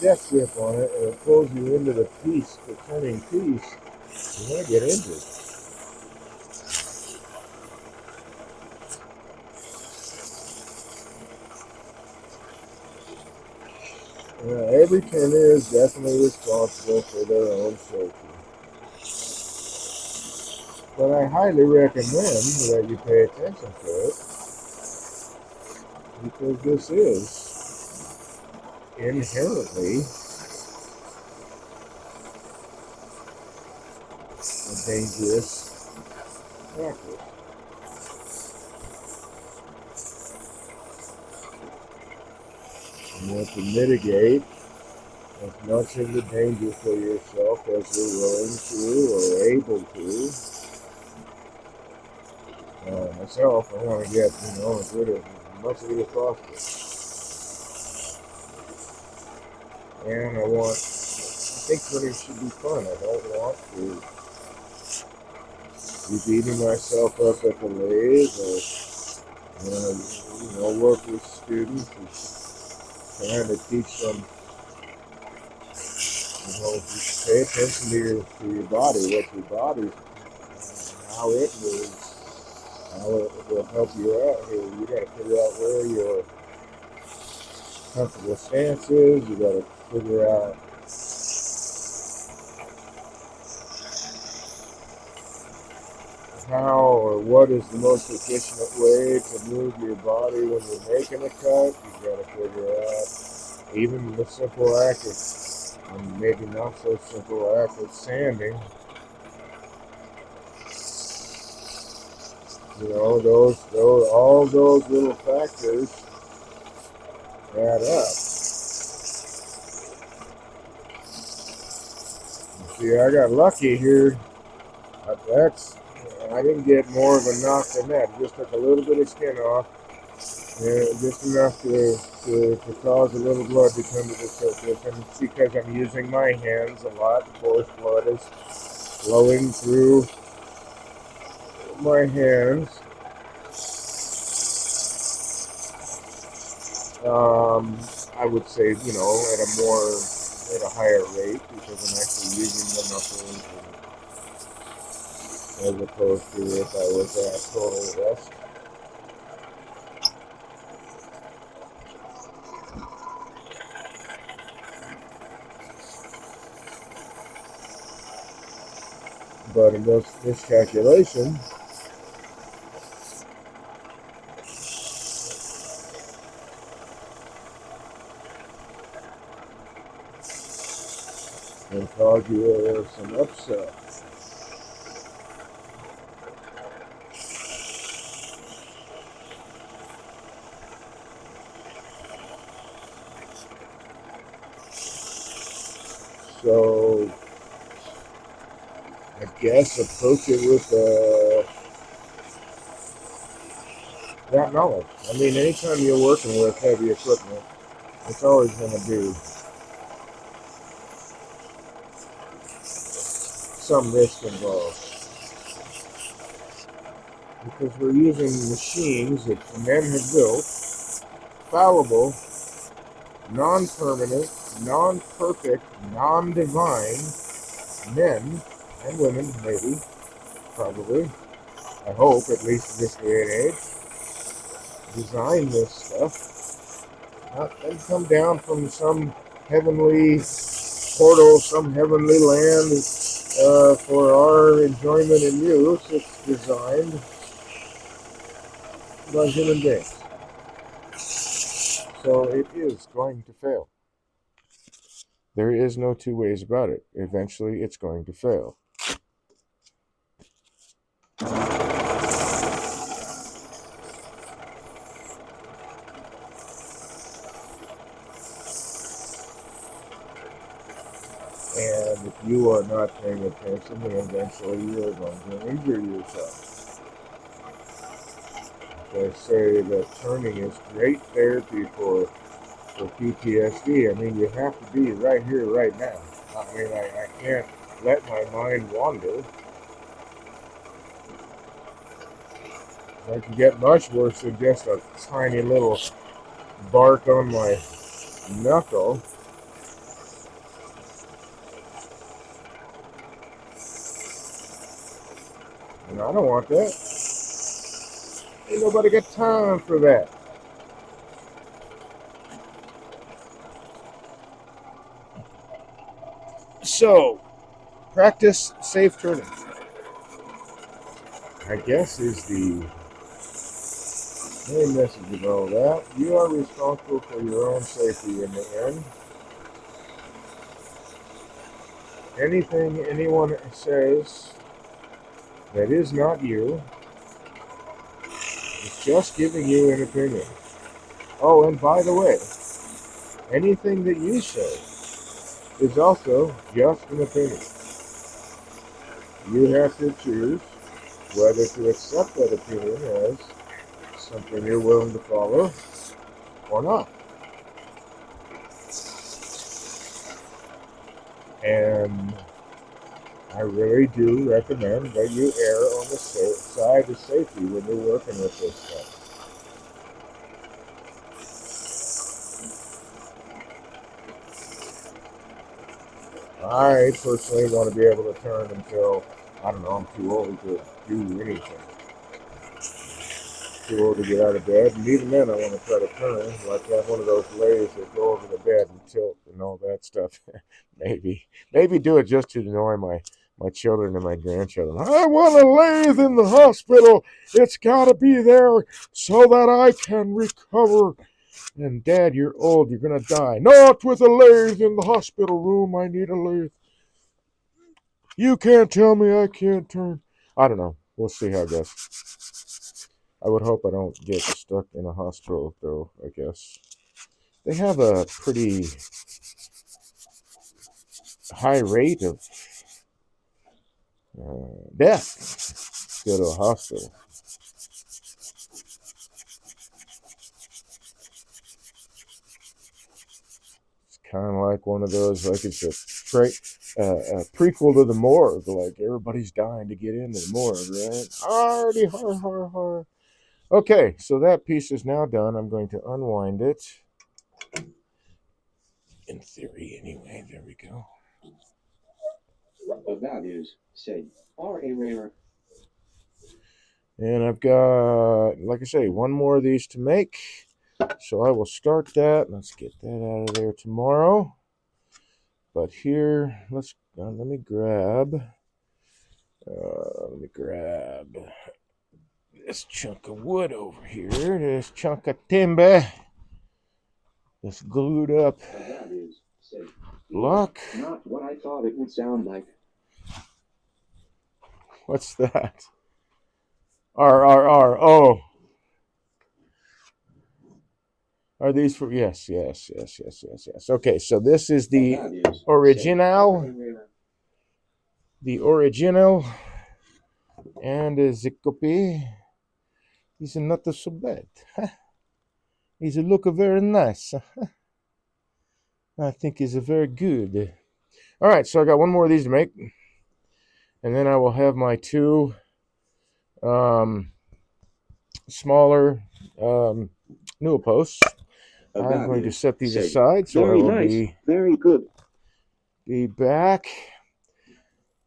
death grip on it and it pulls you into the piece, the turning piece, you're going to get injured. Every turner is definitely responsible for their own safety. But I highly recommend that you pay attention to it, because this is inherently a dangerous practice. You want to mitigate as much of the danger for yourself as you're willing to or able to. Myself, I want to get, rid of as much of it as possible. And I think running should be fun. I don't want to be beating myself up at the lathe or, work with students and trying to teach them, pay attention to your body, what your body, how it moves, how it will help you out here. You got to figure out where your comfortable stance is. You got to figure out how or what is the most efficient way to move your body when you're making a cut. You got to figure out even the simple act of, and maybe not so simple act of sanding. All those little factors add up. See, I got lucky here. I didn't get more of a knock than that. It just took a little bit of skin off, just enough to cause a little blood to come to the surface. And it's because I'm using my hands a lot. Of course, blood is flowing through my hands. I would say, at a higher rate, because I'm actually using the muscles as opposed to if I was at total rest. But in this calculation, can cause you some upset. So I guess approach it with that knowledge. I mean, anytime you're working with heavy equipment, it's always going to be some risk involved because we're using machines that men have built, fallible, non-permanent, non-perfect, non-divine men and women, maybe, probably, I hope, at least in this day and age, design this stuff, not then come down from some heavenly portal, some heavenly land for our enjoyment and use. It's designed by human beings. So it is going to fail. There is no two ways about it. Eventually, it's going to fail. And if you are not paying attention, then eventually you're going to injure yourself. They say that turning is great therapy for PTSD. I mean, you have to be right here, right now. I mean, I can't let my mind wander. I can get much worse than just a tiny little bark on my knuckle. And I don't want that. Ain't nobody got time for that. So, practice safe turning, I guess, is the main message of all that. You are responsible for your own safety in the end. Anything anyone says that is not you is just giving you an opinion. Oh, and by the way, anything that you say is also just an opinion. You have to choose whether to accept that opinion as something you're willing to follow or not. And I really do recommend that you err on the side of safety when you're working with this stuff. I personally want to be able to turn until, I don't know, I'm too old to do anything. Too old to get out of bed, and even then I want to try to turn, like have one of those lathes that go over the bed and tilt and all that stuff. Maybe do it just to annoy my children and my grandchildren. I want a lathe in the hospital. It's got to be there so that I can recover. And Dad, you're old. You're gonna die. Not with a lathe in the hospital room. I need a lathe. You can't tell me I can't turn. I don't know. We'll see how it goes. I would hope I don't get stuck in a hospital, though, I guess. They have a pretty high rate of death. Go to a hospital. It's kind of like one of those, like it's a prequel to the morgue. Like everybody's dying to get into the morgue, right? Already, har, har, har. Okay, so that piece is now done. I'm going to unwind it. In theory, anyway. There we go. The values said are a rare. And I've got, like I say, one more of these to make. So I will start that. Let's get that out of there tomorrow. But here, let me grab this chunk of wood over here. This chunk of timber. This glued up block. Not what I thought it would sound like. What's that? R. Oh. Are these for? Yes. Okay, so this is the original. The original and a copy. He's not so bad. He's a look very nice. I think he's a very good. All right, so I got one more of these to make, and then I will have my two um, smaller um, newel posts. I'm going to Values set these say, aside, so I very will nice, very good. be back.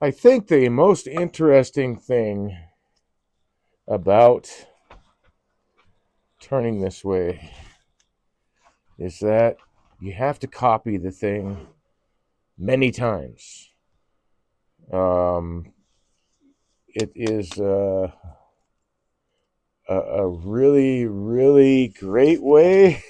I think the most interesting thing about turning this way is that you have to copy the thing many times. Um, it is a really, really great way.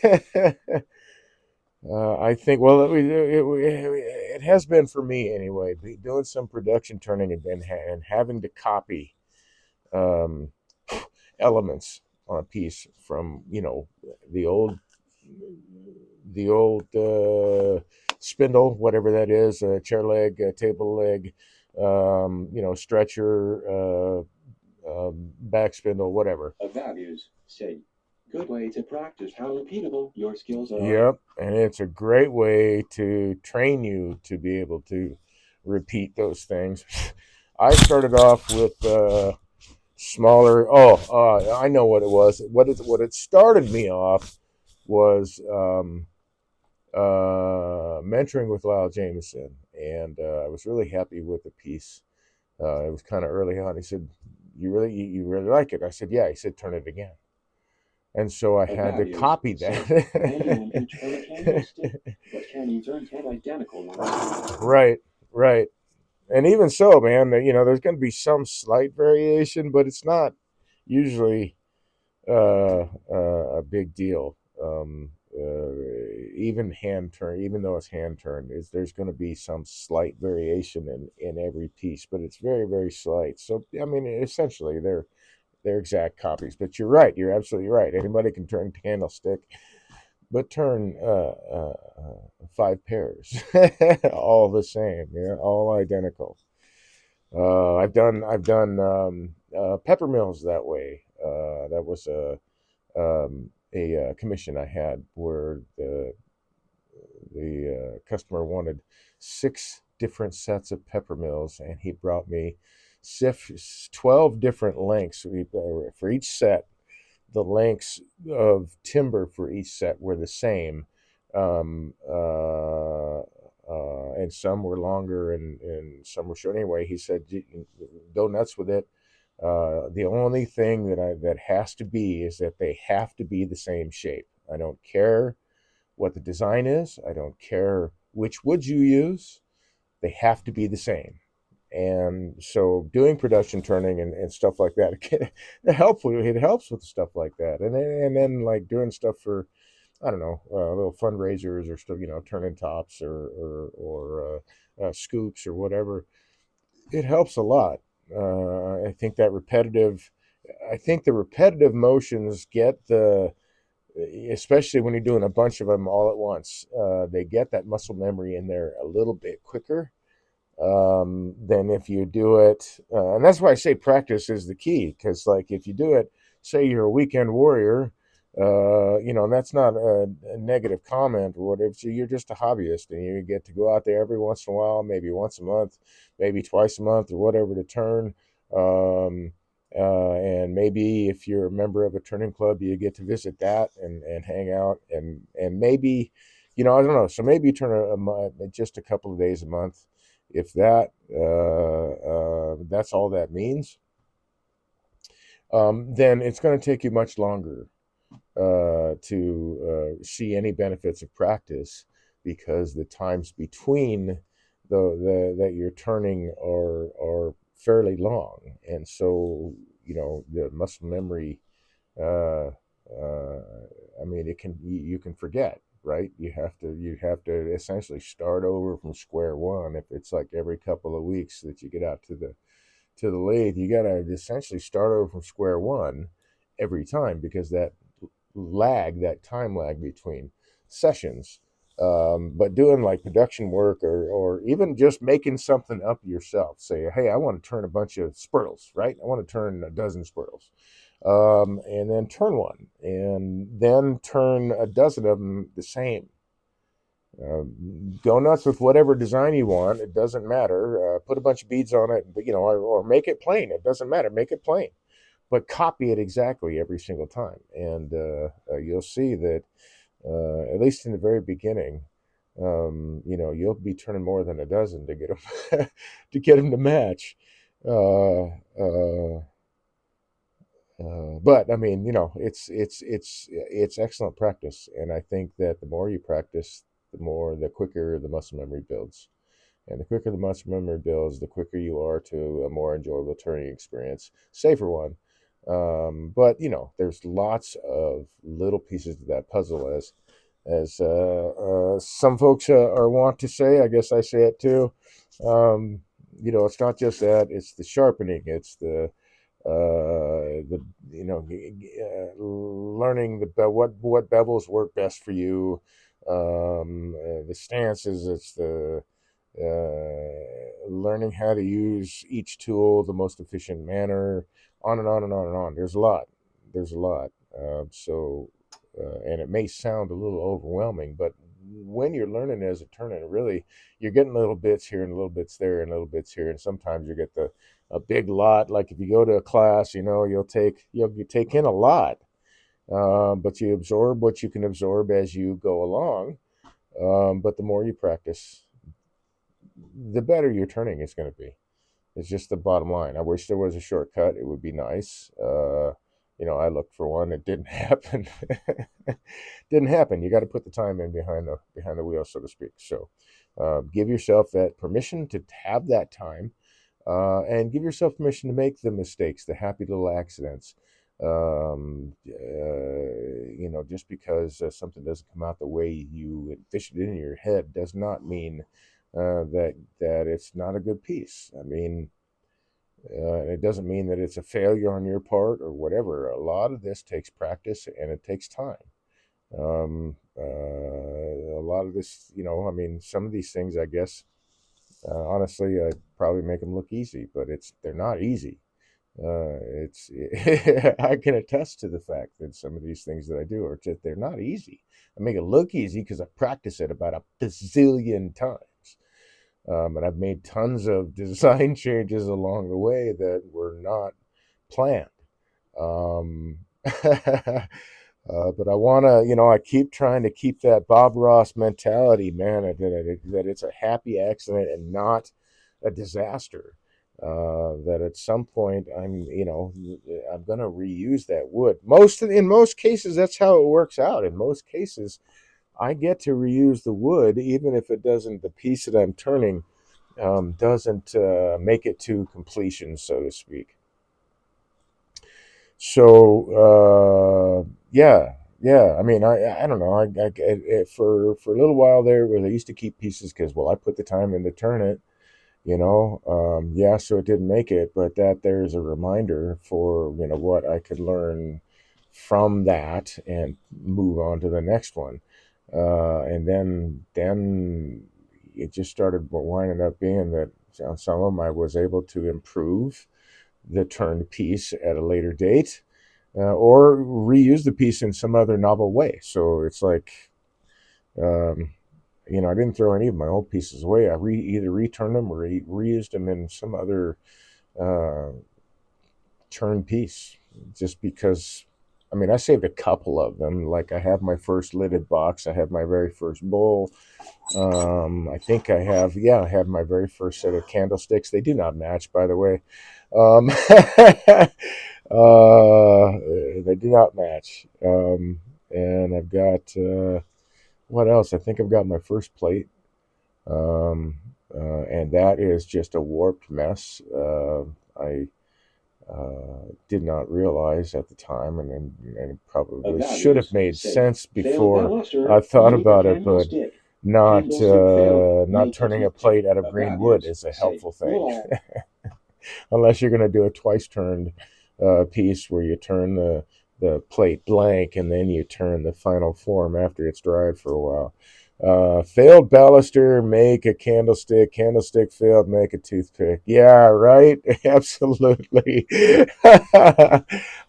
I think, well, it has been for me anyway, doing some production turning and having to copy um, elements on a piece from, the old spindle, whatever that is, chair leg, table leg, stretcher, back spindle, whatever. Values say, good way to practice how repeatable your skills are. Yep, and it's a great way to train you to be able to repeat those things. I started off with smaller. Oh, I know what it was. What it started me off was mentoring with Lyle Jameson, and I was really happy with the piece. It was kind of early on. He said, you really like it?" I said, "Yeah." He said, "Turn it again." And so I had to Values copy say, that. anyone can turn a candlestick, but can you turn 10 identical ones? Right, right. And even so, man, there's going to be some slight variation, but it's not usually a big deal. Even hand turn, even though it's hand turned, there's going to be some slight variation in every piece, but it's very, very slight. So, I mean, essentially, they're exact copies. But you're right. You're absolutely right. Anybody can turn candlestick, but turn five pairs, all the same. Yeah, all identical. I've done pepper mills that way. That was a commission I had where the customer wanted six different sets of pepper mills, and he brought me 12 different lengths for each set. The lengths of timber for each set were the same, um, and some were longer and some were short. Anyway, he said, "Go nuts with it." The only thing that has to be is that they have to be the same shape. I don't care what the design is. I don't care which wood you use. They have to be the same. And so doing production turning and stuff like that, it helps with stuff like that. And then like doing stuff for, I don't know, little fundraisers or stuff, turning tops or scoops or whatever. It helps a lot. I think that I think the repetitive motions get especially when you're doing a bunch of them all at once, they get that muscle memory in there a little bit quicker than if you do it. And that's why I say practice is the key. Because, like, if you do it, say you're a weekend warrior, and that's not a negative comment or whatever. So you're just a hobbyist and you get to go out there every once in a while, maybe once a month, maybe twice a month or whatever to turn. And maybe if you're a member of a turning club, you get to visit that and hang out and maybe, I don't know. So maybe you turn just a couple of days a month. If that's all that means, then it's going to take you much longer to see any benefits of practice because the times between that you're turning are fairly long, and so the muscle memory. Uh, uh, I mean, you can forget, right? You have to essentially start over from square one. If it's like every couple of weeks that you get out to the lathe, you got to essentially start over from square one every time because that time lag between sessions. But doing like production work or even just making something up yourself, say, hey, I want to turn a bunch of spirtles, right? I want to turn a dozen spirtles. and then turn one, and then turn a dozen of them the same. Go nuts with whatever design you want. It doesn't matter. Put a bunch of beads on it, or make it plain. It doesn't matter. Make it plain, but copy it exactly every single time, and you'll see that at least in the very beginning, you'll be turning more than a dozen to get them to get them to match. Uh, uh, but I mean, it's excellent practice, and I think that the more you practice, the quicker the muscle memory builds, and the quicker the muscle memory builds, the quicker you are to a more enjoyable turning experience, safer one. But there's lots of little pieces to that puzzle, as some folks are wont to say. I guess I say it too. Um, it's not just that; it's the sharpening, it's the learning what bevels work best for you, the stances. It's the learning how to use each tool the most efficient manner. On and on and on and on. There's a lot. There's a lot. And it may sound a little overwhelming, but when you're learning as a turner, really, you're getting little bits here and little bits there and little bits here, and sometimes you get the a big lot. Like if you go to a class, you take in a lot, but you absorb what you can absorb as you go along. But the more you practice, the better your turning is going to be. It's just the bottom line. I wish there was a shortcut. It would be nice. I looked for one. It didn't happen. Didn't happen. You got to put the time in behind the wheel, so to speak. So, give yourself that permission to have that time, and give yourself permission to make the mistakes, the happy little accidents. Just because something doesn't come out the way you envisioned it in your head does not mean that it's not a good piece. I mean, it doesn't mean that it's a failure on your part or whatever. A lot of this takes practice and it takes time. A lot of this, I mean, some of these things, I guess, honestly, I probably make them look easy, but they're not easy. It's I can attest to the fact that some of these things that I do are just they're not easy. I make it look easy because I practice it about a bazillion times. And I've made tons of design changes along the way that were not planned. Um, but I want to, I keep trying to keep that Bob Ross mentality, man, that it's a happy accident and not a disaster. That at some point I'm going to reuse that wood. In most cases, that's how it works out. In most cases, I get to reuse the wood, even if it doesn't. The piece that I'm turning doesn't make it to completion, so to speak. So yeah. I mean, I don't know. For a little while there, where they used to keep pieces because I put the time in to turn it. Yeah, so it didn't make it, but that there's a reminder for what I could learn from that and move on to the next one. And then it just started winding up being that on some of them I was able to improve the turned piece at a later date, or reuse the piece in some other novel way. So it's like, um, I didn't throw any of my old pieces away. I either returned them or reused them in some other uh, turned piece, just because. I mean, I saved a couple of them. Like I have my first lidded box. I have my very first bowl. I think I have my very first set of candlesticks. They do not match, by the way. Um, they do not match. And I've got, what else? I think I've got my first plate. Um, and that is just a warped mess. I did not realize at the time, and it Of probably should have values, made say, sense failed by before I luster, thought make a about it, but candlestick. not Candlestick failed, not make a turning a teak. plate out of Of green wood values, is a say, helpful thing, wall. unless you're going to do a twice turned piece where you turn the plate blank and then you turn the final form after it's dried for a while. Failed baluster, make a candlestick. Candlestick failed, make a toothpick. Yeah, right. Absolutely.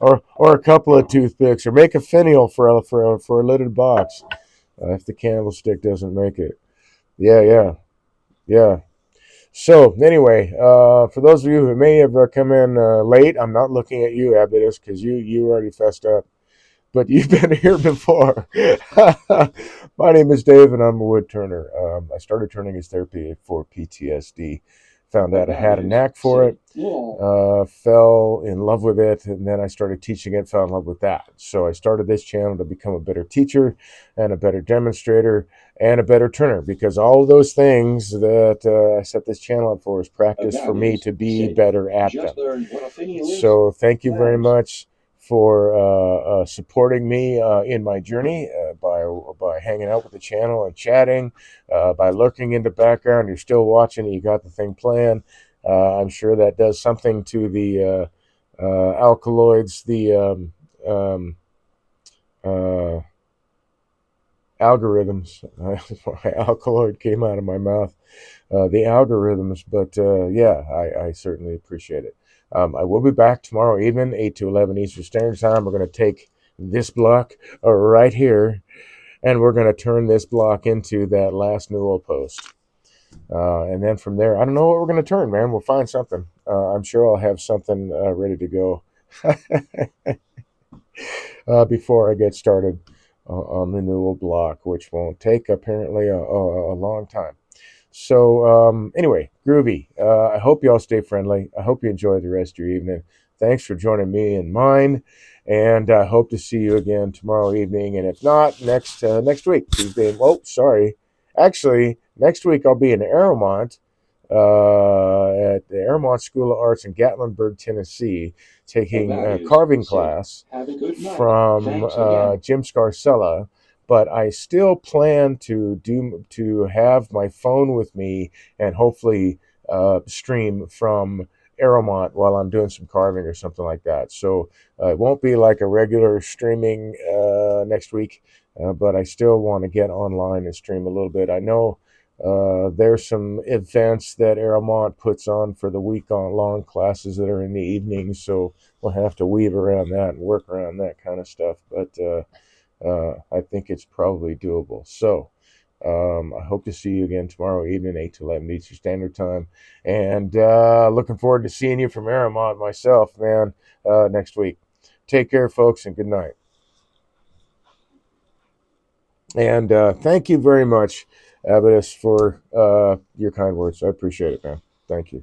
Or a couple of toothpicks, or make a finial for a lidded box if the candlestick doesn't make it. Yeah, yeah, yeah. So anyway, for those of you who may have come in late, I'm not looking at you, Abitus, because you already fessed up, but you've been here before. My name is Dave, and I'm a wood turner. I started turning as therapy for PTSD. Found out I had a knack for it. Fell in love with it, and then I started teaching it. Fell in love with that. So I started this channel to become a better teacher, and a better demonstrator, and a better turner. Because all of those things that I set this channel up for is practice for me to be better at them. So thank you very much for supporting me in my journey by hanging out with the channel and chatting, by lurking in the background. You're still watching. You got the thing playing. I'm sure that does something to the alkaloids, the uh, algorithms. Alkaloid came out of my mouth. The algorithms, but yeah, I certainly appreciate it. I will be back tomorrow evening, 8 to 11 Eastern Standard Time. We're going to take this block right here, and we're going to turn this block into that last newel post. And then from there, I don't know what we're going to turn, man. We'll find something. I'm sure I'll have something ready to go before I get started on the newel block, which won't take apparently a long time. So anyway, groovy. I hope you all stay friendly. I hope you enjoy the rest of your evening. Thanks for joining me in mine, and I hope to see you again tomorrow evening. And if not, next week, Tuesday. Oh, sorry. Actually, next week I'll be in Airmont at the Airmont School of Arts in Gatlinburg, Tennessee, taking a carving class from Jim Scarcella. But I still plan to have my phone with me and hopefully stream from Aeromont while I'm doing some carving or something like that. So it won't be like a regular streaming next week, but I still want to get online and stream a little bit. I know there's some events that Aeromont puts on for the week on long classes that are in the evenings, so we'll have to weave around that and work around that kind of stuff. But I think it's probably doable. So I hope to see you again tomorrow evening, 8 to 11 Eastern Standard Time. And looking forward to seeing you from Aramont myself, man, next week. Take care, folks, and good night. And thank you very much, Abbas, for your kind words. I appreciate it, man. Thank you.